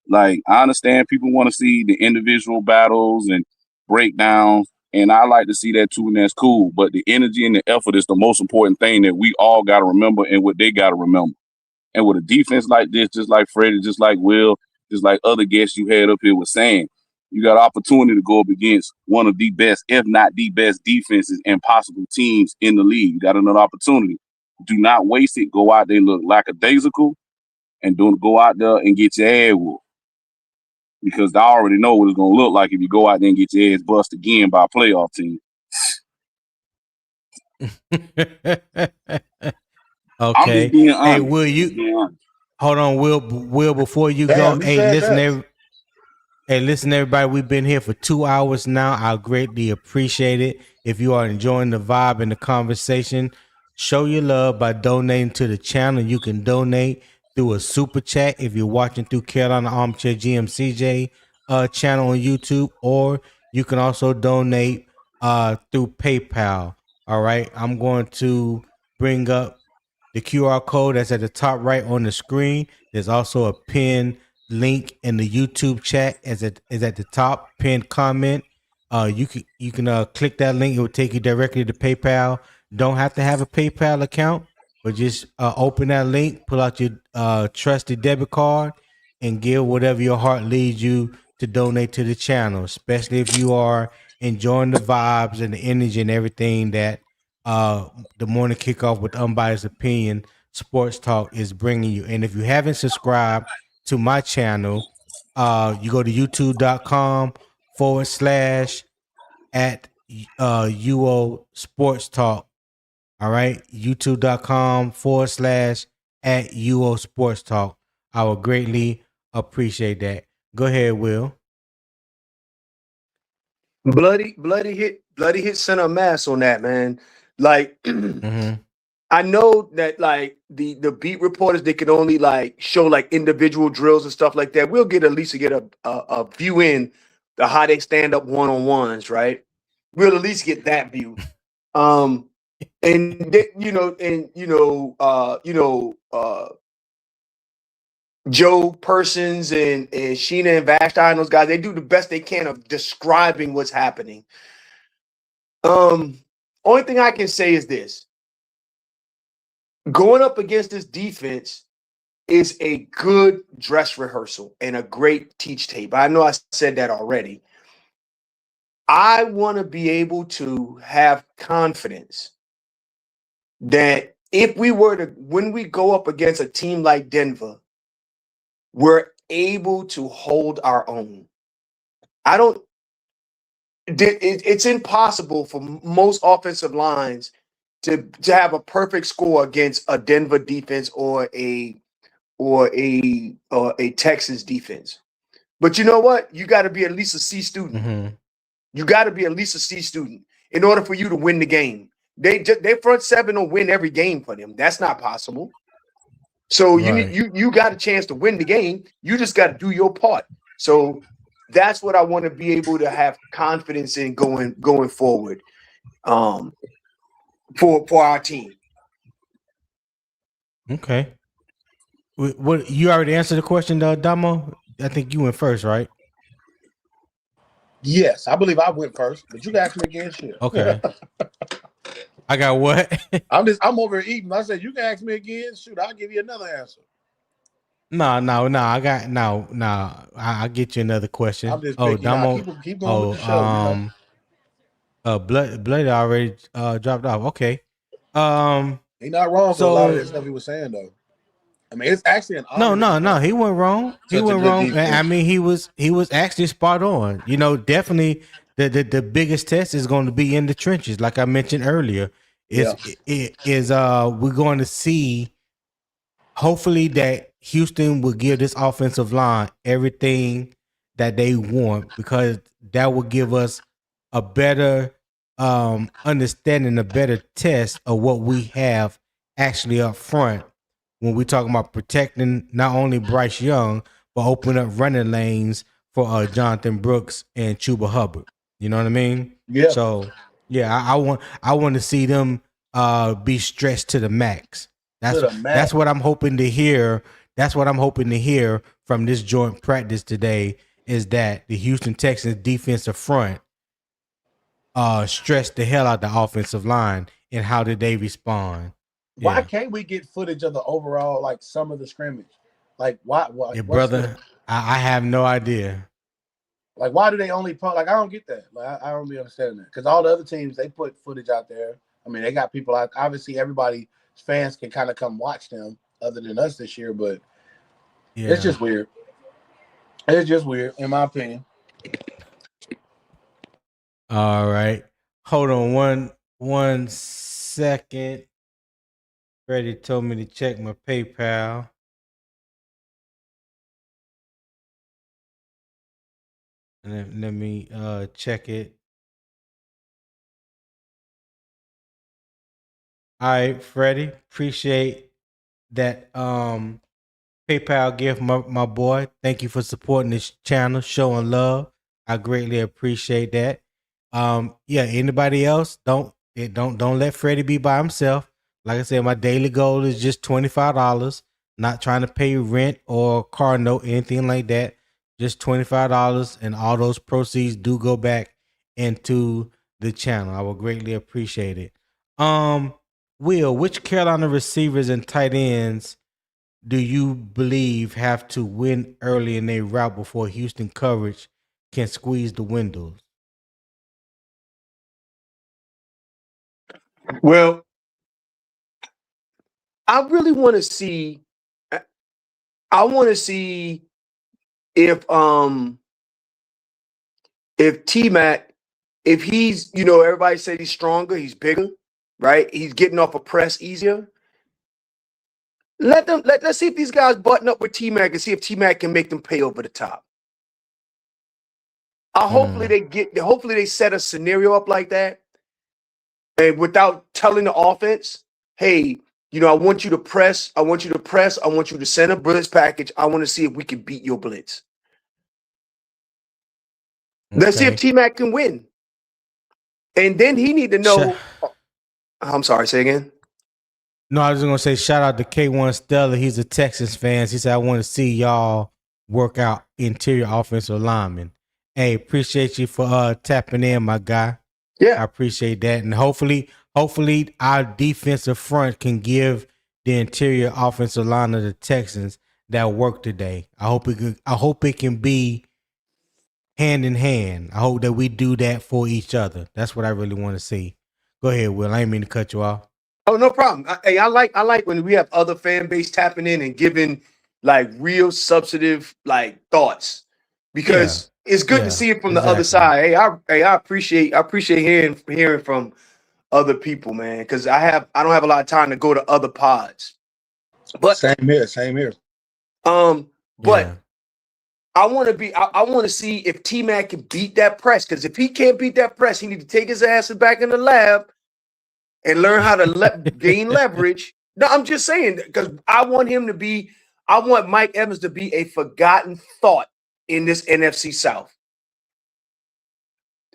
Like, I understand people want to see the individual battles and breakdowns, and I like to see that too, and that's cool. But the energy and the effort is the most important thing that we all got to remember, and what they got to remember. And with a defense like this, just like Freddie, just like Will, just like other guests you had up here was saying, you got an opportunity to go up against one of the best, if not the best, defenses and possible teams in the league. You got another opportunity. Do not waste it. Go out there, look lackadaisical, and don't go out there and get your ass whooped. Because I already know what it's going to look like if you go out there and get your ass bust again by a playoff team. Okay. Hey, Will, hold on, Will, before you go, hey, listen, Hey, listen, everybody. We've been here for 2 hours now. I greatly appreciate it. If you are enjoying the vibe and the conversation, show your love by donating to the channel. You can donate through a super chat if you're watching through Carolina Armchair GMCJ channel on YouTube, or you can also donate through PayPal. All right. I'm going to bring up the QR code that's at the top right on the screen. There's also a pinned link in the YouTube chat is at the top pinned comment. You can click that link. It will take you directly to PayPal. Don't have to have a PayPal account, but just open that link, pull out your trusted debit card, and give whatever your heart leads you to donate to the channel. Especially if you are enjoying the vibes and the energy and everything that the morning kickoff with unbiased opinion sports talk is bringing you. And if you haven't subscribed to my channel, you go to youtube.com / at UO Sports Talk. All right. youtube.com / at UO Sports Talk. I would greatly appreciate that. Go ahead, Will. Bloody hit center mass on that, man. Like I know that like the beat reporters, they can only like show like individual drills and stuff like that. We'll get at least get a view in the how they stand up one-on-ones, right? We'll at least get that view. And they, Joe Persons and Sheena and Vashti and those guys, they do the best they can of describing what's happening. Only thing I can say is this. Going up against this defense is a good dress rehearsal and a great teach tape. I know I said that already. I want to be able to have confidence that if we were to, when we go up against a team like Denver, we're able to hold our own. It's impossible for most offensive lines to have a perfect score against a Denver defense or a Texas defense. But you know what? You got to be at least a C student. You got to be at least a C student in order for you to win the game. They front seven will win every game for them. That's not possible. So you got a chance to win the game. You just got to do your part. So that's what I want to be able to have confidence in going forward for our team. Okay. What you already answered the question, Damo? I think you went first, right? Yes, I believe I went first, but you can ask me again. Shit. Okay. I got what? I'm over here eating. I said you can ask me again. Shoot, I'll give you another answer. No. I'll get you another question. I'm just picking. Damo. Keep going with the show. Blood already dropped off. Okay. He's not wrong for a lot of that stuff he was saying though. I mean, it's actually an honor. No. He went wrong. He went wrong. Defense. I mean, he was actually spot on. You know, definitely the biggest test is going to be in the trenches, like I mentioned earlier. We're going to see. Hopefully, that Houston will give this offensive line everything that they want, because that will give us a better understanding, a better test of what we have actually up front when we're talking about protecting not only Bryce Young, but opening up running lanes for Jonathan Brooks and Chuba Hubbard. You know what I mean? Yeah. So yeah, I want to see them be stretched to the max. That's what I'm hoping to hear. That's what I'm hoping to hear from this joint practice today, is that the Houston Texans defensive front stressed the hell out the offensive line, and how did they respond? Why can't we get footage of the overall, like some of the scrimmage? Like why brother, I have no idea. Like why do they only put, like I don't get that. Like I don't be understanding that. Because all the other teams, they put footage out there. I mean, they got people out, obviously everybody, fans can kind of come watch them other than us this year, but it's just weird. It's just weird, in my opinion. All right. Hold on one second. Freddie told me to check my PayPal. And let me check it. All right, Freddie. Appreciate that PayPal gift, my boy. Thank you for supporting this channel, showing love. I greatly appreciate that. Yeah, anybody else? Don't let Freddie be by himself. Like I said, my daily goal is just $25. Not trying to pay rent or car note, anything like that. Just $25, and all those proceeds do go back into the channel. I will greatly appreciate it. Will, which Carolina receivers and tight ends do you believe have to win early in their route before Houston coverage can squeeze the windows? Well, I really want to see. I want to see if T-Mac, if he's, everybody said he's stronger, he's bigger, right? He's getting off a press easier. Let's see if these guys button up with T-Mac and see if T-Mac can make them pay over the top. Hopefully they set a scenario up like that, and without telling the offense, hey, I want you to press, I want you to send a blitz package. I want to see if we can beat your blitz. Okay. Let's see if T-Mac can win. And then he need to know. I'm sorry, say again. No, I was going to say shout out to K1 Stella. He's a Texans fan. He said, I want to see y'all work out interior offensive linemen. Hey, appreciate you for tapping in, my guy. Yeah. I appreciate that. And hopefully our defensive front can give the interior offensive line of the Texans that work today. I hope it can be hand in hand. I hope that we do that for each other. That's what I really want to see. Go ahead, Will. I didn't mean to cut you off. Oh, no problem. I like when we have other fan base tapping in and giving like real substantive like thoughts, because it's good to see it from the other side. Hey, I appreciate hearing from other people, man, because I don't have a lot of time to go to other pods. But same here. But I want to see if T-Mac can beat that press, because if he can't beat that press, he need to take his ass back in the lab and learn how to gain leverage. No, I'm just saying, because I want Mike Evans to be a forgotten thought in this NFC South.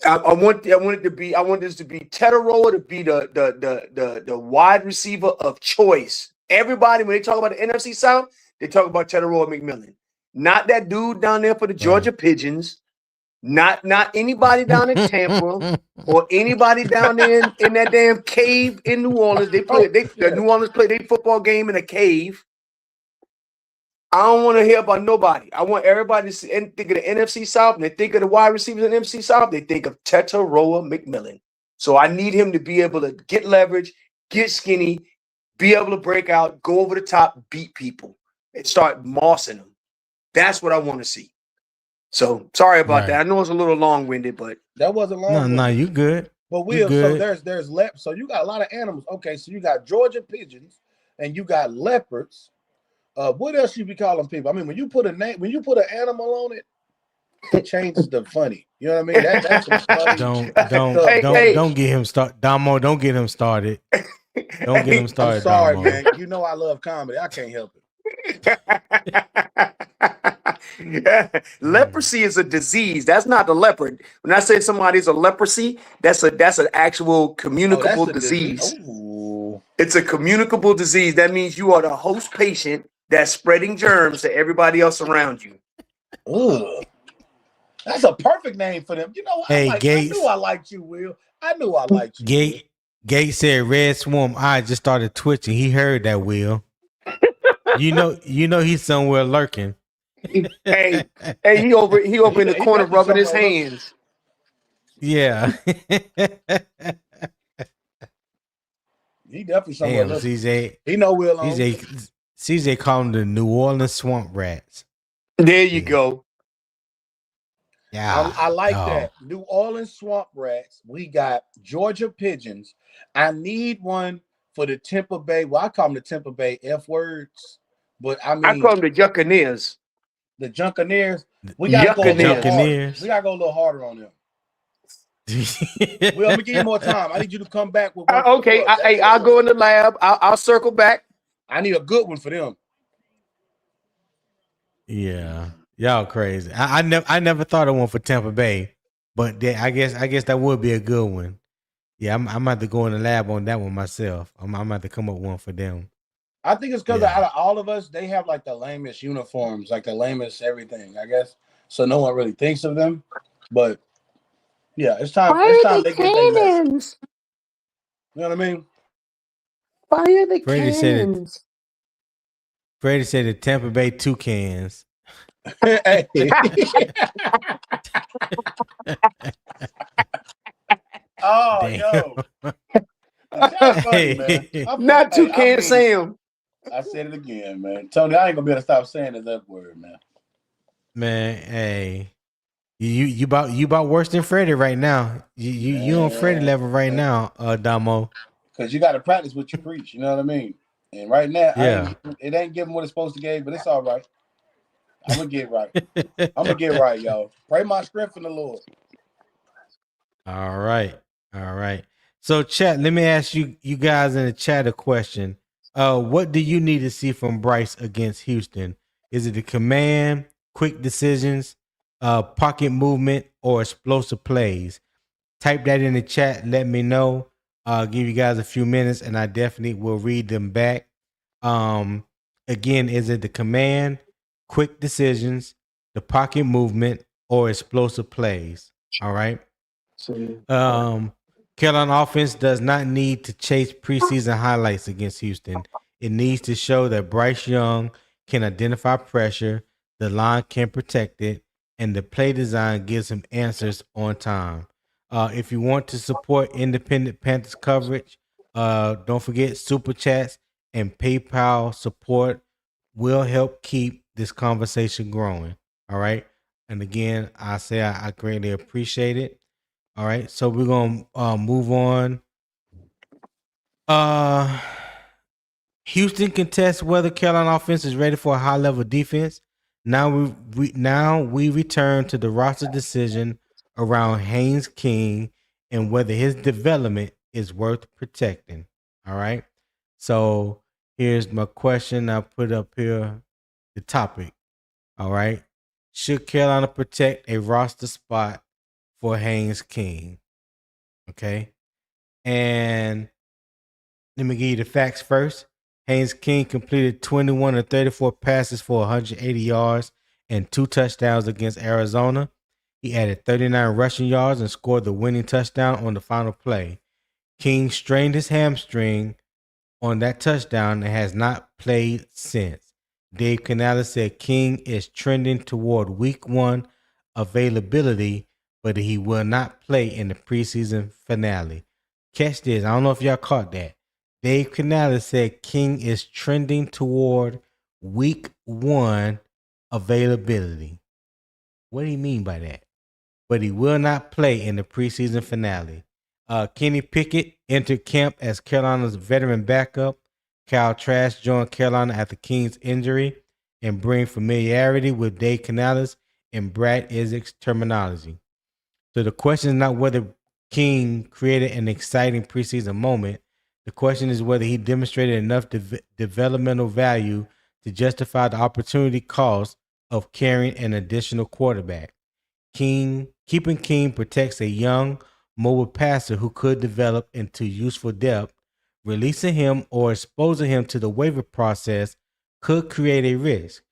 I want this to be Teteroa to be the wide receiver of choice. Everybody, when they talk about the NFC South, they talk about Teteroa McMillan. Not that dude down there for the Georgia Pigeons. Not anybody down in Tampa or anybody down there in that damn cave in New Orleans. New Orleans played their football game in a cave. I don't want to hear about nobody. I want everybody to think of the NFC South, and they think of the wide receivers in the NFC South, they think of Teteroa McMillan. So I need him to be able to get leverage, get skinny, be able to break out, go over the top, beat people, and start mossing them. That's what I want to see. So sorry about that. I know it's a little long-winded, but that wasn't long. No, you good. But Will, so there's so you got a lot of animals. Okay, so you got Georgia pigeons and you got leopards. What else you be calling people? I mean, when you put an animal on it, it changes the funny. You know what I mean? That's funny. Don't get him started. Damo, don't get him started. Don't get him started. I'm sorry, Damo. man. You know I love comedy. I can't help it. Leprosy is a disease. That's not the leopard. When I say somebody's a leprosy, that's an actual communicable disease. It's a communicable disease. That means you are the host patient that's spreading germs to everybody else around you. Ugh. That's a perfect name for them. You know what? Hey, Gates. I knew I liked you, Will. I knew I liked you. Gates said Red Swarm. I just started twitching. He heard that, Will. You know he's somewhere lurking. Hey, he over in the corner rubbing his hands. Yeah. He definitely somewhere lurking. CJ. He know Will. CJ called them the New Orleans swamp rats. There you go. Yeah, I like that. New Orleans swamp rats. We got Georgia pigeons. I need one for the Tampa Bay. Well, I call them the Tampa Bay F words, but I mean, I call them the Juncaneers. The Juncaneers. We gotta go a little harder. Junkineers. We gotta go a little harder on them. Well, I'm gonna give you more time. I need you to come back with one. Okay, I'll go in the lab. I'll circle back. I need a good one for them. Yeah, y'all crazy. I never thought of one for Tampa Bay, but I guess that would be a good one. Yeah, I'm about to go in the lab on that one myself. I'm about to come up with one for them. I think it's because out of all of us, they have like the lamest uniforms, like the lamest everything, I guess. So no one really thinks of them. But yeah, it's time. Fire it's time the they get their cannons. You know what I mean? Fire the cannons. Freddie said the Tampa Bay Toucans. Hey. Oh, Damn. yo. That's funny, man. Not Toucan Sam. I said it again, man. Tony, I ain't gonna be able to stop saying that word, man. Man, hey. You about worse than Freddie right now. You on Freddie level right now, Damo. Because you got to practice what you preach. You know what I mean? And right now, it ain't giving what it's supposed to give, but it's all right. I'm gonna get right. I'm gonna get right, y'all. Pray my strength in the Lord. All right. So, chat. Let me ask you guys in the chat a question. What do you need to see from Bryce against Houston? Is it the command, quick decisions, pocket movement, or explosive plays? Type that in the chat. Let me know. I'll give you guys a few minutes, and I definitely will read them back. Again, is it the command, quick decisions, the pocket movement, or explosive plays? All right. Carolina offense does not need to chase preseason highlights against Houston. It needs to show that Bryce Young can identify pressure, the line can protect it, and the play design gives him answers on time. If you want to support independent Panthers coverage, don't forget Super Chats and PayPal support will help keep this conversation growing. All right. And again, I say I greatly appreciate it. All right. So we're going to move on. Houston contests whether Carolina offense is ready for a high level defense. Now we return to the roster decision around Haynes King and whether his development is worth protecting. All right. So here's my question. I put up here the topic. All right. Should Carolina protect a roster spot for Haynes King? Okay. And let me give you the facts first. Haynes King completed 21 of 34 passes for 180 yards and 2 touchdowns against Arizona. He added 39 rushing yards and scored the winning touchdown on the final play. King strained his hamstring on that touchdown and has not played since. Dave Canales said King is trending toward week 1 availability, but he will not play in the preseason finale. Catch this. I don't know if y'all caught that. Dave Canales said King is trending toward week 1 availability. What do you mean by that? But he will not play in the preseason finale. Kenny Pickett entered camp as Carolina's veteran backup. Kyle Trask joined Carolina after King's injury and bring familiarity with Dave Canales and Brad Isaac's terminology. So the question is not whether King created an exciting preseason moment. The question is whether he demonstrated enough developmental value to justify the opportunity cost of carrying an additional quarterback. Keeping King protects a young, mobile passer who could develop into useful depth. Releasing him or exposing him to the waiver process could create a risk.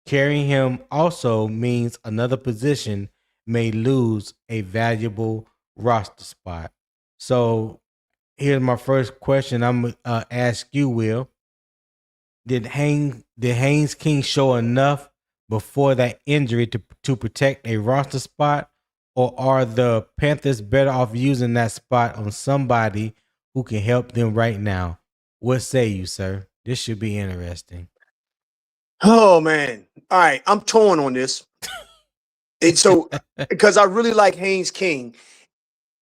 Carrying him also means another position may lose a valuable roster spot. So here's my first question. I'm gonna ask you, Will. Did Haynes King show enough before that injury to protect a roster spot, or are the Panthers better off using that spot on somebody who can help them right now? What say you, sir? This should be interesting. Oh man. All right. I'm torn on this. And so because I really like Haynes King.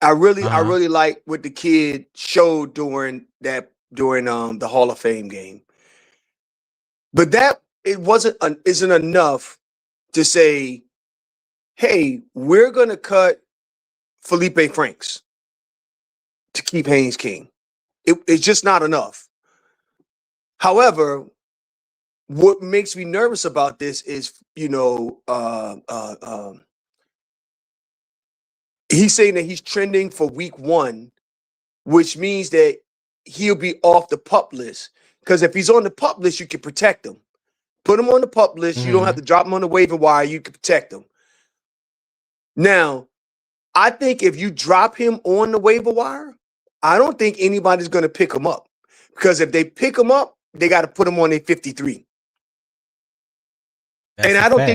I really like what the kid showed during the Hall of Fame game. But that isn't enough to say hey, we're going to cut Felipe Franks to keep Haynes King. It's just not enough. However, what makes me nervous about this is, he's saying that he's trending for week 1, which means that he'll be off the PUP list. Because if he's on the PUP list, you can protect him. Put him on the PUP list. You don't have to drop him on the waiver wire. You can protect him. Now, I think if you drop him on the waiver wire, I don't think anybody's going to pick him up. Because if they pick him up, they got to put him on a 53. And I don't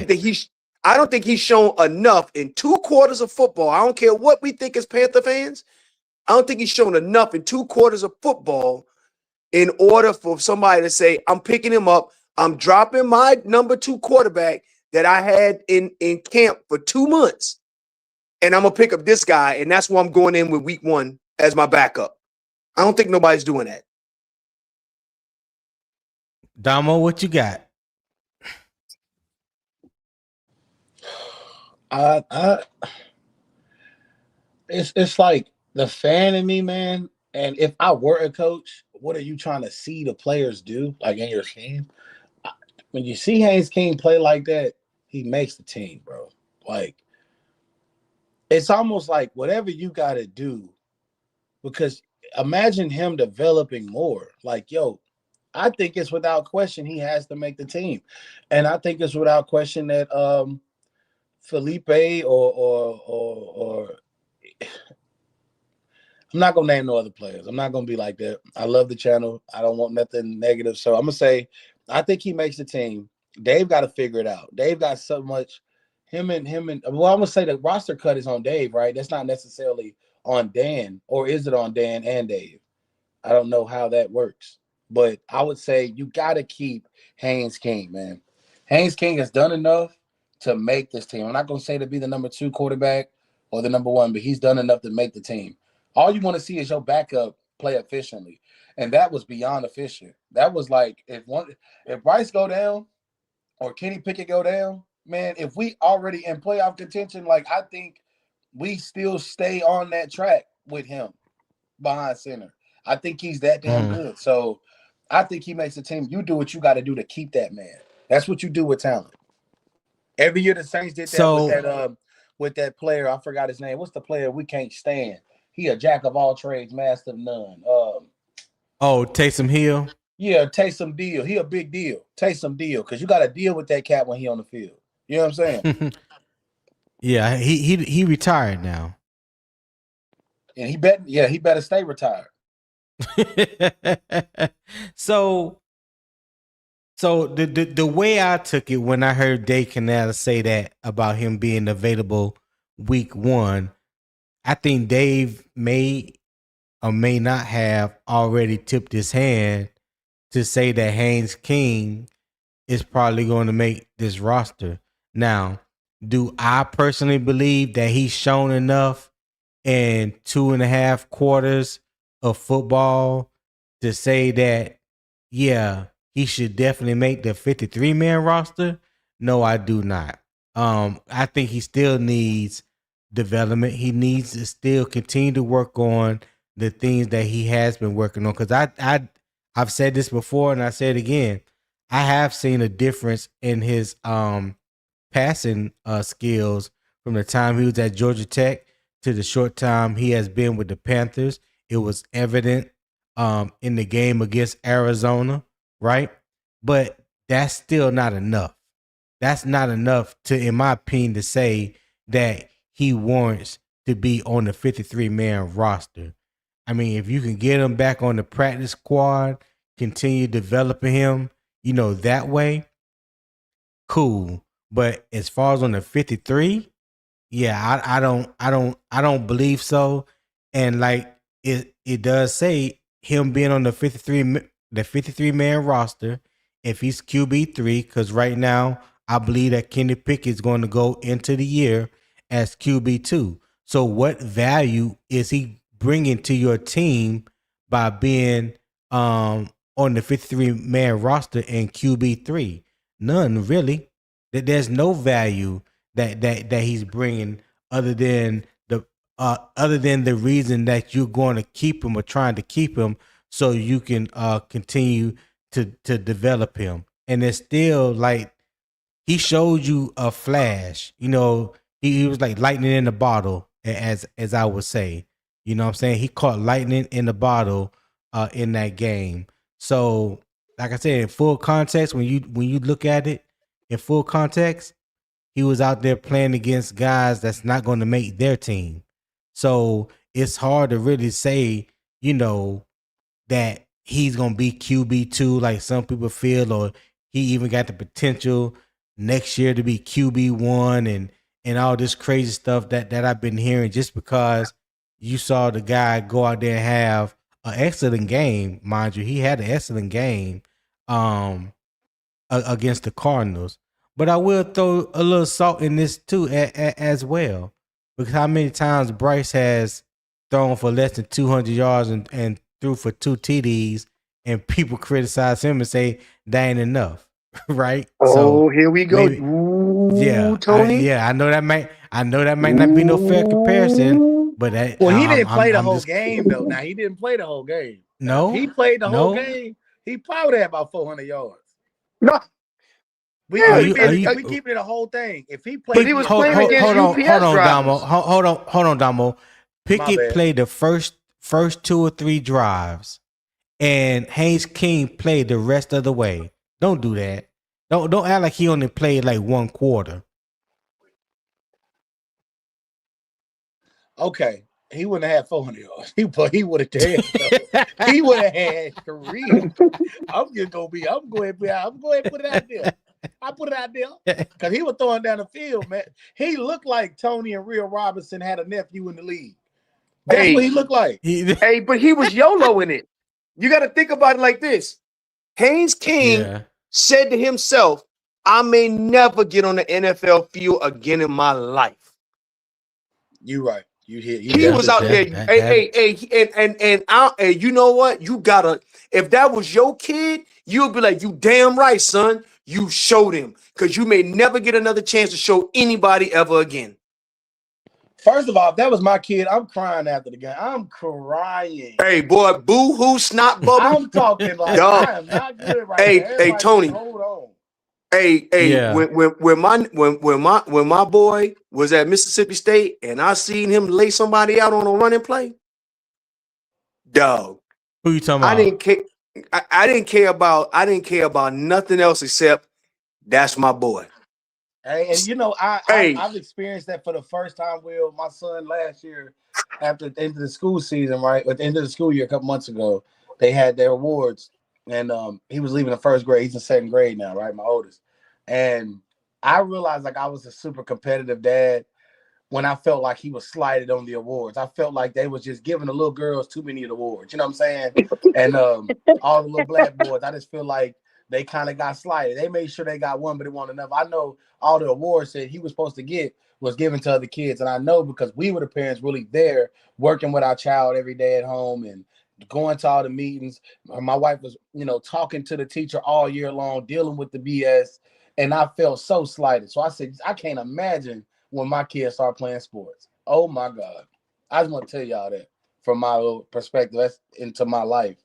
think he's shown enough in 2 quarters of football. I don't care what we think as Panther fans. I don't think he's shown enough in 2 quarters of football in order for somebody to say, I'm picking him up. I'm dropping my number 2 quarterback that I had in camp for 2 months. And I'm going to pick up this guy. And that's why I'm going in with week 1 as my backup. I don't think nobody's doing that. Damo, what you got? It's like the fan in me, man. And if I were a coach, what are you trying to see the players do, like in your team? When you see Haynes King play like that, he makes the team, bro. Like, it's almost like whatever you got to do, because imagine him developing more. Like, yo, I think it's without question he has to make the team. And I think it's without question that Felipe or I'm not going to name no other players. I'm not going to be like that. I love the channel. I don't want nothing negative. So I'm going to say I think he makes the team. Dave got to figure it out. Dave got so much him and I'm going to say the roster cut is on Dave, right? That's not necessarily on Dan, or is it on Dan and Dave? I don't know how that works. But I would say you got to keep Haynes King, man. Haynes King has done enough to make this team. I'm not going to say to be the number 2 quarterback or the number 1, but he's done enough to make the team. All you want to see is your backup play efficiently. And that was beyond efficient. That was like if Bryce go down or Kenny Pickett go down, man, if we already in playoff contention, like I think we still stay on that track with him behind center. I think he's that damn good. So I think he makes the team. You do what you got to do to keep that man. That's what you do with talent. Every year the Saints did that with that player. I forgot his name. What's the player we can't stand? He a jack of all trades, master of none. Taysom Hill. Yeah, Taysom deal. He a big deal. Taysom deal, because you got to deal with that cat when he on the field. You know what I'm saying? Yeah, he retired now, and he better stay retired. So the way I took it when I heard Dave Canales say that about him being available week 1, I think Dave may or may not have already tipped his hand to say that Haynes King is probably going to make this roster. Now, do I personally believe that he's shown enough in 2.5 quarters of football to say that, yeah, he should definitely make the 53-man roster? No, I do not. I think he still needs development. He needs to still continue to work on the things that he has been working on. Because I've said this before and I say it again. I have seen a difference in his passing skills from the time he was at Georgia Tech to the short time he has been with the Panthers. It was evident in the game against Arizona, right? But that's still not enough. That's not enough to, in my opinion, to say that he warrants to be on the 53-man roster. I mean, if you can get him back on the practice squad, continue developing him, that way, cool. But as far as on the 53, yeah, I don't believe so. And like it does say him being on the 53-man roster, if he's QB3, because right now I believe that Kenny Pickett is going to go into the year as QB2. So what value is he bringing to your team by being on the 53-man roster and QB3? None, really. There's no value that he's bringing, other than the reason that you're going to keep him or trying to keep him so you can continue to develop him. And it's still like he showed you a flash. He was like lightning in the bottle, as I would say. You know what I'm saying? He caught lightning in the bottle in that game. So, like I said, in full context, when you look at it in full context, he was out there playing against guys that's not going to make their team. So it's hard to really say, that he's going to be QB2 like some people feel, or he even got the potential next year to be QB1 and all this crazy stuff that I've been hearing, just because you saw the guy go out there and have an excellent game. Mind you, he had an excellent game against the Cardinals. But I will throw a little salt in this too as well, because how many times Bryce has thrown for less than 200 yards and threw for 2 TDs, and people criticize him and say that ain't enough, right? Oh, here we go. Maybe, Ooh, Tony. I know that might not be no fair comparison, but Well, he didn't play the whole game though. Now he didn't play the whole game. No, if he played the whole game, he probably had about 400 yards. No, we keeping it a whole thing. If he played, but he was playing against UPS drivers. Hold on, Damo. Pickett played the first 2 or 3 drives, and Haynes King played the rest of the way. Don't do that. Don't act like he only played like 1 quarter. Okay, he wouldn't have had 400 yards. He would have had. He would have had 3. I'm going to put it out there. I put it out there because he was throwing down the field, man. He looked like Tony and Real Robinson had a nephew in the league. That's what he looked like. But he was YOLOing it. You got to think about it like this. Haynes King said to himself, I may never get on the NFL field again in my life. You're right. He was out there. And you know what? You gotta. If that was your kid, you'll be like, you damn right, son. You showed him, because you may never get another chance to show anybody ever again. First of all, if that was my kid, I'm crying after the game. I'm crying. Hey, boy, boo-hoo, snot bubble. I'm talking like I am not good right now. Hey, Tony. Hold on. Hey, when my boy was at Mississippi State and I seen him lay somebody out on a running play, dog. Who you talking about? I didn't care about nothing else except that's my boy. Hey, and I've experienced that for the first time with my son last year after the end of the school season, right? At the end of the school year, a couple months ago, they had their awards, and he was leaving the first grade. He's in 2nd grade now, right? My oldest. And I realized like I was a super competitive dad when I felt like he was slighted on the awards. I felt like they was just giving the little girls too many of the awards. You know what I'm saying? And all the little black boys, I just feel like they kind of got slighted. They made sure they got one, but it wasn't enough. I know all the awards that he was supposed to get was given to other kids. And I know because we were the parents really there working with our child every day at home and going to all the meetings. My wife was, talking to the teacher all year long, dealing with the BS. And I felt so slighted. So I said, I can't imagine when my kids start playing sports. Oh, my God. I just want to tell y'all that from my little perspective. That's into my life.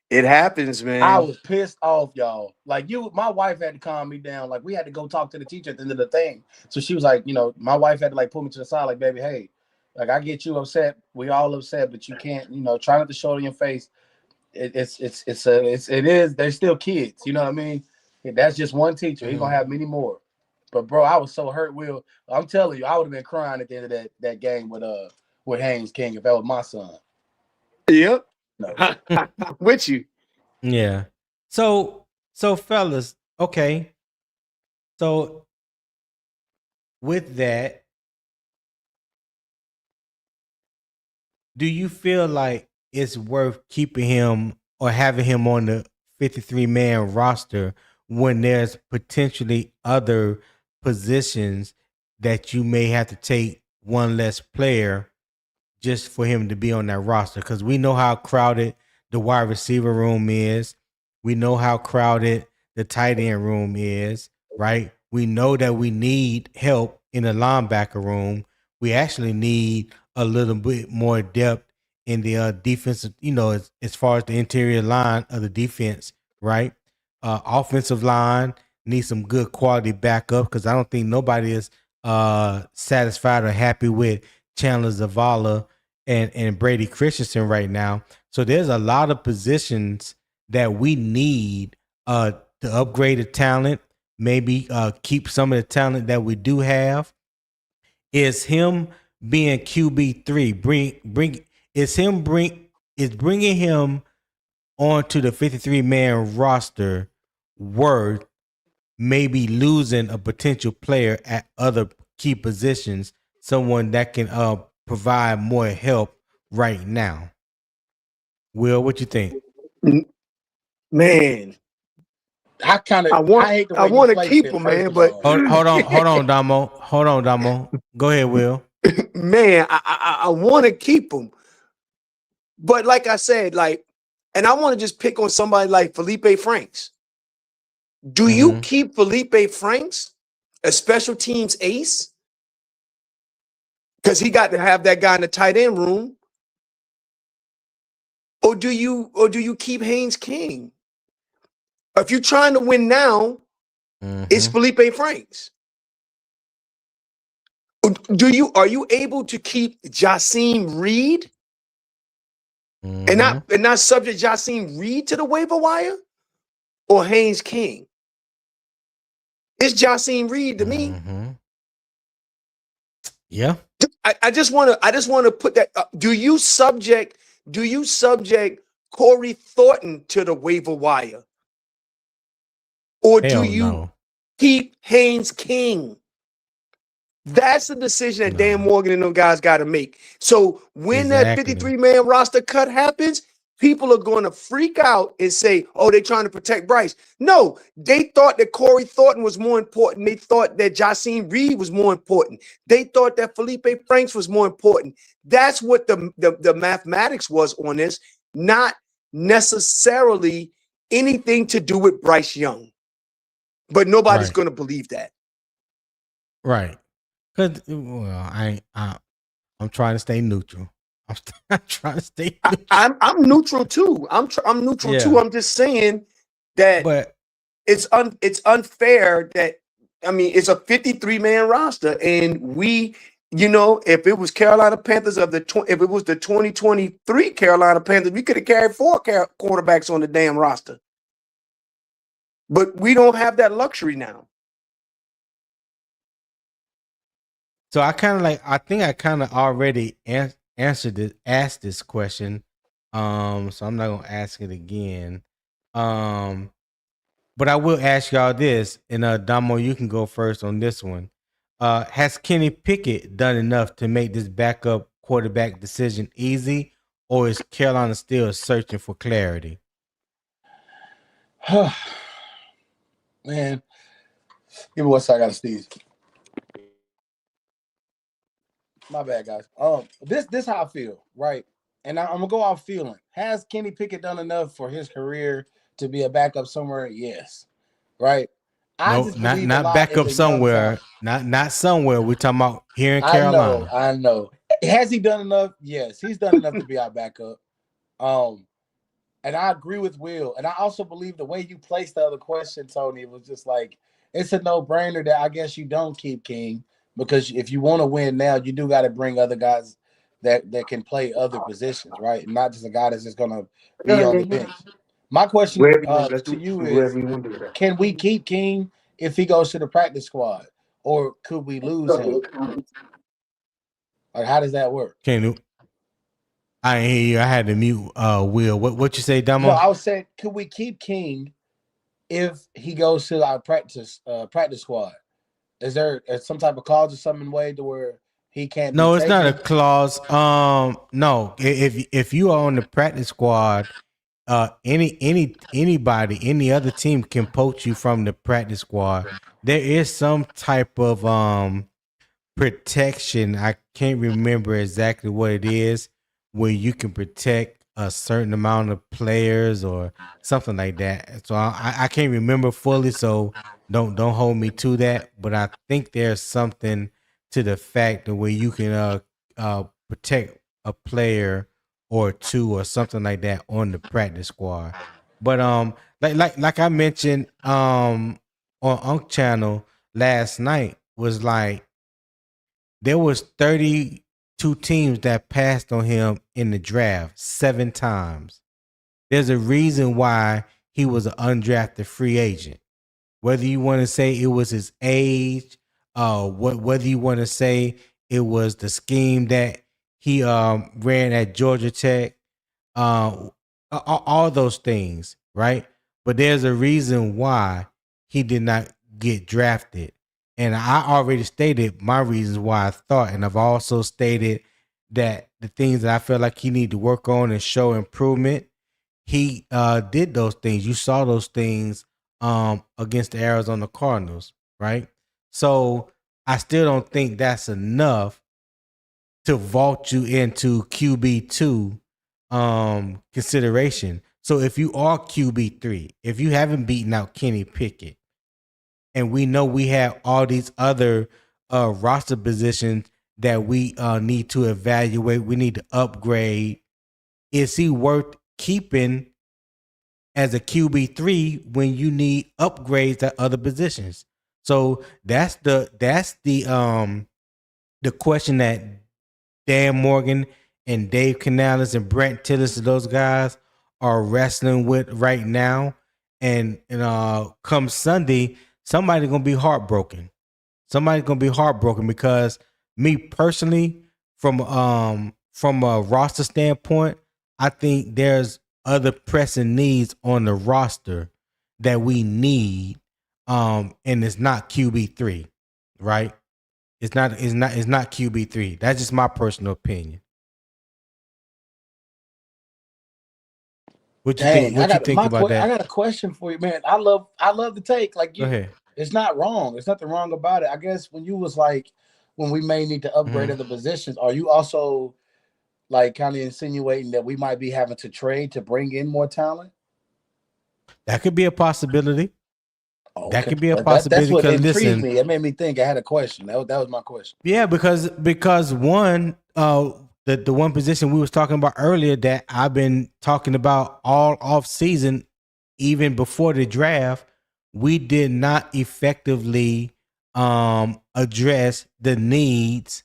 It happens, man. I was pissed off, y'all. Like my wife had to calm me down. Like we had to go talk to the teacher at the end of the thing. So she was like, my wife had to like pull me to the side, like, baby, hey, like I get you upset. We all upset, but you can't, try not to show it in your face. It is. They're still kids. You know what I mean? That's just one teacher. He's gonna have many more. But bro, I was so hurt. Will, I'm telling you, I would have been crying at the end of that game with Haynes King if that was my son. Yep. No. With you. Yeah. So fellas, okay. So with that, do you feel like it's worth keeping him or having him on the 53-man roster when there's potentially other positions that you may have to take one less player just for him to be on that roster? Because we know how crowded the wide receiver room is. We know how crowded the tight end room is, right? We know that we need help in the linebacker room. We actually need a little bit more depth in the defensive, as far as the interior line of the defense, right? Offensive line needs some good quality backup because I don't think nobody is satisfied or happy with Chandler Zavala and Brady Christensen right now. So there's a lot of positions that we need to upgrade the talent, maybe keep some of the talent that we do have. Is him being QB3 is bringing him onto the 53-man roster worth maybe losing a potential player at other key positions, someone that can provide more help right now? Will, what you think? I Man, hate the way you want to placed keep it. him, First man, of but all, Hold on, Damo. Go ahead, Will. man, I want to keep him. But like I said, and I want to just pick on somebody like Felipe Franks. Do you keep Felipe Franks a special teams ace? Because he got to have that guy in the tight end room. Or do you keep Haynes King? If you're trying to win now, it's Felipe Franks. Are you able to keep Jasim Reed and not subject Jasim Reed to the waiver wire or Haynes King? It's Jasim Reed to me. Yeah. I just want to put that up. Do you subject Corey Thornton to the waiver wire? Or do you keep Haynes King? That's the decision that Dan Morgan and those guys got to make. So when that 53-man roster cut happens, people are going to freak out and say, oh, they're trying to protect Bryce. No, they thought that Corey Thornton was more important. They thought that Jasim Reed was more important. They thought that Felipe Franks was more important. That's what the mathematics was on this, not necessarily anything to do with Bryce Young. But nobody's going to believe that. Right. Because, I'm trying to stay neutral. I'm trying to stay neutral. I'm neutral too. I'm neutral too. I'm just saying that it's unfair that, it's a 53-man roster, and we, if it was Carolina Panthers if it was the 2023 Carolina Panthers, we could have carried 4 quarterbacks on the damn roster. But we don't have that luxury now. So I think I kind of already asked this question. So I'm not gonna ask it again. But I will ask y'all this, and Damo, you can go first on this one. Has Kenny Pickett done enough to make this backup quarterback decision easy, or is Carolina still searching for clarity? man, give me one second. I gotta sneeze. My bad, guys. This how I feel, right? And I'm gonna go off feeling. Has Kenny Pickett done enough for his career to be a backup somewhere? Yes, right. No, not backup somewhere. Not somewhere. We're talking about here in Carolina. I know. Has he done enough? Yes, he's done enough to be our backup. And I agree with Will. And I also believe the way you placed the other question, Tony, was just like, it's a no-brainer that I guess you don't keep King, because if you want to win now, you do got to bring other guys that can play other positions, right? And not just a guy that's just going to be on the bench. My question to you is, can we keep King if he goes to the practice squad, or could we lose him? Like, how does that work? Can you? I didn't hear you. I had to mute Will. What you say, Damo? No, I was saying, could we keep King if he goes to our practice squad? Is there some type of clause or something way to where he can't? No, it's not a clause. No. If you are on the practice squad, anybody, any other team can poach you from the practice squad. There is some type of protection. I can't remember exactly what it is, where you can protect a certain amount of players or something like that. So I can't remember fully. So don't hold me to that. But I think there's something to the fact that where you can protect a player or two or something like that on the practice squad. But like I mentioned on Unk Channel last night was like there was 32 teams that passed on him in the draft 7 times. There's a reason why he was an undrafted free agent. Whether you want to say it was his age, whether you want to say it was the scheme that he ran at Georgia Tech, all those things, right? But there's a reason why he did not get drafted. And I already stated my reasons why I thought, and I've also stated that the things that I felt like he needed to work on and show improvement, he did those things. You saw those things against the Arizona Cardinals, right? So I still don't think that's enough to vault you into QB2 consideration. So if you are QB3, if you haven't beaten out Kenny Pickett, and we know we have all these other roster positions that we need to evaluate, we need to upgrade. Is he worth keeping as a QB3 when you need upgrades at other positions? So that's the question that Dan Morgan and Dave Canales and Brent Tillis and those guys are wrestling with right now. And come Sunday, somebody's gonna be heartbroken. Somebody's gonna be heartbroken because me personally, from a roster standpoint, I think there's other pressing needs on the roster that we need. And it's not QB3, right? It's not QB3. That's just my personal opinion. What you think? What you think about that? I got a question for you, man. I love the take. Like Go you, ahead. it's not wrong. There's nothing wrong about it. I guess when you was like, when we may need to upgrade other positions, are you also like kind of insinuating that we might be having to trade to bring in more talent? That could be a possibility. Okay. That could be a That's possibility. what Because intrigued listen, me. It made me think. I had a question. That was my question. yeah, because one, the one position we was talking about earlier that I've been talking about all off season, even before the draft, we did not effectively address the needs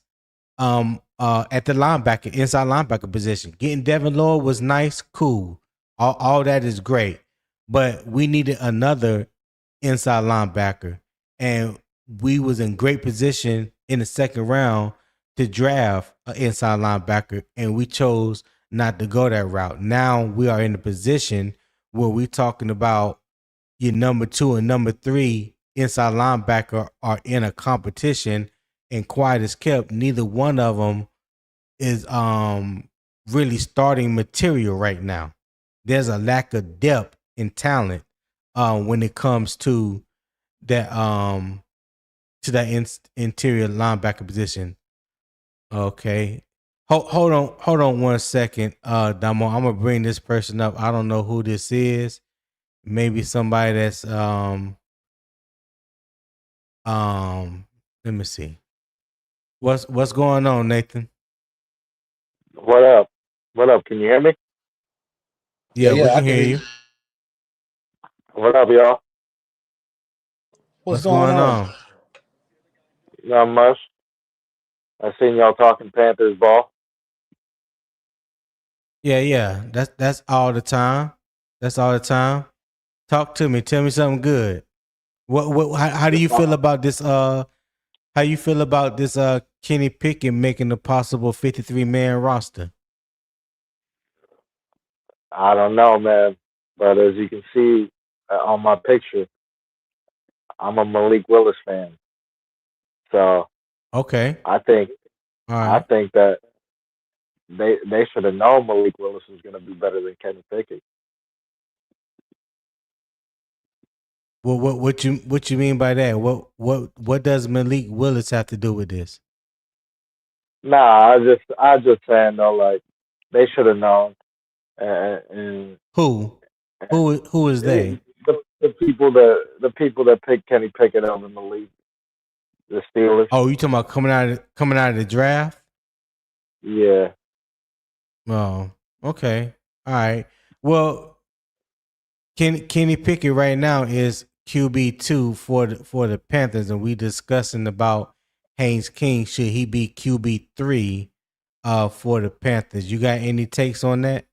at the linebacker, inside linebacker position. Getting Devin Lloyd was nice, cool. All that is great. But we needed another inside linebacker. And we was in great position in the second round to draft an inside linebacker, and we chose not to go that route. Now we are in a position where we're talking about your number 2 and number 3 inside linebacker are in a competition, and quiet as kept, neither one of them is really starting material right now. There's a lack of depth and talent when it comes to that interior linebacker position. Okay. Hold on 1 second, Damo. I'm gonna bring this person up. I don't know who this is. Maybe somebody that's let me see. What's going on, Nathan? What up? What up? Can you hear me? Yeah, we I can hear you. What up, y'all? What's going on? Not much. I seen y'all talking Panthers ball. Yeah. That's all the time. That's all the time. Talk to me. Tell me something good. How do you feel about this? How you feel about this? Kenny Pickett making a possible 53-man roster. I don't know, man. But as you can see on my picture, I'm a Malik Willis fan. So Okay. I think All right. that they should have known Malik Willis was going to be better than Kenny Pickett. Well, what you mean by that? What does Malik Willis have to do with this? Nah, I just saying though, like they should have known. And Who is they? the people that picked Kenny Pickett over Malik, the Steelers. Oh, you talking about coming out of the draft? Yeah, Oh, okay. All right. Well, Kenny Pickett right now is QB2 for the Panthers, and we discussing about Haynes King. Should he be QB3 for the Panthers? You got any takes on that?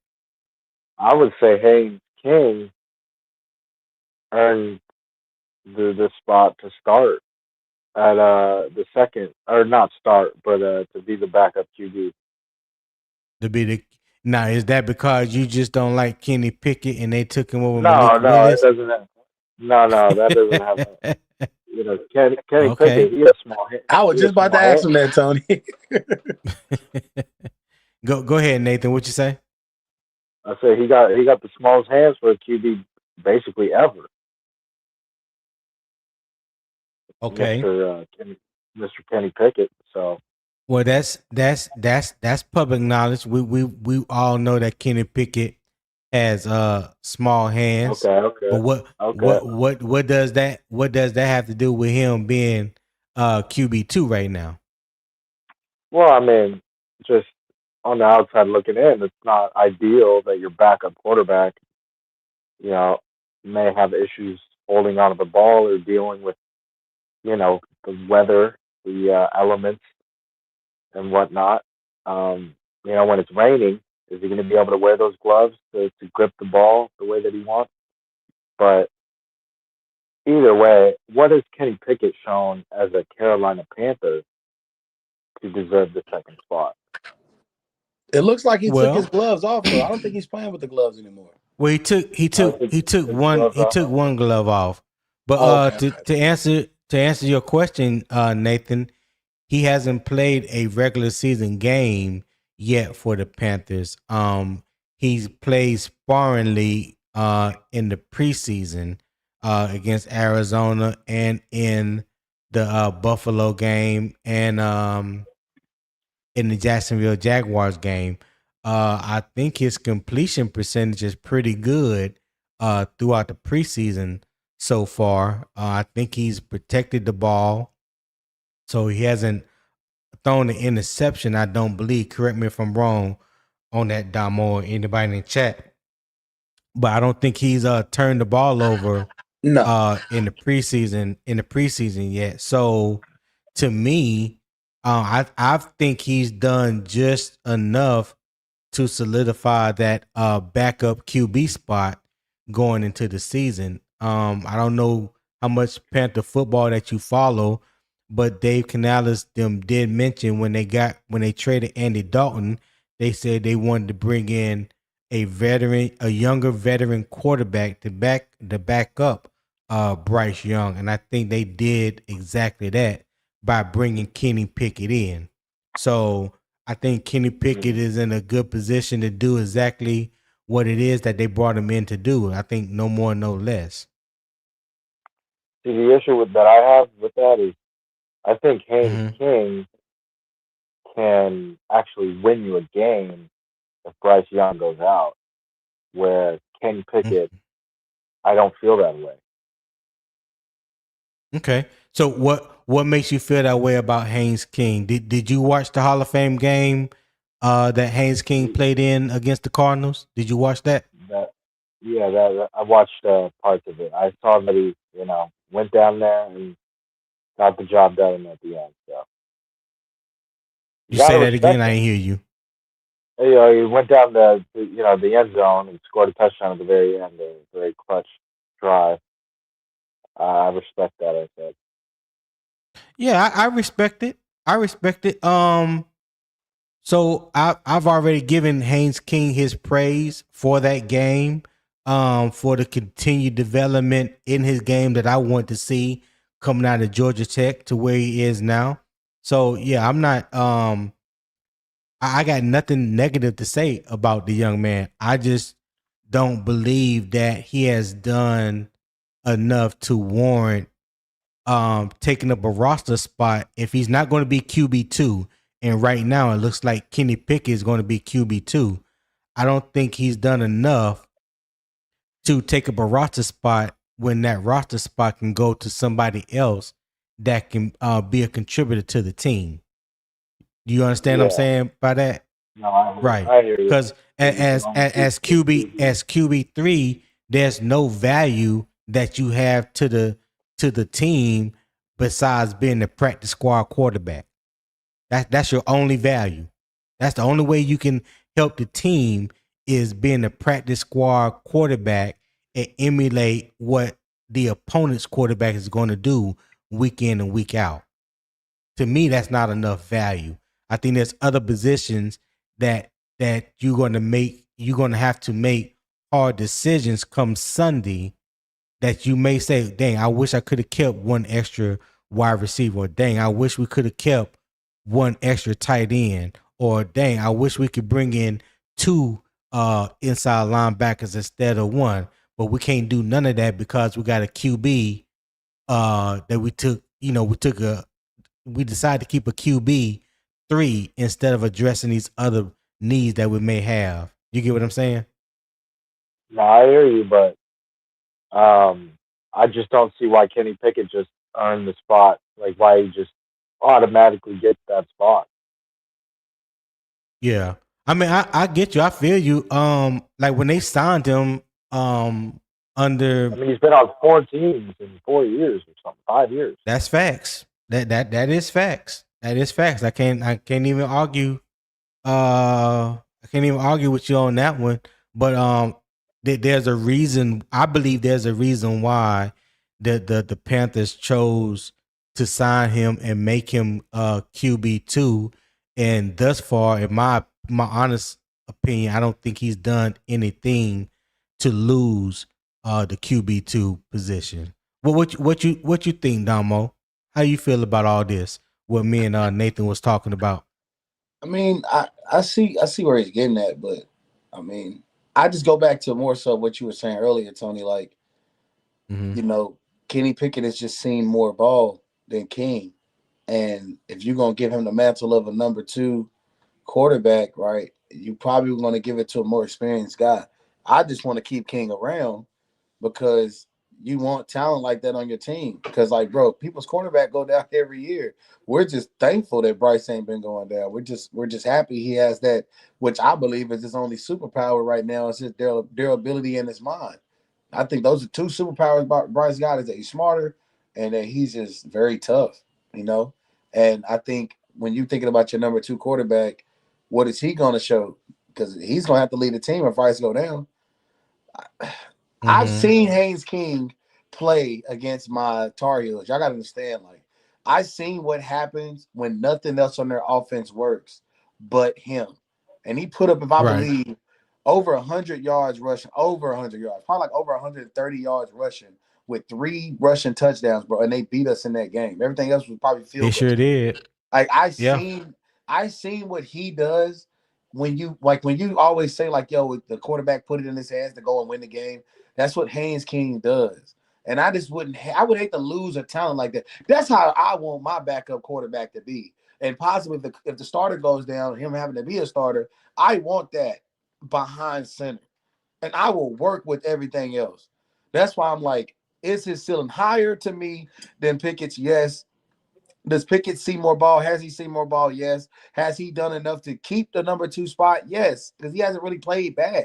I would say Haynes King earned the spot to start at the second, or not start, but to be the backup QB. To be the Now, is that because you just don't like Kenny Pickett and they took him over No, Malik no, it Willis? doesn't have. No, that doesn't have. Kenny Okay. Pickett, he has small hands. I was just about to ask him that, Tony. Go ahead, Nathan. What you say? I say he got the smallest hands for a QB basically ever. Okay. Mr. Kenny Pickett. So well, that's public knowledge. We all know that Kenny Pickett has small hands. Okay. But what does that have to do with him being QB2 right now? Well, I mean, just on the outside looking in, it's not ideal that your backup quarterback, may have issues holding onto the ball or dealing with, the weather, the elements, and whatnot. When it's raining, is he going to be able to wear those gloves to grip the ball the way that he wants? But either way, what has Kenny Pickett shown as a Carolina Panther to deserve the second spot? It looks like he took his gloves off, though. I don't think he's playing with the gloves anymore. Well, he took one glove off. But to answer your question, Nathan, he hasn't played a regular season game yet for the Panthers. He's played sparingly in the preseason against Arizona and in the Buffalo game and in the Jacksonville Jaguars game. I think his completion percentage is pretty good throughout the preseason so far. I think he's protected the ball, so he hasn't thrown an interception, I don't believe. Correct me if I'm wrong on that, Damo, or anybody in the chat. But I don't think he's turned the ball over in the preseason yet. So to me, I think he's done just enough to solidify that backup QB spot going into the season. I don't know how much Panther football that you follow, but Dave Canales them did mention when they traded Andy Dalton, they said they wanted to bring in a younger veteran quarterback to back up Bryce Young, and I think they did exactly that by bringing Kenny Pickett in. So I think Kenny Pickett is in a good position to do exactly what it is that they brought him in to do. I think no more, no less. See, the issue that I have with that is I think Haynes King can actually win you a game if Bryce Young goes out, where Kenny Pickett, I don't feel that way. Okay. So what makes you feel that way about Haynes King? Did you watch the Hall of Fame game that Haynes King played in against the Cardinals? Did you watch that? Yeah, I watched parts of it. I saw that he, went down there and got the job done at the end. So you say that again? I didn't hear you. He went down the end zone and scored a touchdown at the very end. A very clutch drive. I respect that. I said. Yeah, I respect it. So I've already given Haynes King his praise for that game, for the continued development in his game that I want to see coming out of Georgia Tech to where he is now. So yeah, I'm not. I got nothing negative to say about the young man. I just don't believe that he has done enough to warrant taking up a roster spot if he's not going to be QB2. And right now it looks like Kenny Pickett is going to be QB2. I don't think he's done enough to take up a roster spot when that roster spot can go to somebody else that can be a contributor to the team. Do you understand what I'm saying by that? No, Right. I hear you. Because as QB3, there's no value that you have to the team besides being the practice squad quarterback. That's your only value. That's the only way you can help the team is being a practice squad quarterback and emulate what the opponent's quarterback is going to do week in and week out. To me, that's not enough value. I think there's other positions that you're going to have to make hard decisions come Sunday that you may say, dang, I wish I could have kept one extra wide receiver, or dang, I wish we could have kept one extra tight end, or dang, I wish we could bring in two inside linebackers instead of one. But we can't do none of that because we got a QB that we decided to keep a QB 3 instead of addressing these other needs that we may have. You get what I'm saying? No, I hear you, but I just don't see why Kenny Pickett just earned the spot. Like why he just automatically gets that spot. Yeah. I mean, I get you. I feel you. Like when they signed him, under. I mean, he's been on 4 teams in 4 years or something, 5 years. That's facts. That is facts. That is facts. I can't even argue. I can't even argue with you on that one. But there's a reason. I believe there's a reason why the Panthers chose to sign him and make him QB2. And thus far, in my honest opinion, I don't think he's done anything to lose the QB2 position. What you think, Damo? How you feel about all this? What me and Nathan was talking about. I mean, I see where he's getting at, but I mean, I just go back to more so what you were saying earlier, Tony. Like, Kenny Pickett has just seen more ball than King, and if you're gonna give him the mantle of a number 2 quarterback, right, you probably going to give it to a more experienced guy. I just want to keep King around because you want talent like that on your team. Because, like, bro, people's cornerback go down every year. We're just thankful that Bryce ain't been going down. We're just happy he has that, which I believe is his only superpower right now. Is his durability in his mind. I think those are 2 superpowers Bryce got, is that he's smarter and that he's just very tough, And I think when you're thinking about your number 2 quarterback, what is he going to show? Because he's going to have to lead the team if Bryce go down. I've seen Haynes King play against my Tar Heels. Y'all got to understand, like, I've seen what happens when nothing else on their offense works but him. And he put up, if I believe, over 100 yards rushing, over 100 yards, probably like over 130 yards rushing with 3 rushing touchdowns, bro. And they beat us in that game. Everything else was probably field goals. They sure did. Like, I seen what he does when you always say, like, yo, the quarterback put it in his hands to go and win the game. That's what Haynes King does. And I just I would hate to lose a talent like that. That's how I want my backup quarterback to be. And possibly if the starter goes down, him having to be a starter, I want that behind center. And I will work with everything else. That's why I'm like, is his ceiling higher to me than Pickett's? Yes. Does Pickett see more ball? Has he seen more ball? Yes. Has he done enough to keep the number 2 spot? Yes, because he hasn't really played bad,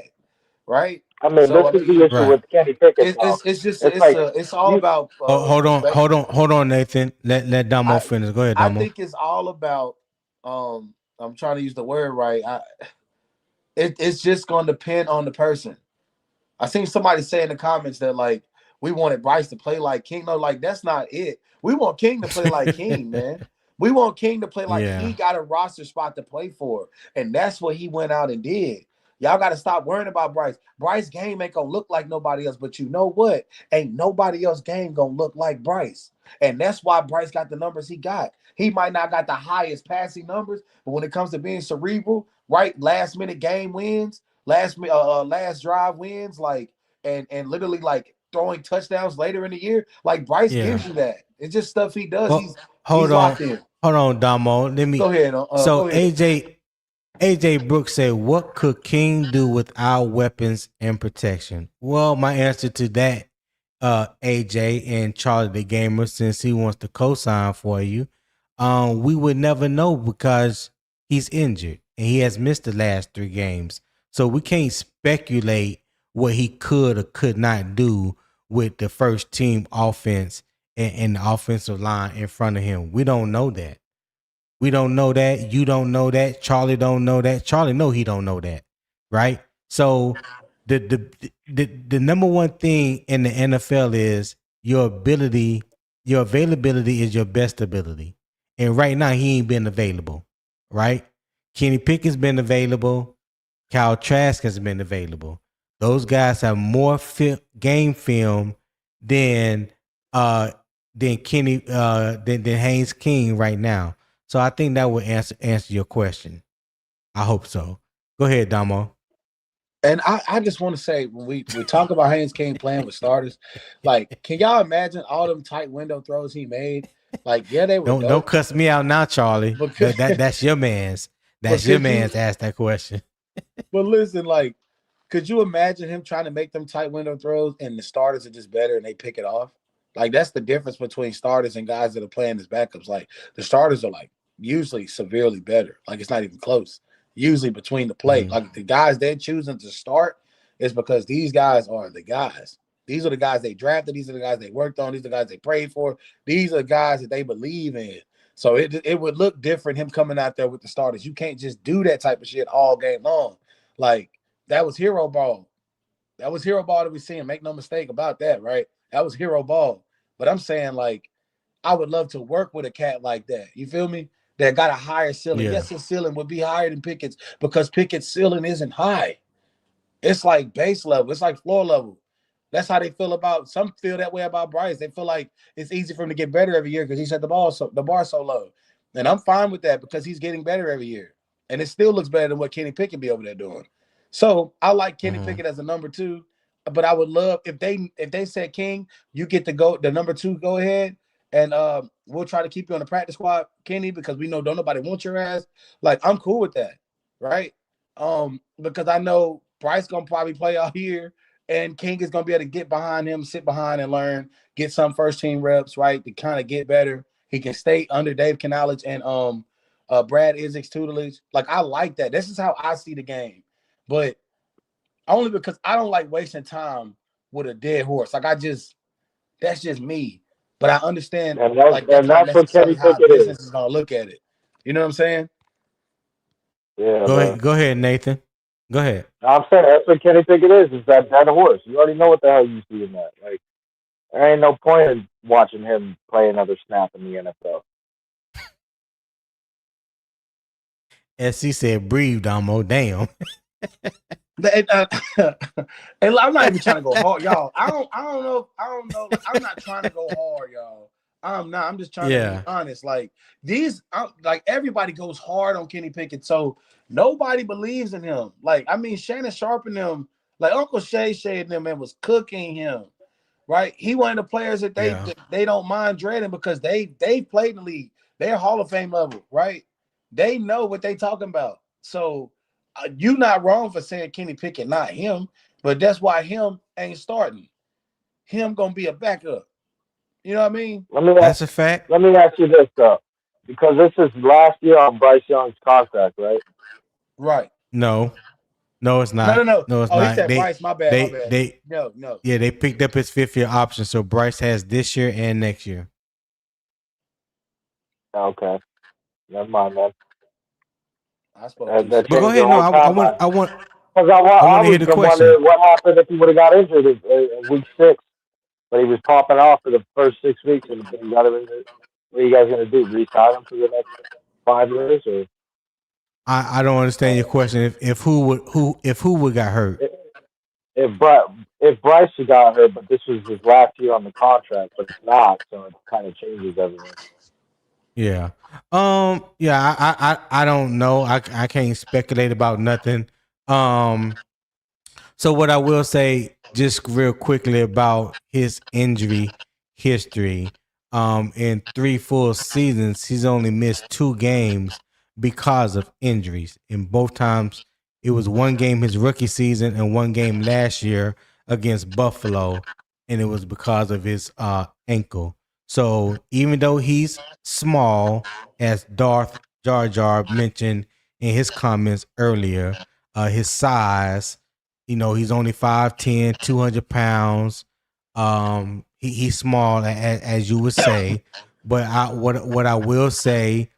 right? I mean, this is the issue with Kenny Pickett. It's all about. Hold on, Nathan. Let Damo finish. Go ahead, Damo. I think it's all about. I'm trying to use the word right. It's just going to depend on the person. I seen somebody say in the comments that, like, we wanted Bryce to play like King. No, like, that's not it. We want King to play like King, man. We want King to play like he got a roster spot to play for. And that's what he went out and did. Y'all got to stop worrying about Bryce. Bryce game ain't going to look like nobody else. But you know what? Ain't nobody else game going to look like Bryce. And that's why Bryce got the numbers he got. He might not got the highest passing numbers, but when it comes to being cerebral, right, last-minute game wins, last drive wins, like, and literally, like, throwing touchdowns later in the year, like, Bryce gives you that. It's just stuff he does. Well, he's locked in. Hold on, Damo. Let me go ahead. So go ahead. AJ Brooks said, "What could King do without weapons and protection?" Well, my answer to that, AJ and Charlie the Gamer, since he wants to co-sign for you, we would never know because he's injured and he has missed the last 3 games, so we can't speculate what he could or could not do with the first team offense and the offensive line in front of him. We don't know that. We don't know that. You don't know that. Charlie don't know that. Charlie know he don't know that, right? So the number one thing in the NFL is your ability, your availability is your best ability. And right now he ain't been available, right? Kenny Pickett's been available. Kyle Trask has been available. Those guys have more game film than Kenny than Haynes King right now. So I think that would answer your question. I hope so. Go ahead, Damo. And I just want to say, when we talk about Haynes King playing with starters, like, can y'all imagine all them tight window throws he made? Like, yeah, they were dope. Don't cuss me out now, Charlie. That's your man's. That's your man's asked that question. But listen, like, could you imagine him trying to make them tight window throws and the starters are just better and they pick it off? Like, that's the difference between starters and guys that are playing as backups. Like, the starters are, like, usually severely better. Like, it's not even close. Usually between the play. Like, the guys they're choosing to start is because these guys are the guys. These are the guys they drafted. These are the guys they worked on. These are the guys they prayed for. These are the guys that they believe in. So it would look different him coming out there with the starters. You can't just do that type of shit all game long. Like, that was hero ball. That was hero ball that we seen. Make no mistake about that, right? That was hero ball. But I'm saying, like, I would love to work with a cat like that. You feel me? That got a higher ceiling. Yeah. Yes, his ceiling would be higher than Pickett's because Pickett's ceiling isn't high. It's like base level. It's like floor level. That's how they feel about. Some feel that way about Bryce. They feel like it's easy for him to get better every year because he set the bar so low. And I'm fine with that because he's getting better every year. And it still looks better than what Kenny Pickett be over there doing. So I like Kenny Pickett as a number 2, but I would love if they said, King, you get to go the number 2, go ahead, and we'll try to keep you on the practice squad, Kenny, because we know don't nobody want your ass. Like, I'm cool with that, right? Because I know Bryce gonna probably play out here, and King is gonna be able to get behind him, sit behind, and learn, get some first team reps, right, to kind of get better. He can stay under Dave Canales and Brad Isaac's tutelage. Like, I like that. This is how I see the game. But only because I don't like wasting time with a dead horse. Like, that's just me. But I understand, And like, that's not necessarily how business is going to look at it. You know what I'm saying? Yeah. Go ahead, Nathan. Go ahead. I'm saying that's what Kenny Pickett is that dead horse. You already know what the hell you see in that. Like, there ain't no point in watching him play another snap in the NFL. SC said, breathe, Damo. Damn. And I'm not even trying to go hard, y'all. I don't know. I'm not trying to go hard, y'all. I'm not. I'm just trying to be honest. Like, like, everybody goes hard on Kenny Pickett, so nobody believes in him. Like, I mean, Shannon Sharp and them, like Uncle Shay and them, man, was cooking him, right? He one of the players that they don't mind dreading because they played in the league. They're Hall of Fame level, right? They know what they talking about. So you're not wrong for saying Kenny Pickett, not him, but that's why him ain't starting. Him gonna be a backup. You know what I mean? That's a fact. Let me ask you this though, because this is last year on Bryce Young's contract, right? Right. No, it's not. No. No, it's not. He said Bryce. My bad. No. Yeah, they picked up his 5th year option, so Bryce has this year and next year. Okay. Never mind that. I spoke but go ahead. No, I want to hear the question. Wondering what happened if he would have got injured in week 6, but he was popping off for the first 6 weeks, and he got him injured. What are you guys going to do? Re-sign him for the next 5 years, or? I don't understand your question. If who would got hurt? If Bryce got hurt, but this was his last year on the contract, but it's not, so it kind of changes everything. Yeah. I don't know. I can't speculate about nothing. So what I will say just real quickly about his injury history, in 3 full seasons, he's only missed 2 games because of injuries. And both times it was one game his rookie season and one game last year against Buffalo, and it was because of his ankle. So even though he's small, as Darth Jar Jar mentioned in his comments earlier, his size, he's only 5'10", 200 pounds. He's small, as you would say. But what I will say,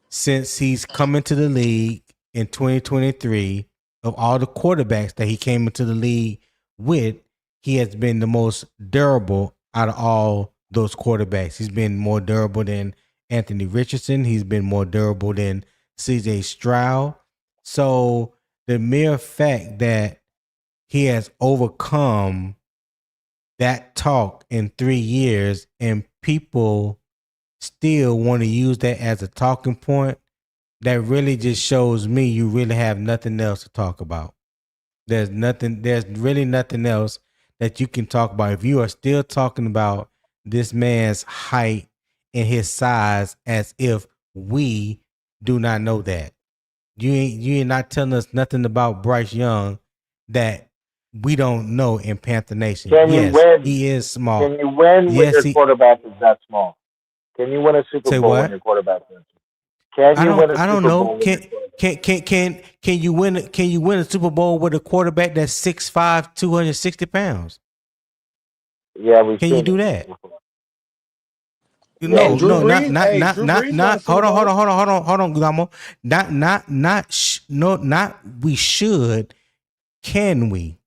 since he's come into the league in 2023, of all the quarterbacks that he came into the league with, he has been the most durable out of all those quarterbacks. He's been more durable than Anthony Richardson. He's been more durable than CJ Stroud. So the mere fact that he has overcome that talk in 3 years and people still want to use that as a talking point, that really just shows me you really have nothing else to talk about. There's really nothing else that you can talk about. If you are still talking about this man's height and his size as if we do not know that. You ain't not telling us nothing about Bryce Young that we don't know in Panther Nation. He is small. Can you win when your quarterback is that small? Can you win a Super Bowl when your quarterback is? Can you win a Super Bowl? Can you win a Super Bowl with a quarterback that's 6'5", 260 pounds? Yeah, we can. You do that? Yeah, No, hold on, Guzamo. Not we should. Can we?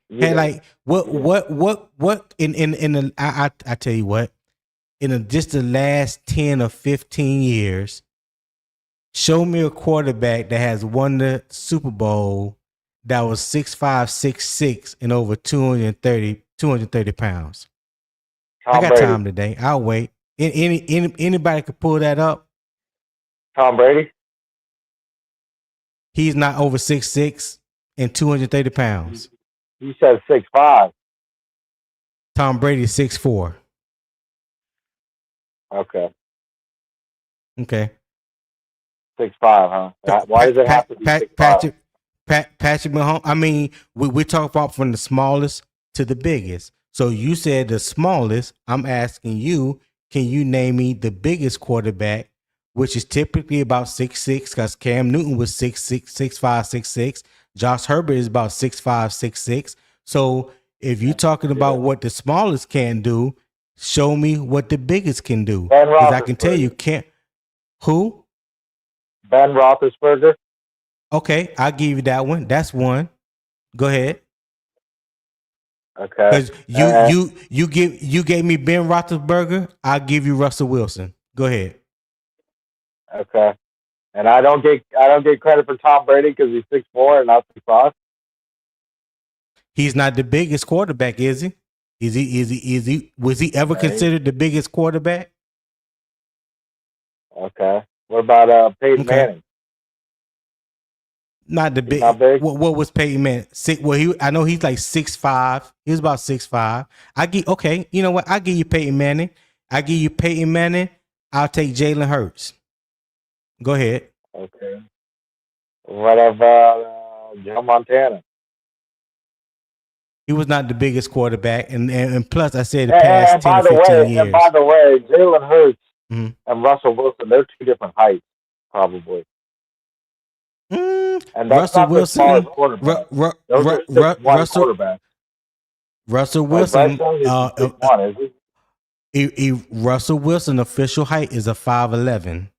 Yeah. Hey, like what in the I tell you what, in just the last 10 or 15 years, show me a quarterback that has won the Super Bowl that was 6'5", 6'6", and over 230 pounds. I got time today. I'll wait. Anybody could pull that up. Tom Brady? He's not over 6'6" and 230 pounds. You said 6'5". Tom Brady 6'4". Okay. 6'5", huh? Why does it have to be 6'5"? Patrick Mahomes. I mean, we talk about from the smallest to the biggest. So you said the smallest. I'm asking you, can you name me the biggest quarterback, which is typically about 6'6", because Cam Newton was 6'6", 6'5", 6'6". Josh Herbert is about 6'5", 6'6". So if you're talking about what the smallest can do, show me what the biggest can do. Because I can tell you, can't. Who? Ben Roethlisberger. Okay, I'll give you that one. That's one. Go ahead. Okay. Because you gave me Ben Roethlisberger, I'll give you Russell Wilson. Go ahead. Okay. And I don't get credit for Tom Brady because he's 6'4" and not 6'5". He's not the biggest quarterback, is he? Is he? Was he ever considered the biggest quarterback? Okay. What about Peyton Manning? Not the big. What was Peyton Manning? I know he's like 6'5". He was about 6'5". Okay. You know what? I give you Peyton Manning. I'll take Jalen Hurts. Go ahead. Okay. What about Joe Montana? He was not the biggest quarterback, and plus I said the past 10 or 15 years. And by the way, Jalen Hurts and Russell Wilson, they're two different heights, probably. And that's Russell not Wilson, the smallest quarterback. Russell Wilson, is he? Russell Wilson official height is a 5'11".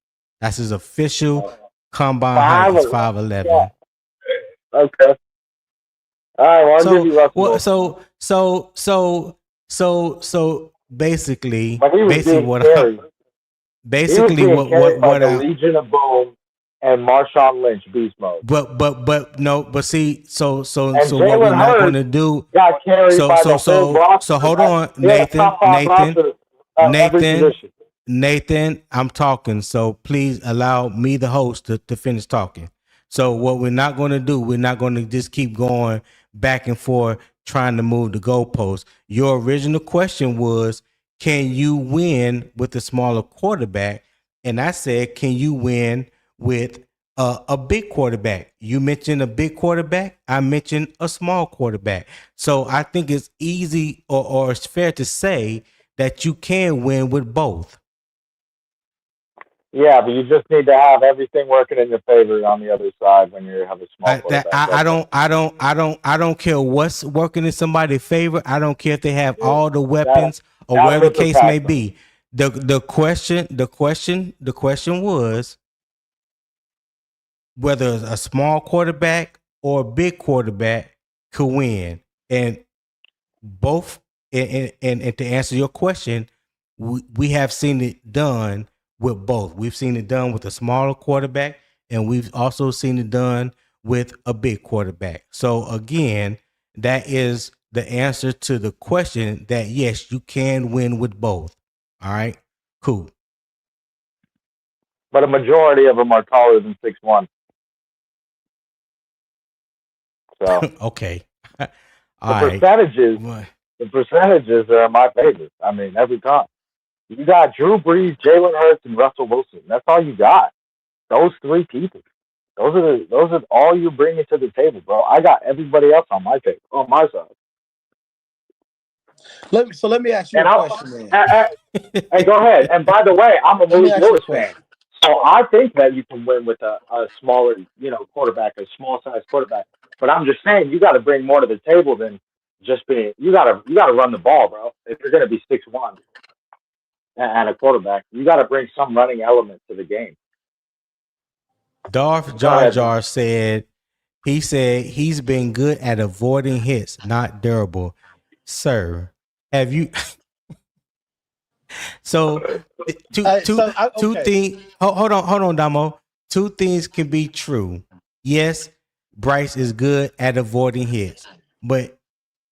That's his official combine height is 5'11". Yeah. Okay. All right. Well, I'll give you Russell Wilson. So basically, what I Legion of Boom and Marshawn Lynch beast mode. But what Jalen we're not going to do. Got carried by the so hold on, Nathan, I'm talking. So please allow me, the host, to finish talking. So what we're not going to do, we're not going to just keep going back and forth trying to move the goalposts. Your original question was, can you win with a smaller quarterback? and I said, can you win with a big quarterback? You mentioned a big quarterback. I mentioned a small quarterback. So I think it's easy or it's fair to say that you can win with both. Yeah, but you just need to have everything working in your favor on the other side when you have a small quarterback. I don't care what's working in somebody's favor. I don't care if they have all the weapons or That's whatever the what the case facts may are. be. The question was whether a small quarterback or a big quarterback could win, and both. And to answer your question, we have seen it done with both. We've seen it done with a smaller quarterback, and we've also seen it done with a big quarterback. So again, that is the answer to the question that yes, you can win with both. All right, cool. But a majority of them are taller than 6'1". So Okay. the percentages are in my favor. I mean, every time. You got Drew Brees, Jalen Hurts, and Russell Wilson. That's all you got. Those three people. Those are all you bringing to the table, bro. I got everybody else on my side. Let me ask you a question, man. Hey, go ahead. And by the way, I'm a Malik Lewis fan. So I think that you can win with a smaller, quarterback, a small-sized quarterback. But I'm just saying, you got to bring more to the table than just being. You got to run the ball, bro. If you're going to be 6'1" and a quarterback, you got to bring some running element to the game. Darth Jar Jar said he's been good at avoiding hits, not durable. Sir, have you? So two things. Hold on, Damo. Two things can be true. Yes, Bryce is good at avoiding hits, but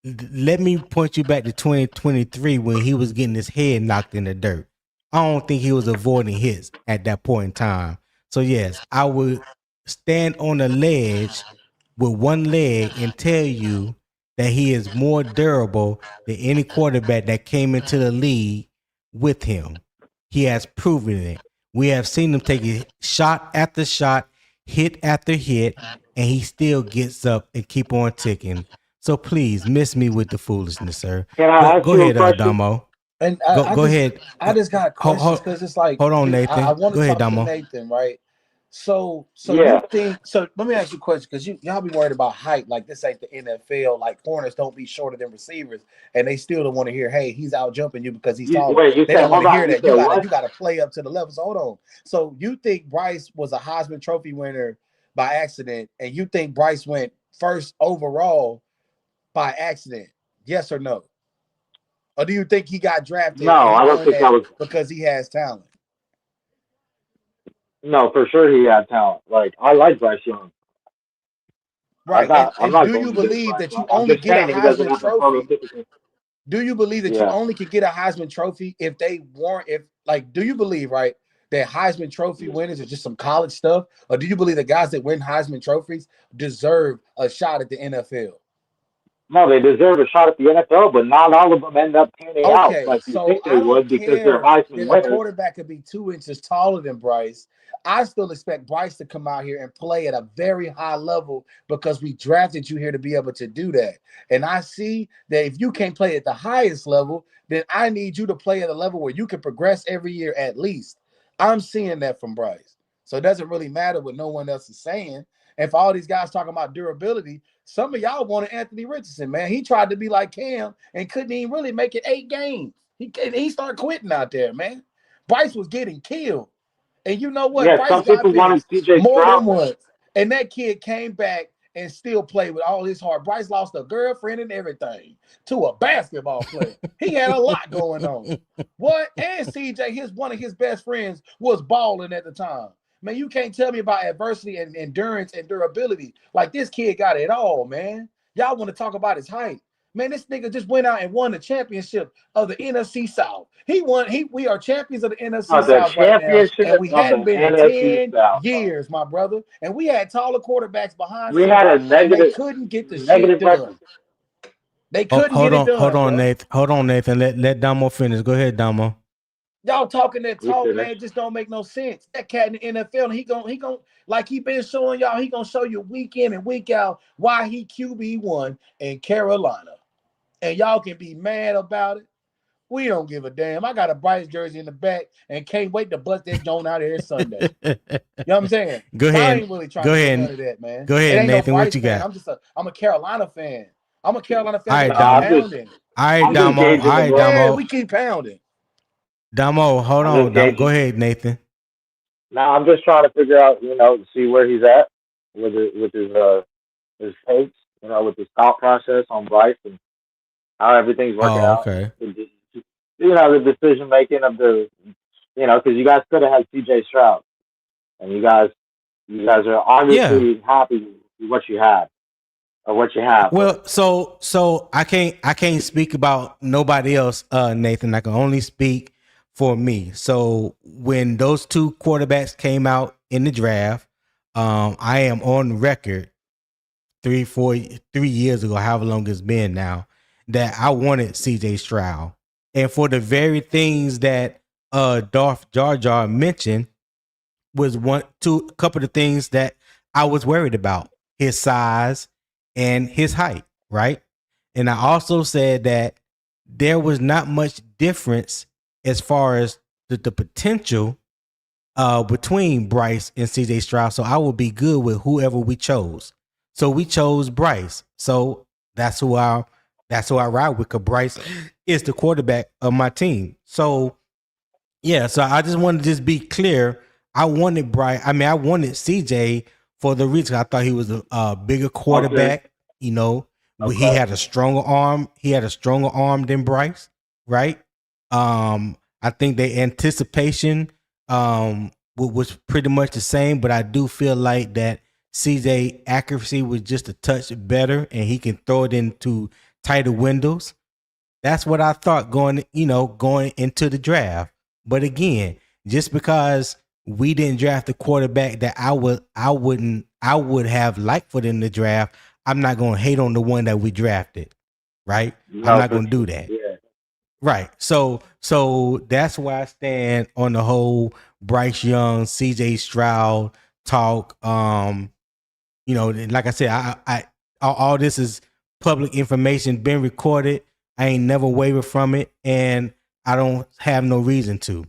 let me point you back to 2023 when he was getting his head knocked in the dirt. I don't think he was avoiding hits at that point in time. So yes, I would stand on a ledge with one leg and tell you that he is more durable than any quarterback that came into the league with him. He has proven it. We have seen him take it shot after shot, hit after hit, and he still gets up and keep on ticking. So please miss me with the foolishness, sir. Can I ask go you ahead, a question? Damo. And Go ahead. I just got questions because it's like, hold on, Nathan. I want go to ahead, talk Damo. to Nathan, right? So Yeah. you think so? Let me ask you a question because y'all be worried about height. Like this ain't the NFL. Like corners don't be shorter than receivers, and they still don't want to hear, "Hey, he's out jumping you because he's taller." Wait, you they said, don't want to hear that. you You got to play up to the level. So hold on. So you think Bryce was a Heisman Trophy winner by accident, and you think Bryce went first overall by accident? Yes or no? Or do you think he got drafted? No, And he I don't won think that was because he has talent. No, for sure he had talent. Like I like Bryce Young. Right. I'm not do going you against believe Bryce that you Young. I'm only just get a saying he doesn't Heisman have the Trophy? prototypical. Do you believe that you only could get a Heisman Trophy if they weren't do you believe, right, that Heisman Trophy winners are just some college stuff? Or do you believe the guys that win Heisman trophies deserve a shot at the NFL? No, they deserve a shot at the NFL, but not all of them end up panning out Okay, like you so think they I don't would because they're care Heisman that a winners. quarterback could be 2 inches taller than Bryce. I still expect Bryce to come out here and play at a very high level because we drafted you here to be able to do that. And I see that if you can't play at the highest level, then I need you to play at a level where you can progress every year at least. I'm seeing that from Bryce. So it doesn't really matter what no one else is saying. And for all these guys talking about durability, some of y'all wanted Anthony Richardson, man. He tried to be like Cam and couldn't even really make it 8 games. He started quitting out there, man. Bryce was getting killed. And you know what? Yeah, Bryce some got people wanted benched CJ more Stroud. than once. And that kid came back and still played with all his heart. Bryce lost a girlfriend and everything to a basketball player. He had a lot going on. What? And CJ, one of his best friends, was balling at the time. Man, you can't tell me about adversity and endurance and durability. Like this kid got it all, man. Y'all want to talk about his height. Man, this nigga just went out and won the championship of the NFC South. We are champions of the NFC South right now, and we hadn't been in 10 years, my brother. And we had taller quarterbacks behind center, and they couldn't get the shit done. They couldn't get it done. Hold on, Nathan. Let Damo finish. Go ahead, Damo. Y'all talking that We talk, finished. man, just don't make no sense. That cat in the NFL, he gon' like he been showing y'all, he gonna show you week in and week out why he QB1 in Carolina. And y'all can be mad about it. We don't give a damn. I got a Bryce jersey in the back and can't wait to bust that joint out of here Sunday. You know what I'm saying? Go So I ahead. ain't really trying Go to hear none ahead. of that, man. Go It ahead, ain't no Nathan. What Bryce you fan. got? I'm a Carolina fan. I'm a Carolina All fan to right, keep Nah, Damo. pounding. All right, I'm just Damo. All gauging the right, room. Yeah, Damo. we keep pounding. Damo, hold I'm on. just Damo. Go gauging. ahead, Nathan. Now I'm just trying to figure out, see where he's at with his takes, with his thought process on Bryce and how everything's working Oh, out. okay. The decision making of because you guys could have had C.J. Stroud, and you guys are Yeah. obviously happy with what you had or what you have. Well, so I can't speak about nobody else, Nathan. I can only speak for me. So when those two quarterbacks came out in the draft, I am on record 3 years ago, however long it's been now, that I wanted CJ Stroud. And for the very things that Darth Jar Jar mentioned was a couple of things that I was worried about. His size and his height, right? And I also said that there was not much difference as far as the potential between Bryce and CJ Stroud. So I would be good with whoever we chose. So we chose Bryce. So that's who I ride with, because Bryce is the quarterback of my team. So yeah, so I just wanted to just be clear. I wanted Bryce. I mean, I wanted CJ for the reason I thought he was a bigger Okay. quarterback. He Okay. had a stronger arm. He had a stronger arm than Bryce, right? I think the anticipation was pretty much the same, but I do feel like that CJ accuracy was just a touch better, and he can throw it into tighter windows. That's what I thought going into the draft. But again, just because we didn't draft the quarterback that I would have liked for them to draft, I'm not going to hate on the one that we drafted, right? I'm No, not for going to do sure. that. Yeah. Right. So that's why I stand on the whole Bryce Young, CJ Stroud talk. Like I said, I all this is public information, been recorded. I ain't never wavered from it, and I don't have no reason to.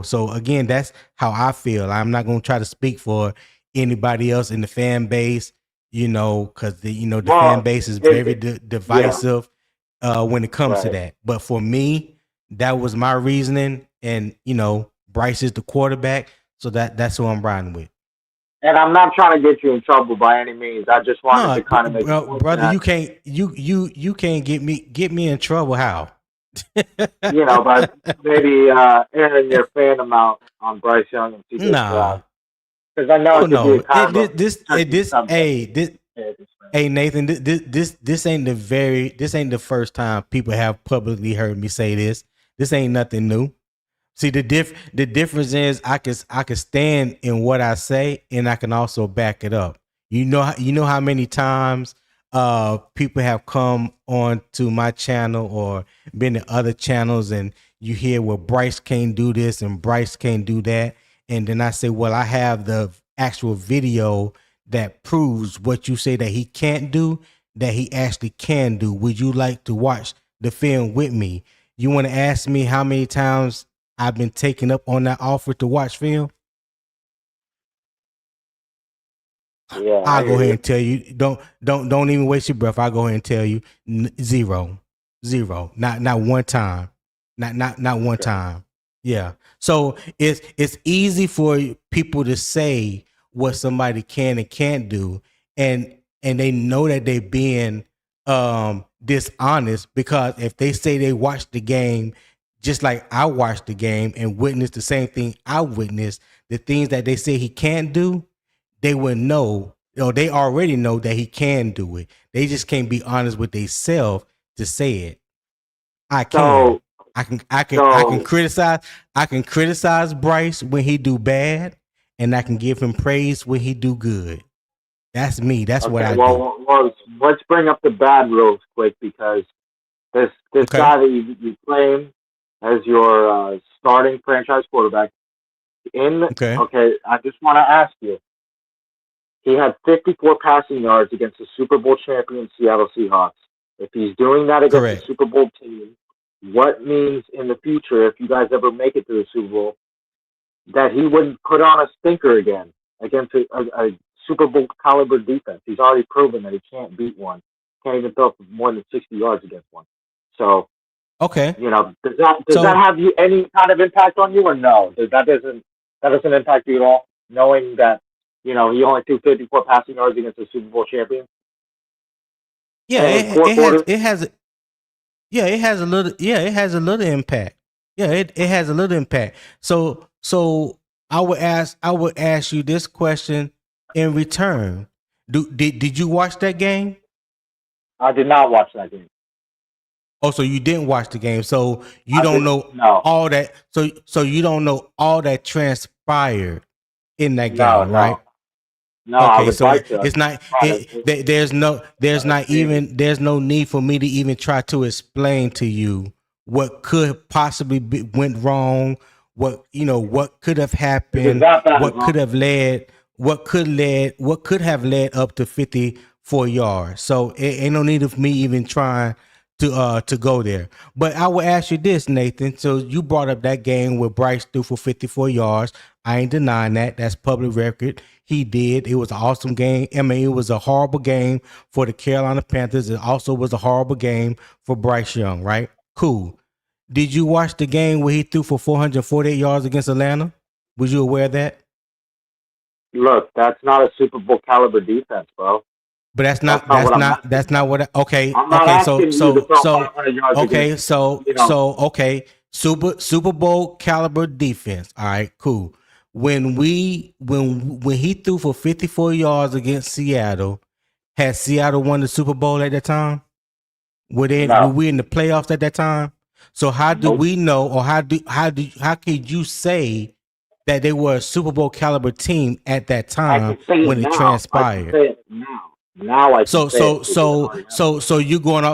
So again, that's how I feel. I'm not gonna try to speak for anybody else in the fan base. Because the fan Well, base is very yeah. divisive when it comes to Right. that. But for me, that was my reasoning, and Bryce is the quarterback, so that's who I'm riding with. And I'm not trying to get you in trouble by any means. I just wanted No, to kind of make a point brother, that, you can't get me in trouble. How? but maybe airing your fan amount on Bryce Young and CJ Nah. Stroud. Because I know Oh it could be a no. kind of a touchy subject. Hey Nathan, this ain't the first time people have publicly heard me say this. This ain't nothing new. See, the difference is I can stand in what I say, and I can also back it up. You know how many times people have come on to my channel or been to other channels, and you hear, well, Bryce can't do this and Bryce can't do that, and then I say, well, I have the actual video that proves what you say that he can't do, that he actually can do. Would you like to watch the film with me? You want to ask me how many times I've been taken up on that offer to watch film? Yeah, I I'll go hear ahead you. and tell you. Don't even waste your breath. I'll go ahead and tell you zero. Not one time. Not one Okay. time. Yeah. So it's easy for people to say what somebody can and can't do, and they know that they're being dishonest, because if they say they watched the game just like I watched the game and witnessed the same thing I witnessed, the things that they say he can't do, they would know, they already know that he can do it. They just can't be honest with themselves to say it. I can. So, I can so criticize. I can criticize Bryce when he do bad, and I can give him praise when he do good. That's me. That's what okay. I do. Well, let's bring up the bad real quick because this Okay. guy that you claim as your starting franchise quarterback. Okay. I just want to ask you. He had 54 passing yards against the Super Bowl champion Seattle Seahawks. If he's doing that against the Correct. Super Bowl team, what means in the future, if you guys ever make it to the Super Bowl, that he wouldn't put on a stinker again against a Super Bowl caliber defense? He's already proven that he can't beat one. Can't even throw for more than 60 yards against one. So, Okay. does that So have you any kind of impact on you, or no? That doesn't impact you at all, knowing that he only threw 54 passing yards against the Super Bowl champion yeah, and it, four it has quarters. it has it has a little impact. Yeah, it has a little impact. So I would ask you this question in return. Did you watch that game? I did not watch that game. Oh, so you didn't watch the game. So you I don't did know no, all that. So you don't know all that transpired in that no, game, right? no. I Okay, would so like to it's not try to there's no need for me to even try to explain to you what could possibly went wrong, what could have because happened, that is what could have led what could have led up to 54 yards. So it ain't no need of me even trying to go there. But I will ask you this, Nathan. So you brought up that game where Bryce threw for 54 yards. I ain't denying that. That's public record. He did. It was an awesome game. I mean, it was a horrible game for the Carolina Panthers. It also was a horrible game for Bryce Young, right? Cool. Did you watch the game where he threw for 448 yards against Atlanta? Was you aware of that? look. That's not a Super Bowl caliber defense, bro. But That's not what I'm asking. that's not what okay, I'm not asking you to throw 500 yards okay, against. okay, Super Bowl caliber defense. All right, cool. When he threw for 54 yards against Seattle, had Seattle won the Super Bowl at that time? Were No, we in the playoffs at that time? So how do nope. we know, or how could you say that they were a Super Bowl caliber team at that I time can say it when it now. I can transpired? say it now. Now I can So say it so because it so already happened. so you're going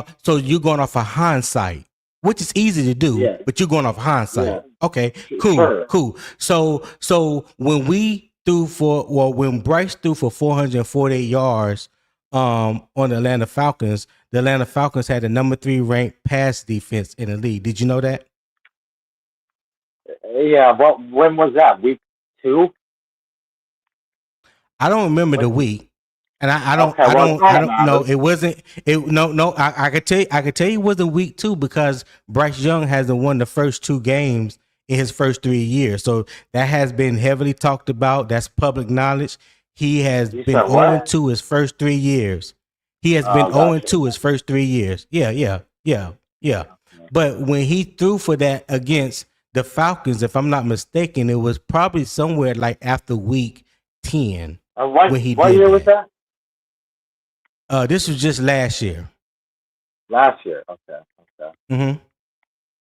off of hindsight, which is easy to do, Yeah, but you're going off yeah, hindsight. Okay, cool, sure. cool. So when Bryce threw for 448 yards on the Atlanta Falcons had the number 3 ranked pass defense in the league. Did you know that? Yeah, well, when was that? Week 2? I don't remember the When? week, and I don't, Okay, I well, it don't, I kind of don't know. matters. It wasn't. It no. I could tell you it wasn't week 2 because Bryce Young hasn't won the first 2 games in his first 3 years. So that has been heavily talked about. That's public knowledge. He has You been said 0 what? and 2 his first 3 years. He has been Oh, 0 and gotcha. 2 his first 3 years. Yeah. But when he threw for that against the Falcons, if I'm not mistaken, it was probably somewhere like after week 10 when he What did year was that. that? This was just last year. Last year. Okay. Mm-hmm.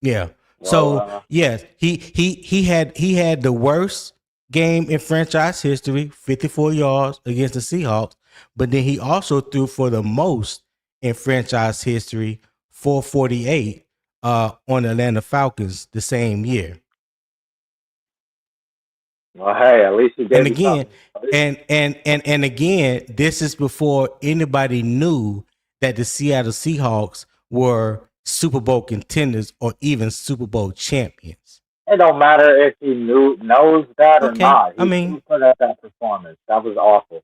Yeah. Well, So yes, he had the worst game in franchise history, 54 yards against the Seahawks, but then he also threw for the most in franchise history, 448 on the Atlanta Falcons the same year. well, hey, at least he And gave you again, something. and again, this is before anybody knew that the Seattle Seahawks were Super Bowl contenders or even Super Bowl champions. It don't matter if he knows that or Okay, not. I He mean, put up that performance. That was awful.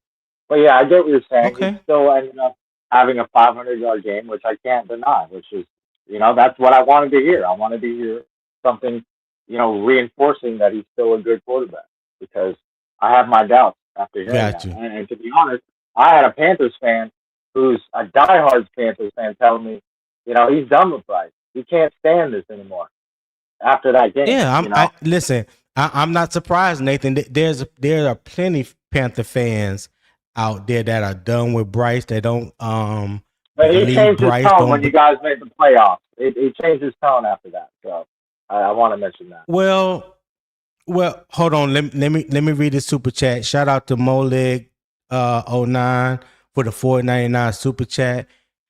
But yeah, I get what you're saying. He okay, still ended up having a 500-yard game, which I can't deny. Which is, that's what I wanted to hear. I wanted to hear something, reinforcing that he's still a good quarterback. Because I have my doubts after hearing got that. you. And to be honest, I had a Panthers fan who's a diehard Panthers fan telling me, he's done with Bryce. He can't stand this anymore after that game. Yeah, listen. I'm not surprised, Nathan. There are plenty of Panther fans out there that are done with Bryce. They don't But he believe changed his Bryce. tone when you guys made the playoffs. He changed his tone after that. So I want to mention that. Well, hold on. Let me read the super chat. Shout out to Moleg 09 for the $4.99 super chat.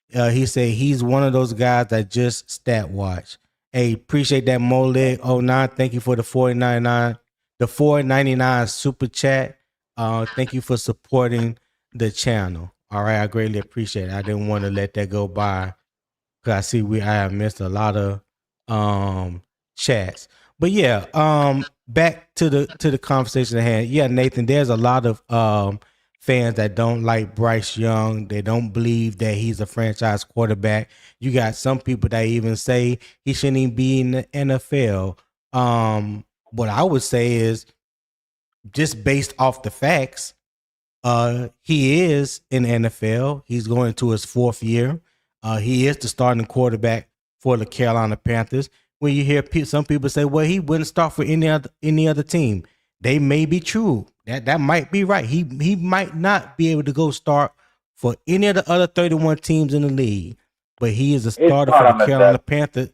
He said he's one of those guys that just stat watch. Hey, appreciate that Moleg09. Thank you for the 499 super chat. Thank you for supporting the channel. All right, I greatly appreciate it. I didn't want to let that go by because I see I have missed a lot of chats. But yeah, back to the conversation at hand. Yeah, Nathan, there's a lot of fans that don't like Bryce Young. They don't believe that he's a franchise quarterback. You got some people that even say he shouldn't even be in the NFL. What I would say is just based off the facts, he is in the NFL. He's going into his 4th year. He is the starting quarterback for the Carolina Panthers. When you hear some people say, "Well, he wouldn't start for any other team," they may be true. That might be right. He might not be able to go start for any of the other 31 teams in the league, but he is a starter for the Carolina Panthers.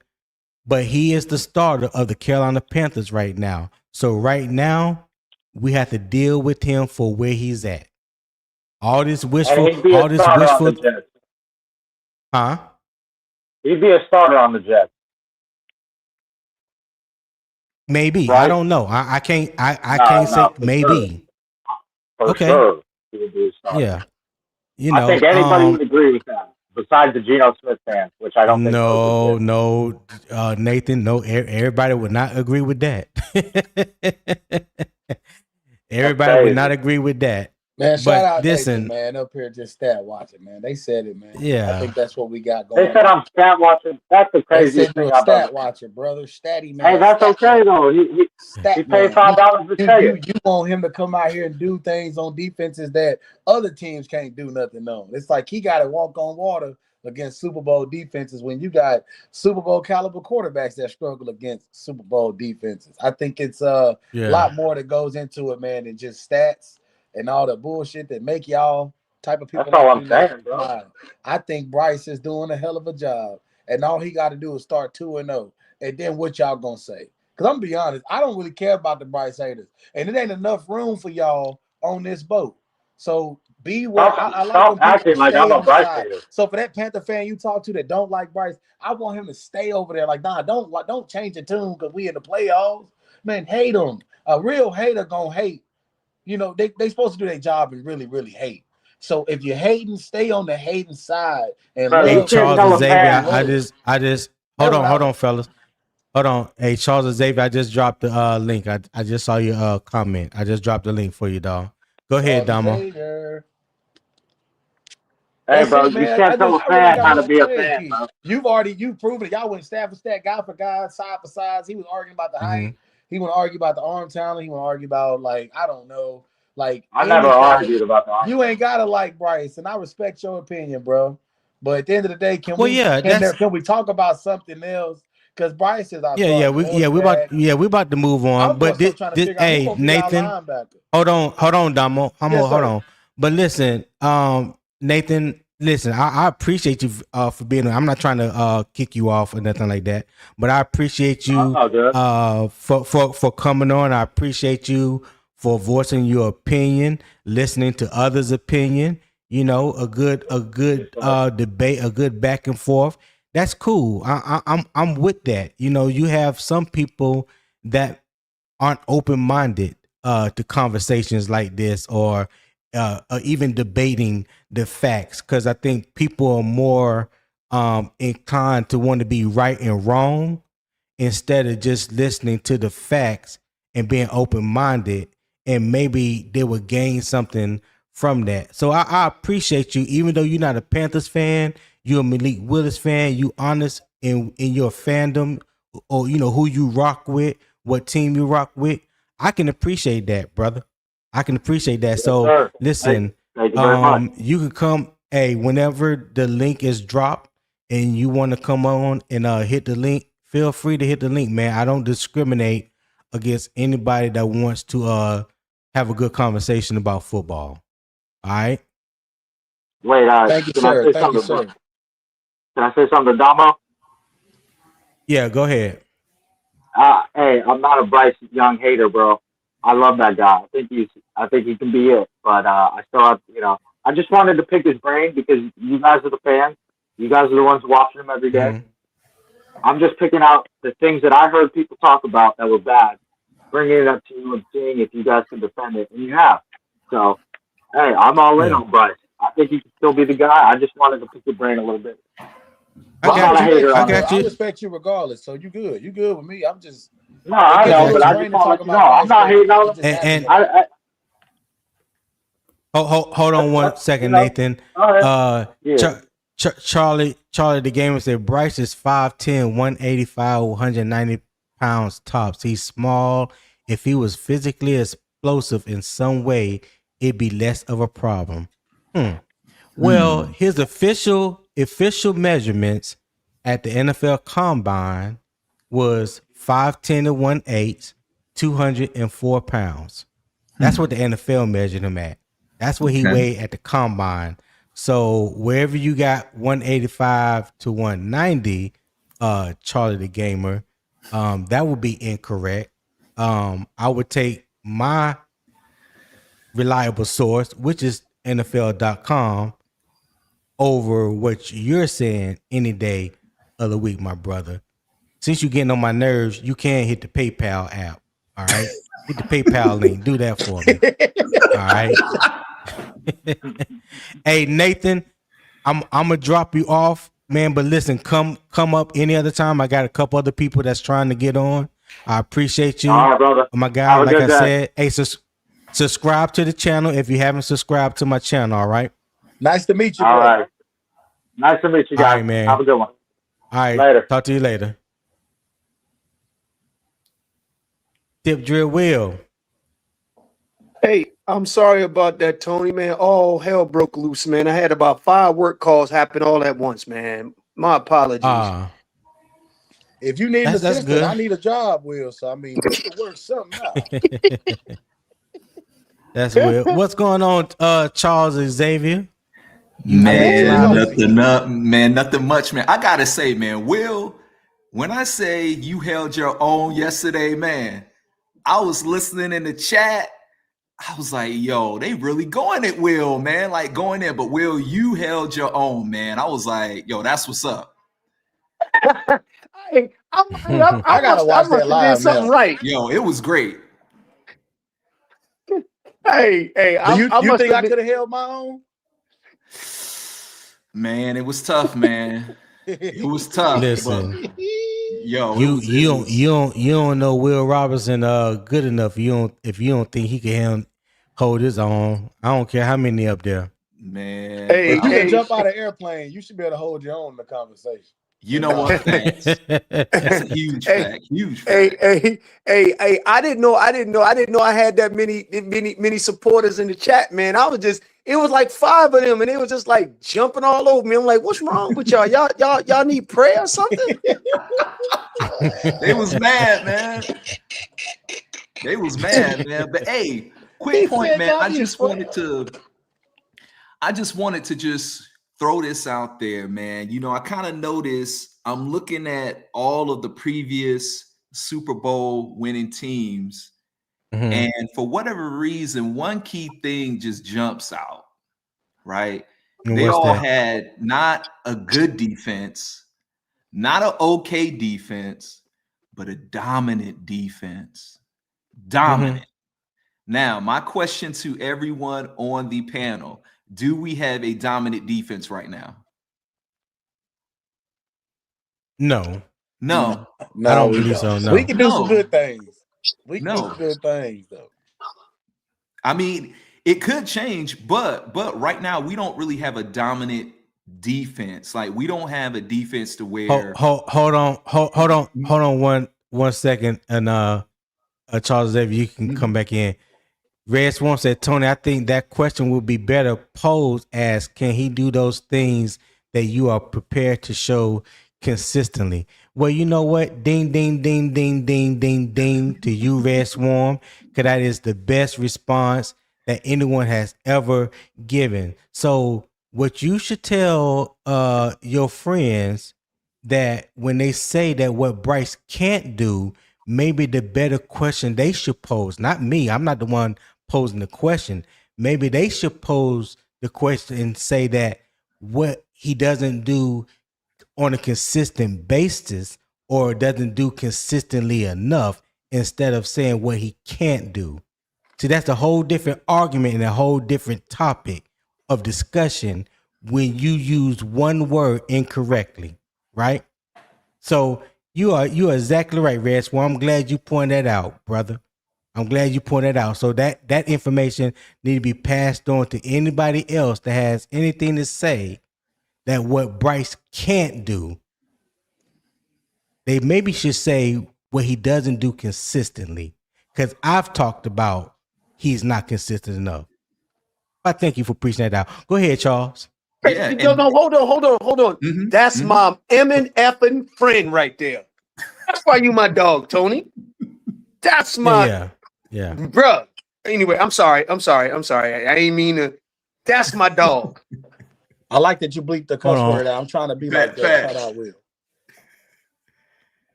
But he is the starter of the Carolina Panthers right now. So right now, we have to deal with him for where he's at. All this wishful, huh? He'd be a starter on the Jets. Maybe. Right? I don't know. I can't say maybe. Sure. For sure, he would be a starter. Yeah. I think anybody would agree with that, besides the Geno Smith fans, which I don't think. No, Nathan. No, everybody would not agree with that. Everybody would not agree with that. Man, shout out Nathan, man, up here just stat watching, man. They said it, man. Yeah. I think that's what we got going. They said I'm stat watching. That's the craziest thing I've stat watching, brother. Statty, man. Hey, that's okay, though. He paid $5 to say it. You want him to come out here and do things on defenses that other teams can't do nothing on. It's like he got to walk on water against Super Bowl defenses when you got Super Bowl caliber quarterbacks that struggle against Super Bowl defenses. I think it's a lot more that goes into it, man, than just stats and all the bullshit that make y'all type of people. That's all I'm saying, bro. I think Bryce is doing a hell of a job, and all he got to do is start 2-0, and then what y'all gonna say? Because I'm gonna be honest, I don't really care about the Bryce haters, and it ain't enough room for y'all on this boat. So be what I like. Acting like I'm a Bryce hater. So for that Panther fan you talk to that don't like Bryce, I want him to stay over there. Like, nah, don't change the tune because we in the playoffs. Man, hate him. A real hater gonna hate. You know, they supposed to do their job and really, really hate. So if you're hating, stay on the hating side. And hey, Charles and Xavier, I just hold on, fellas. Hold on. Hey, Charles and Xavier, I just dropped the link. I just saw your comment. I just dropped the link for you, dog. Go ahead, Damo. Hey, bro, you can't tell a fan how to be a fan, bro. You've proven it. Y'all went stat for stat, guy for guy, side for sides. He was arguing about the height. He want to argue about the arm talent. He want to argue about, like, I don't know. Like, I never argued about the arm. You ain't got to like Bryce, and I respect your opinion, bro. But at the end of the day, can we talk about something else? Because Bryce is our we about to move on. But hey, Nathan, hold on, Damo. Hold on. But listen, Nathan, listen, I appreciate you for being. I'm not trying to kick you off or nothing like that, but I appreciate you for coming on. I appreciate you for voicing your opinion, listening to others' opinion. You know, a good debate, a good back and forth. That's cool. I'm with that. You know, you have some people that aren't open-minded to conversations like this or even debating the facts, because I think people are more inclined to want to be right and wrong instead of just listening to the facts and being open-minded, and maybe they would gain something from that. So I appreciate you, even though you're not a Panthers fan, you're a Malik Willis fan, you honest in your fandom, or you know who you rock with, what team you rock with. I can appreciate that, brother. I can appreciate that. Yes, so sir. Listen, thank you very much. You can come, whenever the link is dropped and you want to come on and hit the link, feel free to hit the link, man. I don't discriminate against anybody that wants to have a good conversation about football. All right. Wait, thank you, sir. Thank you, sir. Can I say something to Damo? Yeah, go ahead. Hey, I'm not a Bryce Young hater, bro. I love that guy. I think he can be it. But I still have, I just wanted to pick his brain because you guys are the fans. You guys are the ones watching him every day. I'm just picking out the things that I heard people talk about that were bad, bringing it up to you and seeing if you guys can defend it, and you have. So, hey, I'm all in on Bryce. I think he can still be the guy. I just wanted to pick your brain a little bit. I I'm not a hater on it. I respect you regardless. So you good. You good with me. I'm just. No, I know, but I just want to let you know. I'm not hating on him. And hold on one second, you know, Nathan. yeah. Charlie the gamer said Bryce is 5'10", 185, 190 pounds tops. He's small. If he was physically explosive in some way, it'd be less of a problem. Well, his official measurements at the NFL Combine was 5'10" to 1/8, 204 pounds. That's what the NFL measured him at. That's what he weighed at the Combine. So wherever you got 185 to 190, Charlie the gamer, that would be incorrect. I would take my reliable source, which is NFL.com, over what you're saying any day of the week, my brother. Since you're getting on my nerves, you can hit the PayPal app. All right. Hit the PayPal link. Do that for me. All right. Hey, Nathan, I'm gonna drop you off, man. But listen, come up any other time. I got a couple other people that's trying to get on. I appreciate you. All right, brother. My guy, like I said, hey, subscribe to the channel if you haven't subscribed to my channel. All right. Nice to meet you, bro. All right. Nice to meet you guys. All right, man. Have a good one. All right. Later. Talk to you later. Tip Drill Will. Hey, I'm sorry about that, Tony, man. All hell broke loose, man. I had about 5 work calls happen all at once, man. My apologies. If you need an assistant, I need a job, Will. So, I mean, we can work something out. That's weird. What's going on, Charles Xavier? Man, nothing much, man. I gotta say, man, Will, when I say you held your own yesterday, man, I was listening in the chat. I was like, yo, they really going at Will, man, like going there. But Will, you held your own, man. I was like, yo, that's what's up. I gotta watch that live now. Right. Yo, it was great. Hey, you think I could have held my own? Man, it was tough, man. It was tough. Listen, yo, you don't know Will Robinson good enough. If you don't think he can hold his own, I don't care how many up there. Man, if you can jump out of an airplane, you should be able to hold your own in the conversation. You know what? Thanks. That's a huge fact. Huge fact. Hey, I didn't know I had that many supporters in the chat, man. It was like 5 of them, and they was just like jumping all over me. I'm like, what's wrong with y'all? Y'all need prayer or something? They was mad, man. But hey, quick point, man. I just wanted to just throw this out there, man. You know, I kind of noticed, I'm looking at all of the previous Super Bowl winning teams. Mm-hmm. And for whatever reason, one key thing just jumps out, right? And they all had not a good defense, not an okay defense, but a dominant defense. Dominant. Mm-hmm. Now, my question to everyone on the panel, do we have a dominant defense right now? No. I don't believe so. No. We can do some good things. We can do some good things, though. I mean, it could change, but right now we don't really have a dominant defense. Like, we don't have a defense to where. Hold on one second, and Charles Xavier, you can come back in. Red Swarm said, Tony, I think that question would be better posed as, can he do those things that you are prepared to show consistently? Well, you know what? Ding, ding, ding, ding, ding, ding, ding to you, Red Swarm, because that is the best response that anyone has ever given. So what you should tell your friends, that when they say that what Bryce can't do, maybe the better question they should pose, not me, I'm not the one posing the question. Maybe they should pose the question and say that what he doesn't do on a consistent basis or doesn't do consistently enough instead of saying what he can't do. See, that's a whole different argument and a whole different topic of discussion when you use one word incorrectly, right? So you are exactly right, Reds. Well, I'm glad you pointed that out, brother. I'm glad you pointed that out. So that information need to be passed on to anybody else that has anything to say that what Bryce can't do. They maybe should say what he doesn't do consistently, because I've talked about he's not consistent enough. I thank you for preaching that out. Go ahead, Charles. Yeah, no, hold on. That's my effing friend right there. That's why you my dog, Tony. That's my yeah. Bruh. Anyway, I'm sorry. I ain't mean to. That's my dog. I like that you bleeped the cuss word out. I'm trying to be like that. Shout out, Will.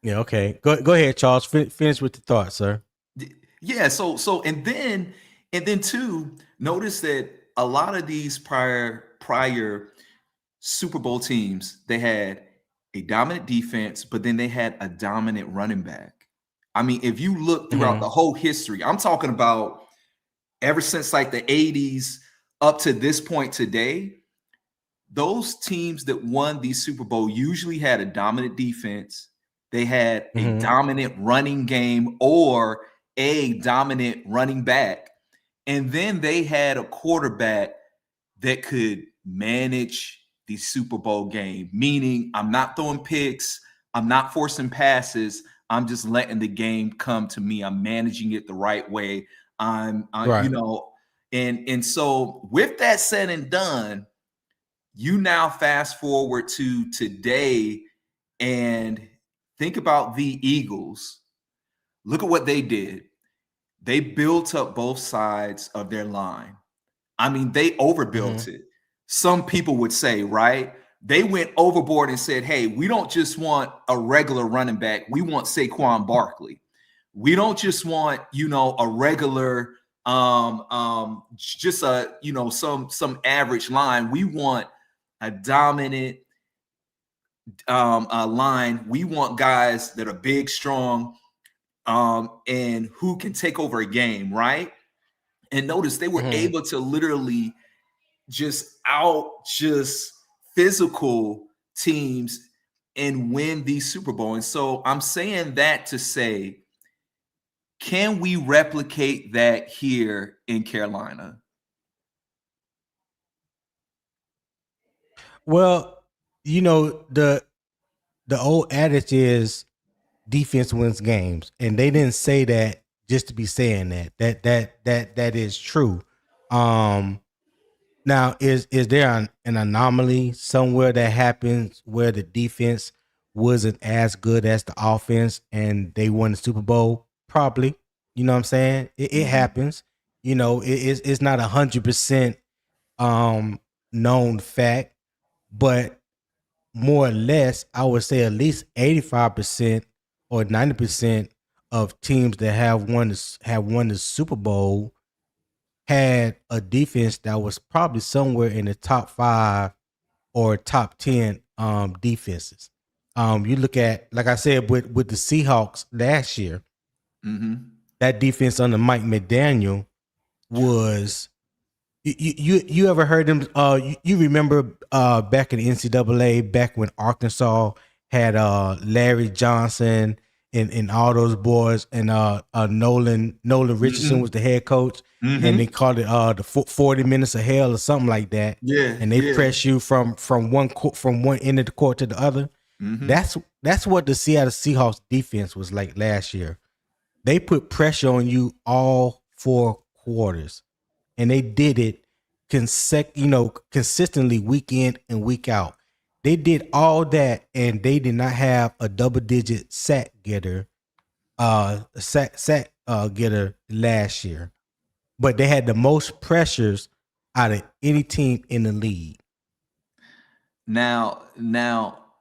Yeah, okay. Go ahead, Charles. Finish with the thought, sir. Yeah, so and then too, notice that a lot of these prior Super Bowl teams, they had a dominant defense, but then they had a dominant running back. I mean, if you look throughout the whole history, I'm talking about ever since like the 80s up to this point today, those teams that won the Super Bowl usually had a dominant defense. They had a dominant running game or a dominant running back. And then they had a quarterback that could manage the Super Bowl game, meaning I'm not throwing picks, I'm not forcing passes, I'm just letting the game come to me. I'm managing it the right way. I'm right. You know, and so with that said and done, you now fast forward to today and think about the Eagles. Look at what they did. They built up both sides of their line. I mean, they overbuilt it. Some people would say, right? They went overboard and said, hey, we don't just want a regular running back. We want Saquon Barkley. We don't just want, you know, a regular, just a, you know, some average line. We want a dominant line. We want guys that are big, strong, and who can take over a game, right? And notice they were able to literally just physical teams and win the Super Bowl. And so I'm saying that to say, can we replicate that here in Carolina? Well, you know, the old adage is defense wins games, and they didn't say that just to be saying that. That is true. Now, is there an anomaly somewhere that happens where the defense wasn't as good as the offense and they won the Super Bowl? Probably. You know what I'm saying? It happens. You know, it's not 100% known fact, but more or less, I would say at least 85% or 90% of teams that have won the Super Bowl had a defense that was probably somewhere in the top 5 or top 10 defenses. You look at, like I said, with the Seahawks last year, that defense under Mike McDaniel was. You ever heard them? You remember back in the NCAA, back when Arkansas had Larry Johnson and all those boys, and Nolan Richardson was the head coach, and they called it the 40 minutes of hell or something like that. Yeah, and they press you from one end of the court to the other. That's what the Seattle Seahawks defense was like last year. They put pressure on you all 4 quarters. And they did it consistently week in and week out. They did all that, and they did not have a double-digit sack getter last year. But they had the most pressures out of any team in the league. Now,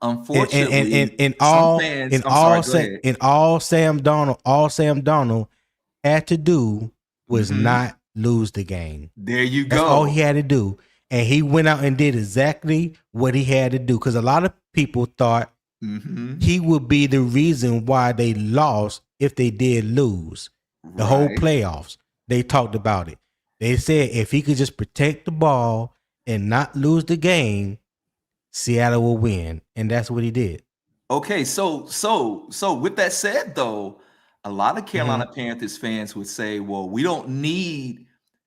unfortunately, all Sam Darnold had to do was not lose the game. There you go. That's all he had to do. And he went out and did exactly what he had to do. Because a lot of people thought he would be the reason why they lost if they did lose. The whole playoffs, they talked about it. They said if he could just protect the ball and not lose the game, Seattle will win, and that's what he did. Okay, so with that said, though, a lot of Carolina Panthers fans would say, well, we don't need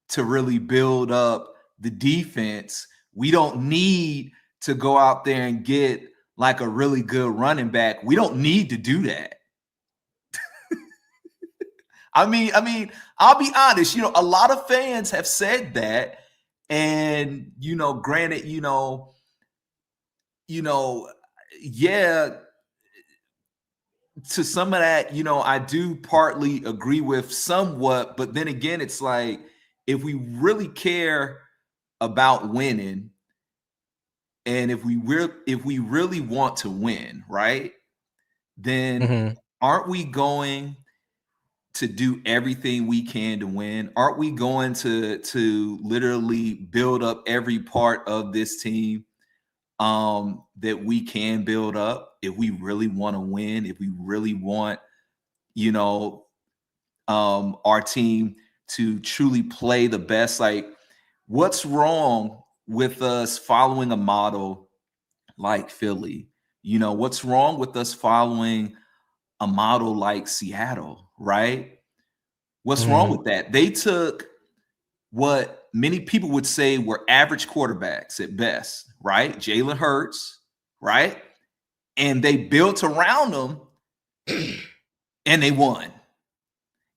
to really build up the defense. We don't need to go out there and get like a really good running back. We don't need to do that. I mean, I'll be honest, a lot of fans have said that. And, granted, yeah, to some of that, I do partly agree with somewhat, but then again, it's like, if we really care about winning, and if we really want to win, right, then aren't we going to do everything we can to win? Aren't we going to literally build up every part of this team that we can build up if we really want to win, if we really want, our team to truly play the best? Like, what's wrong with us following a model like Philly? What's wrong with us following a model like Seattle, right? What's wrong with that? They took what many people would say were average quarterbacks at best, right? Jalen Hurts, right? And they built around them and they won.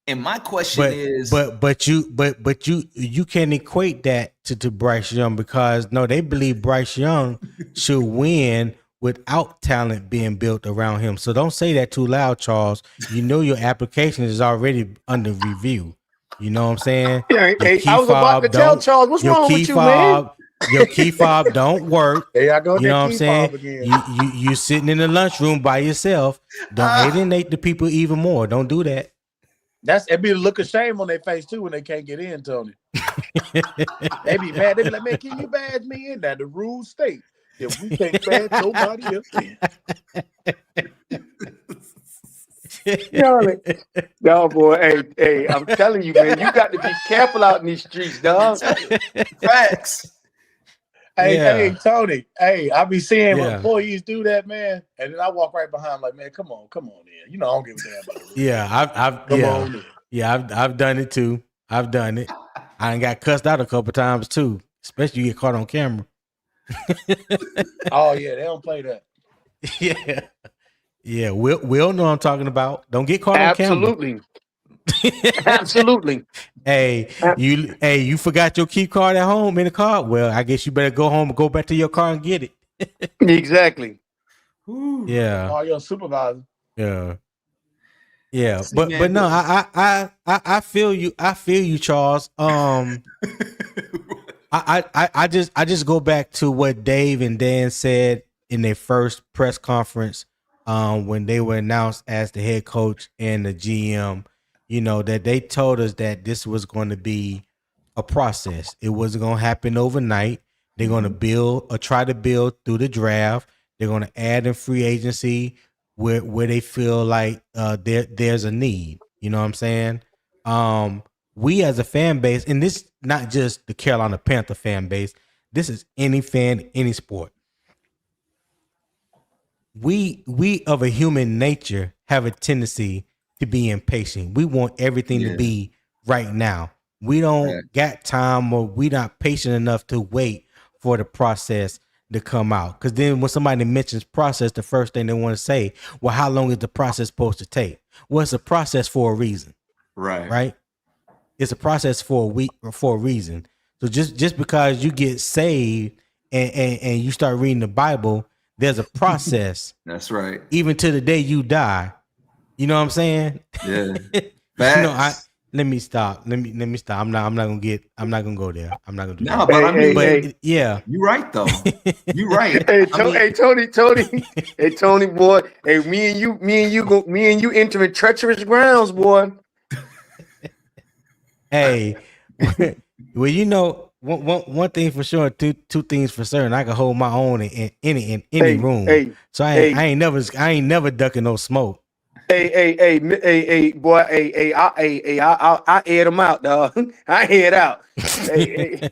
And my question is, but you can't equate that to Bryce Young, because they believe Bryce Young should win without talent being built around him. So don't say that too loud, Charles. Your application is already under review. You know what I'm saying? Yeah, I was about to tell Charles, what's wrong with you, man? Your key fob don't work. There I go. You know what I'm saying? Again. You sitting in the lunchroom by yourself. Don't alienate the people even more. Don't do that. It be a look of shame on their face too when they can't get in, Tony. They be mad. They be like, man, can you badge me in? That the rules state that we can't badge nobody else in. No, boy. Hey, I'm telling you, man, you got to be careful out in these streets, dog. Facts. Hey, Tony. Hey, I be seeing employees do that, man, and then I walk right behind, like, man, come on in. I don't give a damn about the rules. I've done it too. I've done it. I done got cussed out a couple times too, especially you get caught on camera. Oh yeah, they don't play that. Yeah. We'll know what I'm talking about. Don't get caught on camera. Absolutely. Hey, you forgot your key card at home in the car? Well, I guess you better go home and go back to your car and get it. Exactly. Yeah. Oh, your supervisor. Yeah. Yeah. But no, I feel you. I feel you, Charles. I just go back to what Dave and Dan said in their first press conference when they were announced as the head coach and the GM. That they told us that this was going to be a process. It wasn't going to happen overnight. They're going to build or try to build through the draft. They're going to add in free agency where they feel like there's a need. You know what I'm saying? We as a fan base, and this not just the Carolina Panther fan base, this is any fan, any sport. We of a human nature have a tendency to be impatient. We want everything to be right now. We don't got time, or we not patient enough to wait for the process to come out. Because then when somebody mentions process, the first thing they want to say, well, how long is the process supposed to take? Well, it's a process for a reason. Right? It's a process for a reason. So just because you get saved and you start reading the Bible, there's a process. That's right. Even to the day you die. You know what I'm saying? Yeah. Let me stop. Let me stop. I'm not gonna go there. I'm not gonna do that. But yeah. You're right though. You're right. Tony. Hey, Tony, boy. Hey, me and you entering treacherous grounds, boy. Hey, well, one thing for sure, two things for certain. I can hold my own in any Hey, room. hey, So I hey, ain't never ducking no smoke. hey, boy, I aired him out, dog. I aired out. Hey,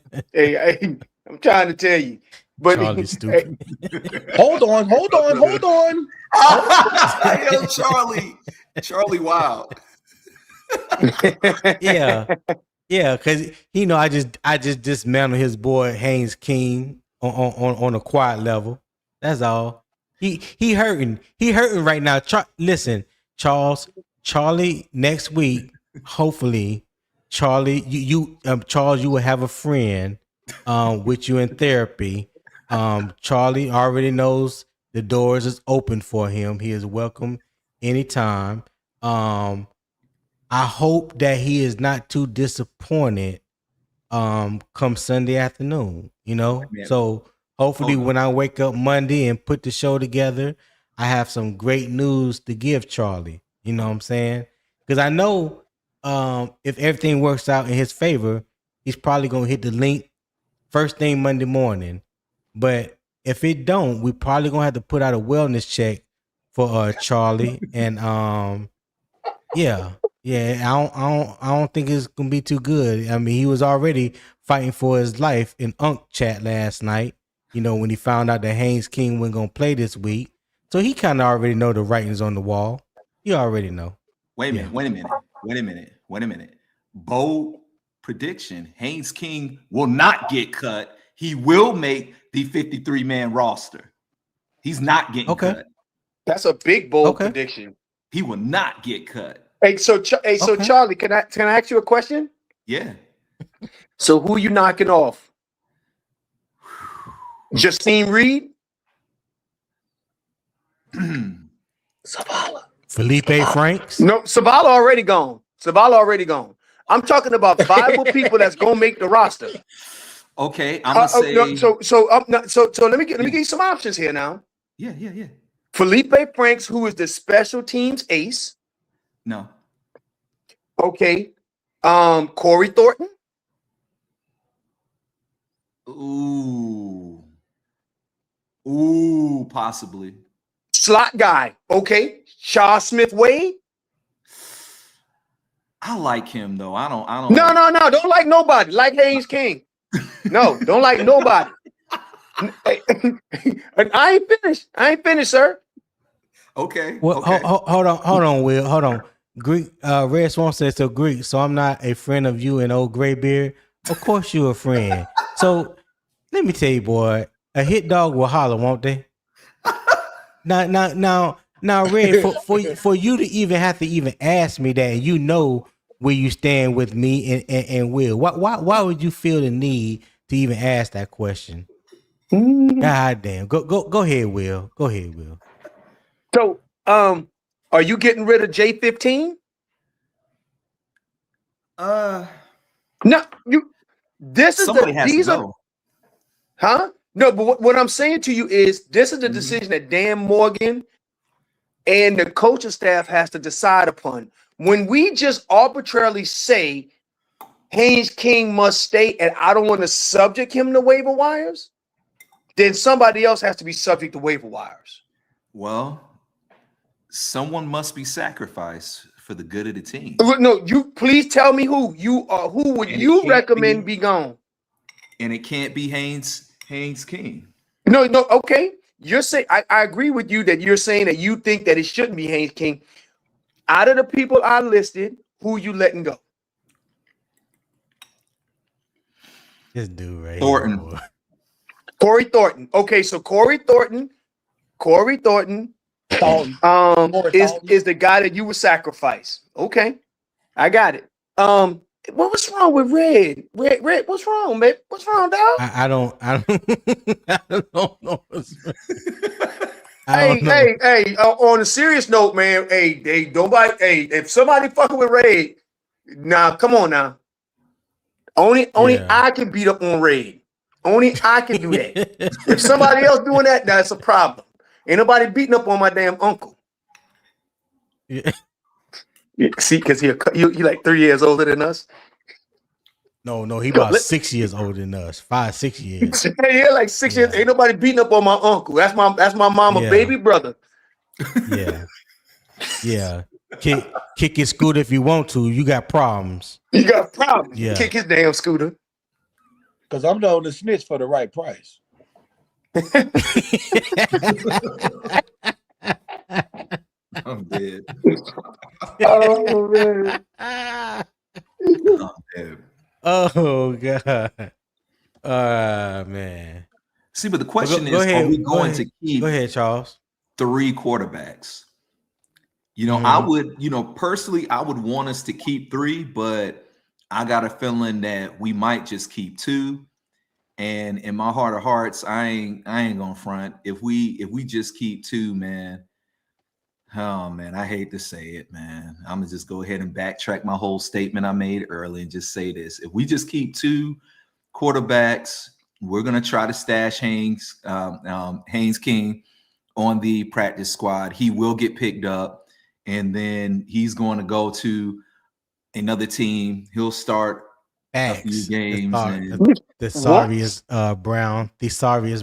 I'm trying to tell you, but Charlie's stupid. Hold on. Yo, Charlie, wow. Yeah, because I just dismantled his boy Haynes King on a quiet level. That's all. He hurting right now. Listen, Charlie, next week, hopefully, Charlie, Charles, you will have a friend with you in therapy. Charlie already knows the doors is open for him. He is welcome anytime. I hope that he is not too disappointed come Sunday afternoon, Man, So hopefully when I wake up Monday and put the show together, I have some great news to give Charlie. You know what I'm saying? Because I know if everything works out in his favor, he's probably gonna hit the link first thing Monday morning. But if it don't, we probably gonna have to put out a wellness check for Charlie. And yeah. I don't think it's gonna be too good. I mean, he was already fighting for his life in Unk chat last night, when he found out that Haynes King wasn't gonna play this week. So he kind of already know the writings on the wall. You already know. Wait a minute. Bold prediction. Haynes King will not get cut. He will make the 53-man roster. He's not getting cut. That's a big bold prediction. He will not get cut. Hey, so Charlie, can I ask you a question? Yeah. So who you knocking off? Justine Reed? Zavala. Felipe Franks? No, Zavala already gone. I'm talking about viable people that's gonna make the roster. Okay, I'm gonna say. So let me give you some options here now. Yeah. Felipe Franks, who is the special teams ace. No. Okay. Corey Thornton. Ooh, possibly. Slot guy. Okay. Shaw Smith-Wade. I like him though. I don't. No. Don't like nobody. Like Haynes King. No, don't like nobody. I ain't finished, sir. Okay. Well, okay. Hold on, Will. Hold on. Greek Red Swan says so. Greek. So I'm not a friend of you and old Graybeard. Of course you're a friend. So let me tell you, boy, a hit dog will holler, won't they? Now, Red, for you to even have to even ask me that, and you know where you stand with me and Will. Why would you feel the need to even ask that question? God damn. Go ahead, Will. Go ahead, Will. So, are you getting rid of J15? No, you. This is somebody has to go. Huh? No, but what I'm saying to you is this is the decision that Dan Morgan and the coaching staff has to decide upon. When we just arbitrarily say Haynes King must stay and I don't want to subject him to waiver wires, then somebody else has to be subject to waiver wires. Well, someone must be sacrificed for the good of the team. No, you please tell me who you are. Who would you recommend be gone? And it can't be Haynes King. No, okay. You're saying I agree with you that you're saying that you think that it shouldn't be Haynes King. Out of the people I listed, who you letting go? This dude right Thornton. Here, Corey Thornton. Okay, so Corey Thornton is the guy that you would sacrifice. Okay, I got it. What's wrong with Red? Red, what's wrong, man? What's wrong, dog? I don't know. Hey, on a serious note, man. Hey, nobody. Hey, if somebody fucking with Red, now come on now. Only I can beat up on Red. Only I can do that. If somebody else doing that, that's a problem. Ain't nobody beating up on my damn uncle. Yeah. See, because he like 3 years older than us. No, he about 6 years older than us. 5-6 years. Yeah, like 6 years. Ain't nobody beating up on my uncle. That's my mama baby brother. Yeah. Kick his scooter if you want to. You got problems. You got problems. Yeah. Kick his damn scooter. Because I'm known to snitch for the right price. I'm dead. Oh man. I'm dead. Oh God. Man. See, but the question Go is, ahead, are we going to keep Go ahead, Charles. 3 quarterbacks? You know, I would, personally, I would want us to keep 3, but I got a feeling that we might just keep 2. And in my heart of hearts, I ain't gonna front. If we just keep 2, man. Oh man, I hate to say it, man. I'm gonna just go ahead and backtrack my whole statement I made earlier and just say this: if we just keep 2 quarterbacks, we're gonna try to stash Haynes King on the practice squad. He will get picked up, and then he's going to go to another team. He'll start a few games. Thesaurus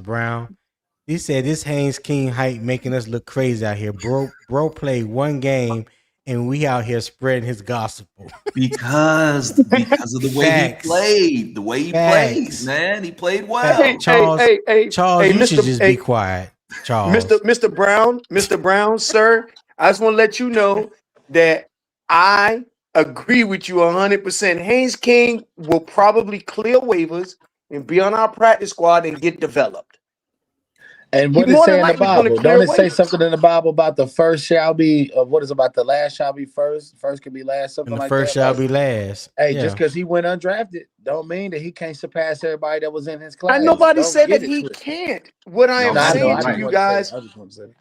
Brown. He said this Haynes King hype making us look crazy out here. Bro played 1 game and we out here spreading his gospel. because of the way he played. The way he played, man. He played well. Charles, you Mr. should just be quiet. Charles. Mr. Brown, sir. I just want to let you know that I agree with you 100%. Haynes King will probably clear waivers and be on our practice squad and get developed. And what it say in the Bible? Don't it say something in the Bible about the first shall be? What is about the last shall be first? First can be last. Something like that. First shall be last. Hey, just because he went undrafted, don't mean that he can't surpass everybody that was in his class. And nobody said that he can't. What I am saying to you guys,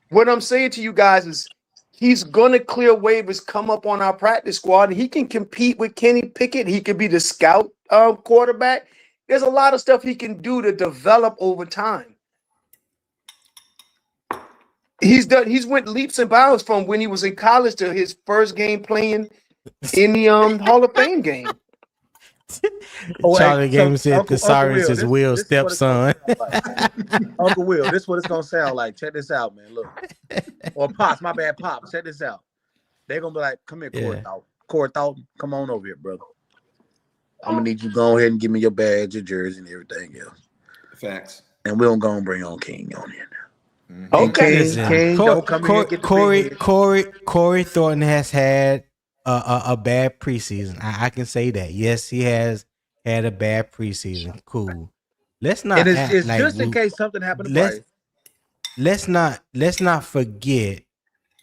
what I'm saying to you guys is, he's gonna clear waivers, come up on our practice squad, and he can compete with Kenny Pickett. He could be the scout quarterback. There's a lot of stuff he can do to develop over time. He's went leaps and bounds from when he was in college to his first game playing in the Hall of Fame game. Charlie Game said Thesaurus is Will's stepson. Uncle Will, this is what it's gonna sound like. Check this out, man. Look. Or Pops, my bad, Pops. Check this out. They're gonna be like, come here, Corey Thoughton. Come on over here, brother. I'm gonna need you to go ahead and give me your badge, your jersey, and everything else. Facts. And we're gonna go and bring on King on here now. Okay. King, don't come here and get the Corey Thornton has had a bad preseason. I can say that. Yes, he has had a bad preseason. Cool. Let's not. And it's just in case something happened to Bryce. Let's not forget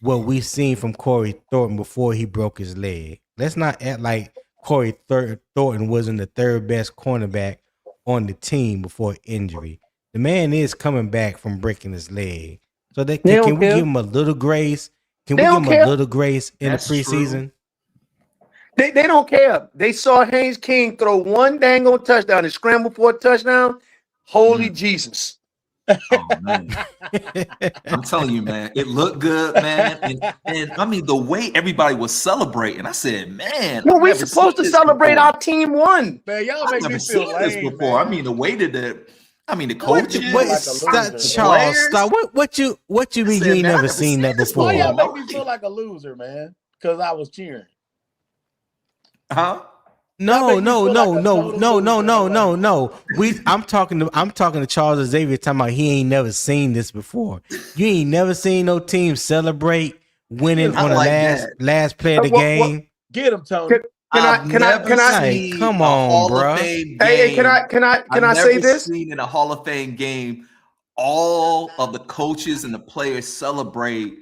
what we've seen from Corey Thornton before he broke his leg. Let's not act like Corey Thornton wasn't the 3rd best cornerback on the team before injury. The man is coming back from breaking his leg. So can we give him a little grace? Can we give him a little grace in the preseason? They don't care. They saw Haynes King throw 1 dang on touchdown and scramble for a touchdown. Holy Jesus. Oh, man. I'm telling you, man, it looked good, man. And I mean, the way everybody was celebrating, I said, man. Well, we're supposed to celebrate our team won. Man, y'all I've make never me feel seen this lame, before. man. I mean, the way that the coaches, Charles, stop. What you mean you ain't never seen that before? Why y'all make me feel like a loser, man? Because I was cheering. Huh? No. I'm talking to Charles Xavier talking about he ain't never seen this before. You ain't never seen no team celebrate winning on the last play of the game. Get him, Tony. Can I? Come on, bro. Hey, can I say this? Seen in a Hall of Fame game, all of the coaches and the players celebrate.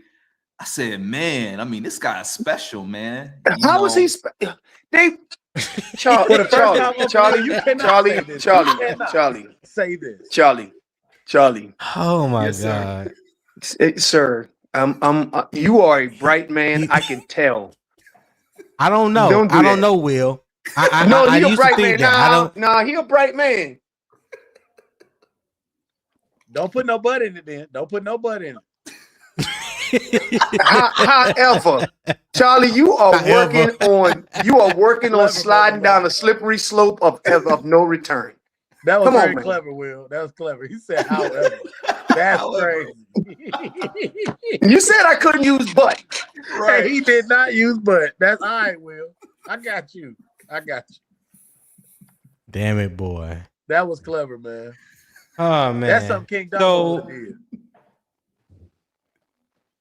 I said, man, I mean, this guy's special, man. How was he? Charlie, say this. Charlie. Oh my God, sir. You are a bright man. I can tell. I don't know. I don't know, Will. He a bright man. Nah, he a bright man. Don't put no butt in it then. Don't put no butt in it. However, Charlie, you are working on sliding down a slippery slope of no return. That was Come on, very man. clever, Will. That was clever. He said, however. That's crazy. You said I couldn't use but. Right. He did not use but. That's all right, Will. I got you. Damn it, boy. That was clever, man. Oh, man. That's something King Damo did.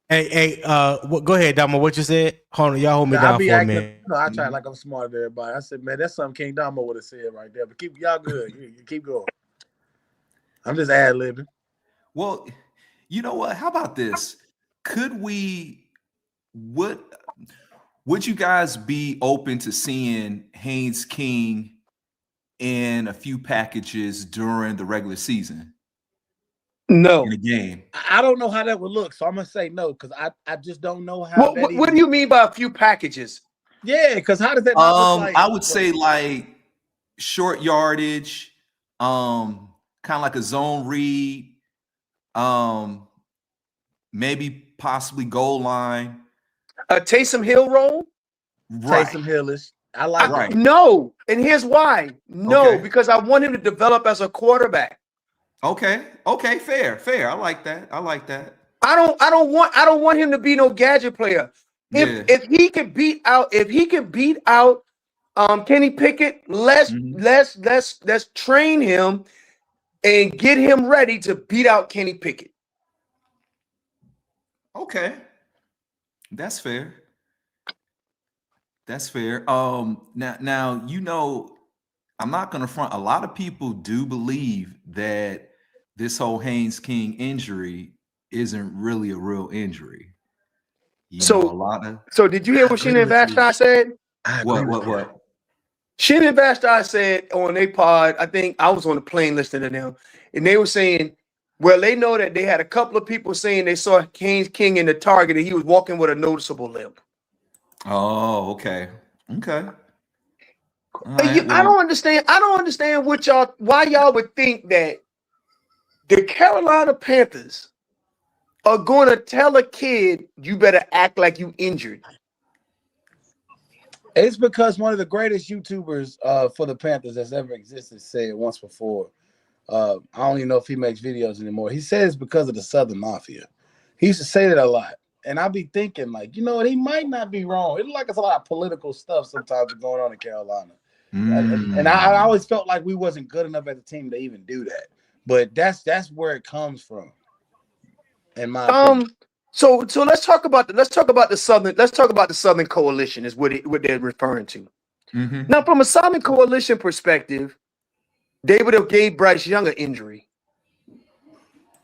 Hey, go ahead, Damo. What you said? Hold on, y'all hold me down for a minute. I try like I'm smarter than everybody. I said, man, that's something King Damo would have said right there. But keep y'all good. You keep going. I'm just ad-libbing. Well, you know what? How about this? Would you guys be open to seeing Haynes King in a few packages during the regular season? No. In a game. I don't know how that would look, so I'm gonna say no because I just don't know how. What do you mean by a few packages? Yeah, because how does that not look like? I would say like short yardage, kind of like a zone read, maybe possibly goal line. A Taysom Hill roll? Right. Taysom Hillish. I like right. No, and here's why. No, because I want him to develop as a quarterback. Okay, fair. I like that. I don't want him to be no gadget player. If he can beat out Kenny Pickett, let's train him and get him ready to beat out Kenny Pickett. Okay. That's fair. Now you know, I'm not gonna front. A lot of people do believe that this whole Haynes King injury isn't really a real injury. So did you hear what Shannon Vashti said? What? Shannon Vashti said on their pod, I think I was on the plane listening to them, and they were saying, well, they know that they had a couple of people saying they saw Haynes King in the target and he was walking with a noticeable limp. Oh, okay. Right, I don't understand why y'all would think that the Carolina Panthers are going to tell a kid you better act like you injured. It's because one of the greatest YouTubers for the Panthers that's ever existed said once before. I don't even know if he makes videos anymore. He says it's because of the Southern Mafia. He used to say that a lot. And I'd be thinking, like, you know what, he might not be wrong. It looks like it's a lot of political stuff sometimes going on in Carolina. And I always felt like we wasn't good enough as a team to even do that. But that's where it comes from. In my opinion. So let's talk about the Southern Coalition is what they're referring to. Mm-hmm. Now, from a Southern Coalition perspective, they would have gave Bryce Young an injury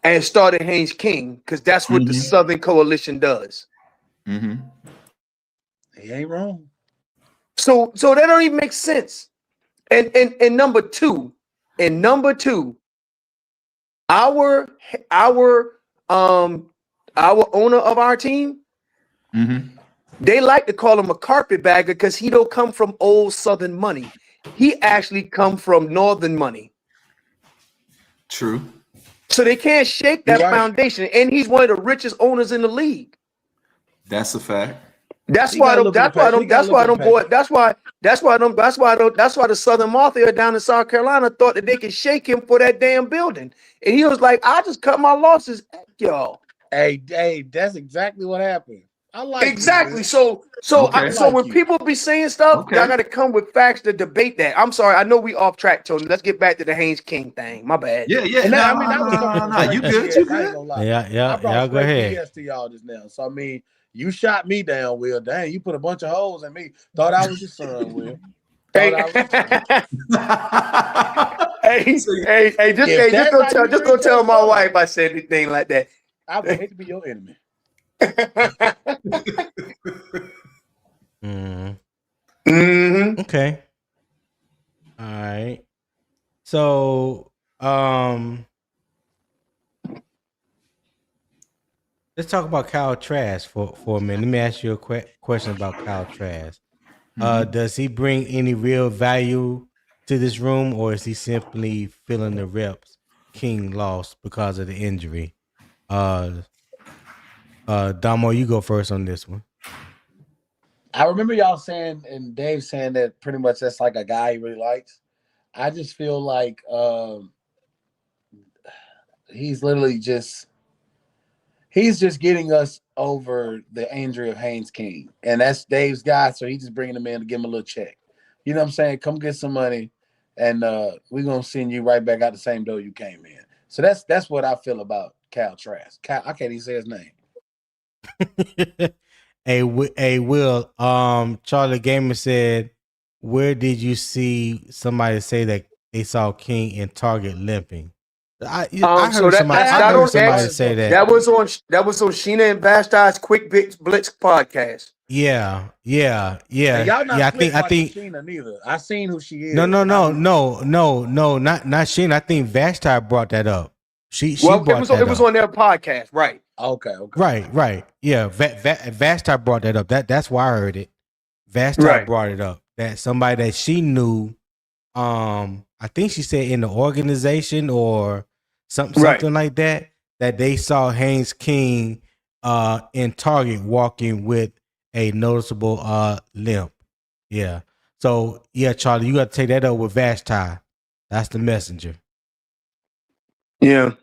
and started Haynes King because that's what the Southern Coalition does. Mm-hmm. He ain't wrong. So that don't even make sense. And number two, our owner of our team, they like to call him a carpetbagger because he don't come from old Southern money. He actually come from Northern money. True. So they can't shake that foundation. And he's one of the richest owners in the league. That's a fact. That's why the Southern Mafia down in South Carolina thought that they could shake him for that damn building. And he was like, I just cut my losses. Y'all. Hey, that's exactly what happened. I like exactly. You, so when people be saying stuff, y'all got to come with facts to debate that. I'm sorry, I know we off track, Tony. Let's get back to the Haynes King thing. My bad. Yeah. And that was you good? You good? Yeah. Y'all go ahead. BS to y'all just now. So I mean, you shot me down, Will. Dang, you put a bunch of holes in me. Thought I was your son, Will. Hey, just go tell my wife I said anything like that. I would hate to be your enemy. Okay. All right. So, let's talk about Kyle Trask for a minute. Let me ask you a question about Kyle Trask. Does he bring any real value to this room, or is he simply filling the reps King lost because of the injury? Damo, you go first on this one. I remember y'all saying and Dave saying that pretty much that's like a guy he really likes. I just feel like he's literally just getting us over the injury of Haynes King, and that's Dave's guy. So he's just bringing him in to give him a little check. You know what I'm saying? Come get some money, and we're gonna send you right back out the same door you came in. So that's what I feel about Cal Trask. I can't even say his name. Hey, Will. Charlie Gamer said, "Where did you see somebody say that they saw King in Target limping?" I So heard somebody. that's I not heard on somebody X. say that. That was on Sheena and Vashti's Quick Blitz podcast. Yeah. And y'all not I slick watching think. Sheena neither. I seen who she is. No. Not Sheen. I think Vashti brought that up. She Well, brought that it was up. on their podcast, right? Okay. Right. Yeah, Vashti brought that up. That's why I heard it. Vashti Right. brought it up. That somebody that she knew, I think she said in the organization or something like that they saw Haynes King in Target walking with a noticeable limp. Yeah. So yeah, Charlie, you got to take that up with Vashti. That's the messenger. Yeah.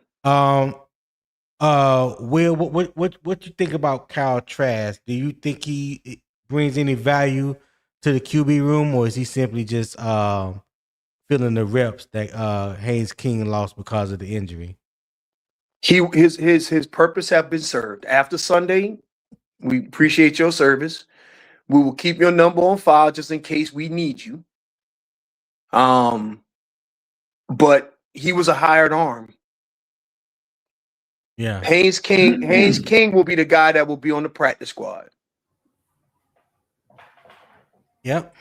Will, what you think about Kyle Trask? Do you think he brings any value to the QB room, or is he simply just filling the reps that Haynes King lost because of the injury? His purpose have been served. After Sunday, we appreciate your service. We will keep your number on file just in case we need you. But he was a hired arm. Yeah. Haynes King will be the guy that will be on the practice squad. Yep.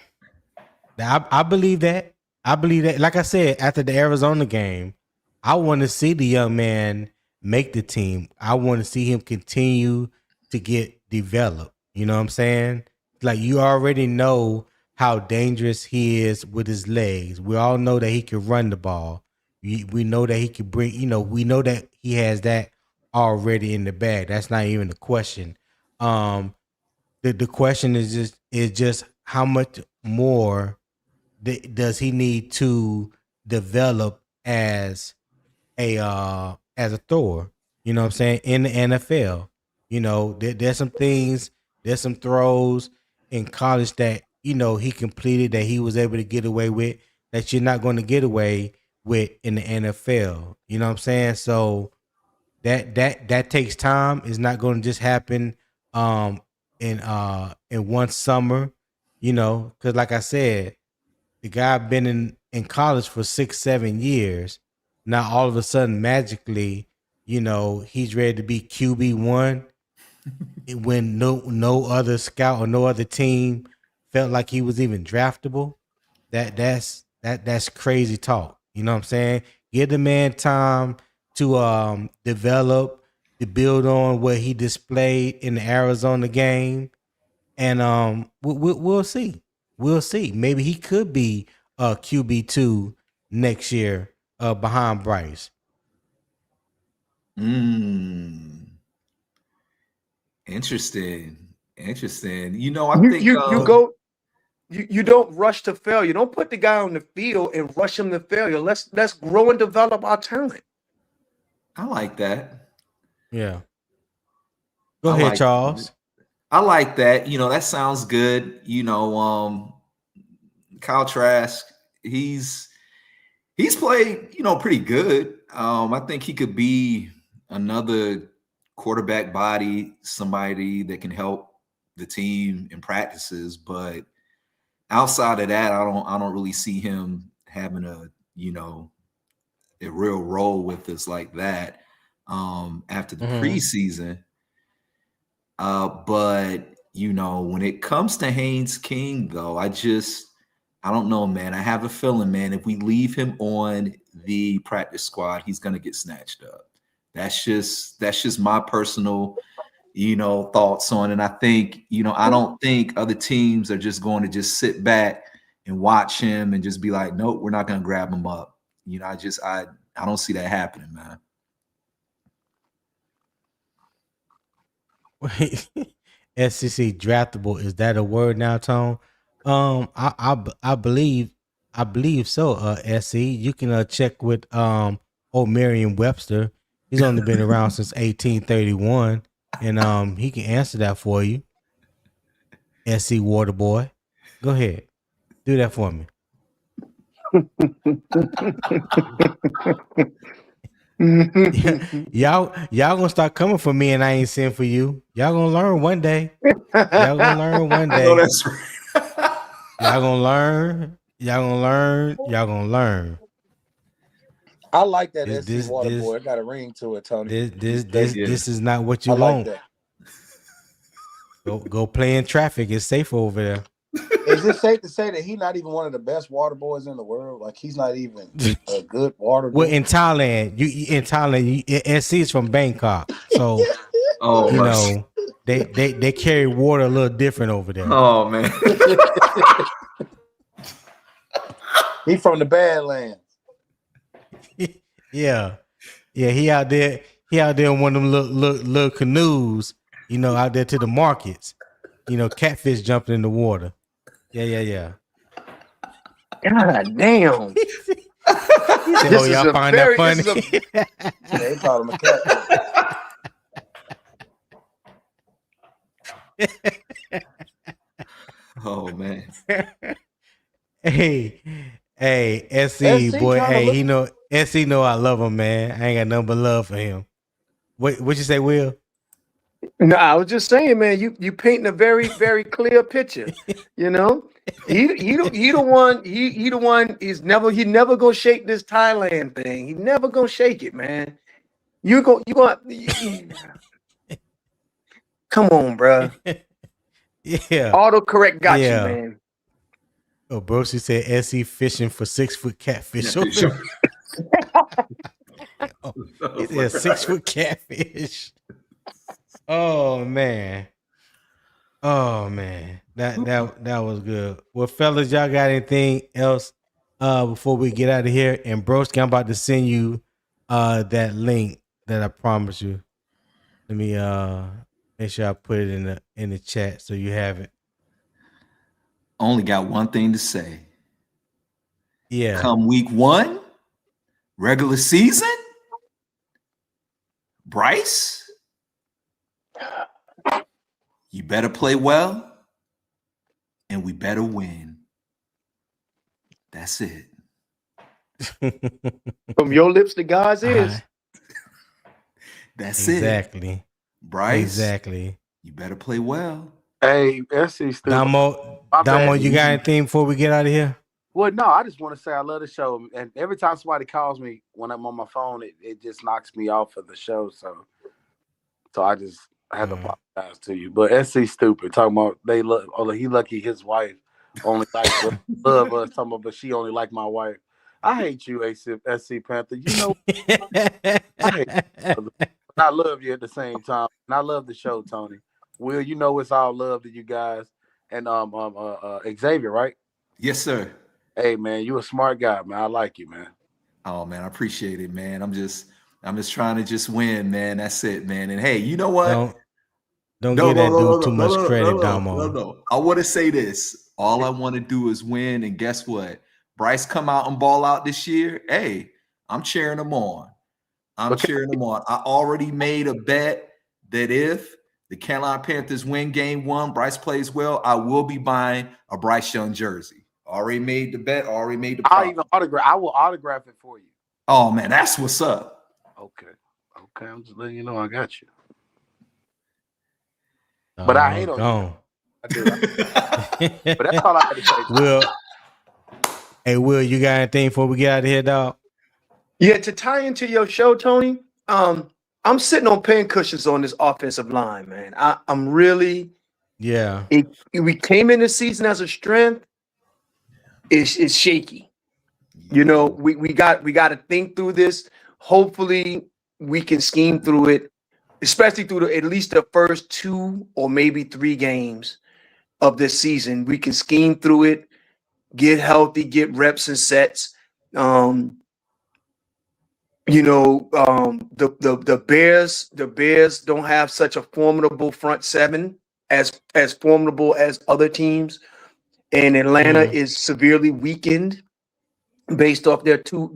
I believe that. Like I said, after the Arizona game, I want to see the young man make the team. I want to see him continue to get developed. You know what I'm saying? Like, you already know how dangerous he is with his legs. We all know that he can run the ball. We know that he can bring, we know that he has that already in the bag. That's not even the question. The question is just how much more does he need to develop as a thrower? You know what I'm saying? In the NFL, there's some things, there's some throws in college that he completed that he was able to get away with that you're not going to get away with in the NFL. You know what I'm saying? So that takes time. It's not going to just happen in one summer, because like I said, the guy been in college for 6-7 years. Now all of a sudden, magically, he's ready to be QB1 when no other scout or no other team felt like he was even draftable. That's crazy talk. You know what I'm saying? Give the man time to develop, to build on what he displayed in the Arizona game, and we'll see. We'll see. Maybe he could be QB2 next year behind Bryce. Interesting. I think You don't rush to failure. Don't put the guy on the field and rush him to failure. Let's grow and develop our talent. I like that. Yeah. Go ahead, Charles. I like that. That sounds good. Kyle Trask, he's played, pretty good. I think he could be another quarterback body, somebody that can help the team in practices, but outside of that, I don't really see him having a real role with us like that after the preseason. But when it comes to Haynes King, though, I don't know, man. I have a feeling, man, if we leave him on the practice squad, he's gonna get snatched up. That's just my personal thoughts on it. And I think, I don't think other teams are just going to just sit back and watch him and just be like, nope, we're not going to grab him up. I don't see that happening, man. Wait, SEC draftable, is that a word now, Tone? I believe so. SC, you can check with old Merriam-Webster. He's only been around since 1831, and he can answer that for you. SC Waterboy, go ahead, do that for me. y'all gonna start coming for me, and I ain't send for you. Y'all gonna learn one day. Y'all gonna learn one day. No, that's right. Y'all gonna learn. Y'all gonna learn. Y'all gonna learn. I like that This- SC this- Water this- Boy. It got a ring to it, Tony. This is not what you I like want. that. Go play in traffic. It's safe over there. Is it safe to say that he's not even one of the best water boys in the world? Like he's not even a good water Well, dude? in Thailand, SC is from Bangkok, so Oh, you my know they carry water a little different over there. Oh man. He from the Badlands. Yeah. He out there in one of them little canoes, out there to the markets. Catfish jumping in the water. Yeah. God damn. He said, This "Oh, is y'all a find very- that this funny?" They call him a cat. Oh man. Hey, SC boy. trying to Hey, look- he know SC know I love him, man. I ain't got nothing but love for him. What you say, Will? No, I was just saying, man, you painting a very, very clear picture. He the one. He never gonna shake this Thailand thing. He never gonna shake it, man. You go. Come on, bro. Yeah. Autocorrect got Yeah. you, man. Oh, bro, she said SC fishing for 6-foot catfish. Yeah, sure. He said 6-foot catfish. Oh man. That was good. Well, fellas, y'all got anything else before we get out of here? And Broski, I'm about to send you that link that I promised you. Let me make sure I put it in the chat so you have it. Only got one thing to say. Yeah. Come week 1, regular season, Bryce, you better play well, and we better win. That's it. From your lips to God's ears. That's exactly. it. Bryce, exactly. You better play well. Hey, SC still. Damo, you got anything before we get out of here? Well, no, I just want to say I love the show, and every time somebody calls me when I'm on my phone, it just knocks me off of the show. So I just had to apologize to you. But SC stupid talking about they love. Oh, he lucky his wife only likes love us. Talking about, but she only like my wife. I hate you, SC Panther. You know, I hate you, but I love you at the same time, and I love the show, Tony. Will, you know it's all love to you guys, and Xavier, right? Yes, sir. Hey man, you a smart guy, man. I like you, man. Oh man, I appreciate it, man. I'm just trying to just win, man. That's it, man. And hey, you know what? Don't give that dude too much credit, Damo. No. I want to say this. All I want to do is win, and guess what? Bryce come out and ball out this year. Hey, I'm cheering him on. Cheering him on. I already made a bet that if the Carolina Panthers win game 1, Bryce plays well, I will be buying a Bryce Young jersey. Already made the bet. Already made the profit. I will autograph it for you. Oh man, that's what's up. Okay. I'm just letting you know I got you. But I hate on you. I do. But that's all I had to say. Will, you got anything before we get out of here, dog? Yeah, to tie into your show, Tony. I'm sitting on pincushions on this offensive line, man. I'm really. Yeah. We came in this season as a strength. It's shaky. We got to think through this. Hopefully, we can scheme through it, especially through at least the first 2 or maybe 3 games of this season. We can scheme through it, get healthy, get reps and sets. You know, the Bears don't have such a formidable front seven as formidable as other teams, and Atlanta is severely weakened based off their two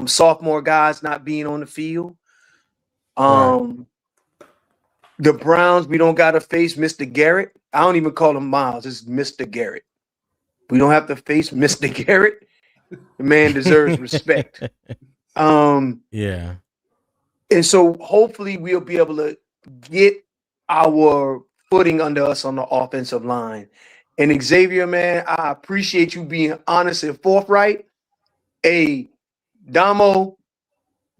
sophomore guys not being on the field. The Browns, we don't got to face Mr. Garrett. I don't even call him Miles. It's Mr. Garrett. We don't have to face Mr. Garrett. The man deserves respect. Yeah. And so hopefully we'll be able to get our footing under us on the offensive line. And Xavier, man, I appreciate you being honest and forthright. Hey, Damo,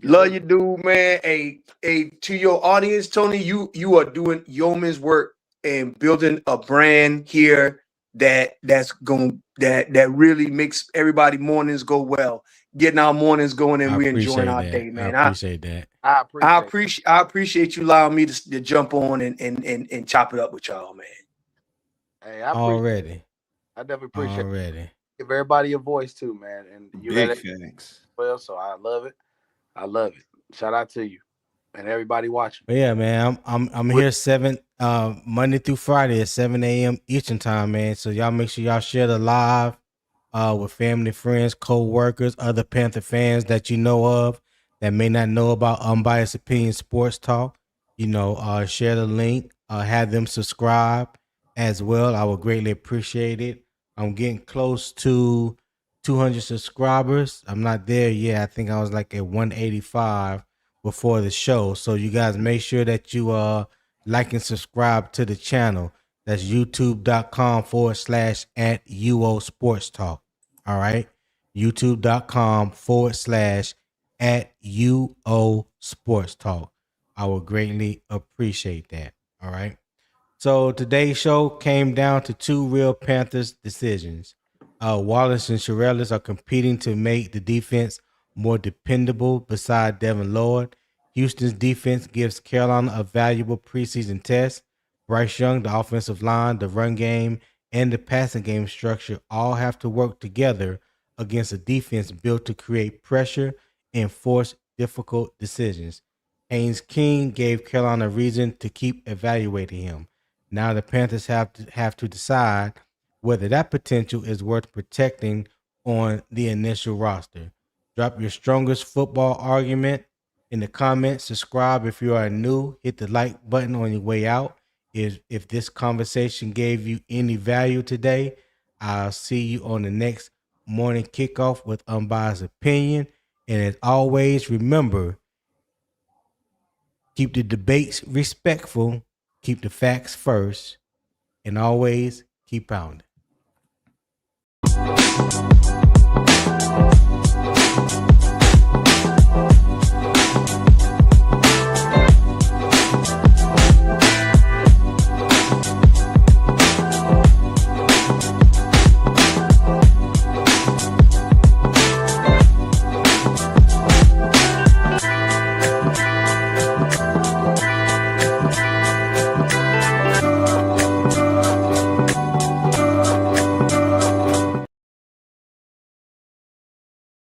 love you, dude, man. Hey, to your audience, Tony, you are doing yeoman's work and building a brand here that really makes everybody mornings go well. Getting our mornings going and we enjoying our day, man. I appreciate that. I appreciate you allowing me to jump on and chop it up with y'all, man. Hey, I definitely appreciate it. Give everybody a voice too, man. And you big thanks. Well, so I love it. Shout out to you and everybody watching. But yeah, man, I'm here Monday through Friday at 7 a.m. Eastern time, man. So y'all make sure y'all share the live with family, friends, co-workers, other Panther fans that you know of that may not know about Unbiased Opinion Sports Talk. You know, share the link, have them subscribe as well. I would greatly appreciate it. I'm getting close to 200 subscribers. I'm not there yet. I think I was like at 185 before the show. So you guys make sure that you like and subscribe to the channel. That's youtube.com/@UO Sports Talk. All right. youtube.com/@UO Sports Talk. I would greatly appreciate that. All right. So today's show came down to two real Panthers decisions. Wallace and Cherelus are competing to make the defense more dependable beside Devin Lloyd. Houston's defense gives Carolina a valuable preseason test. Bryce Young, the offensive line, the run game, and the passing game structure all have to work together against a defense built to create pressure and force difficult decisions. Haynes King gave Carolina a reason to keep evaluating him. Now the Panthers have to decide whether that potential is worth protecting on the initial roster. Drop your strongest football argument in the comments. Subscribe if you are new. Hit the like button on your way out. If this conversation gave you any value today, I'll see you on the next morning kickoff with Unbiased Opinion. And as always, remember, keep the debates respectful, keep the facts first, and always keep pounding.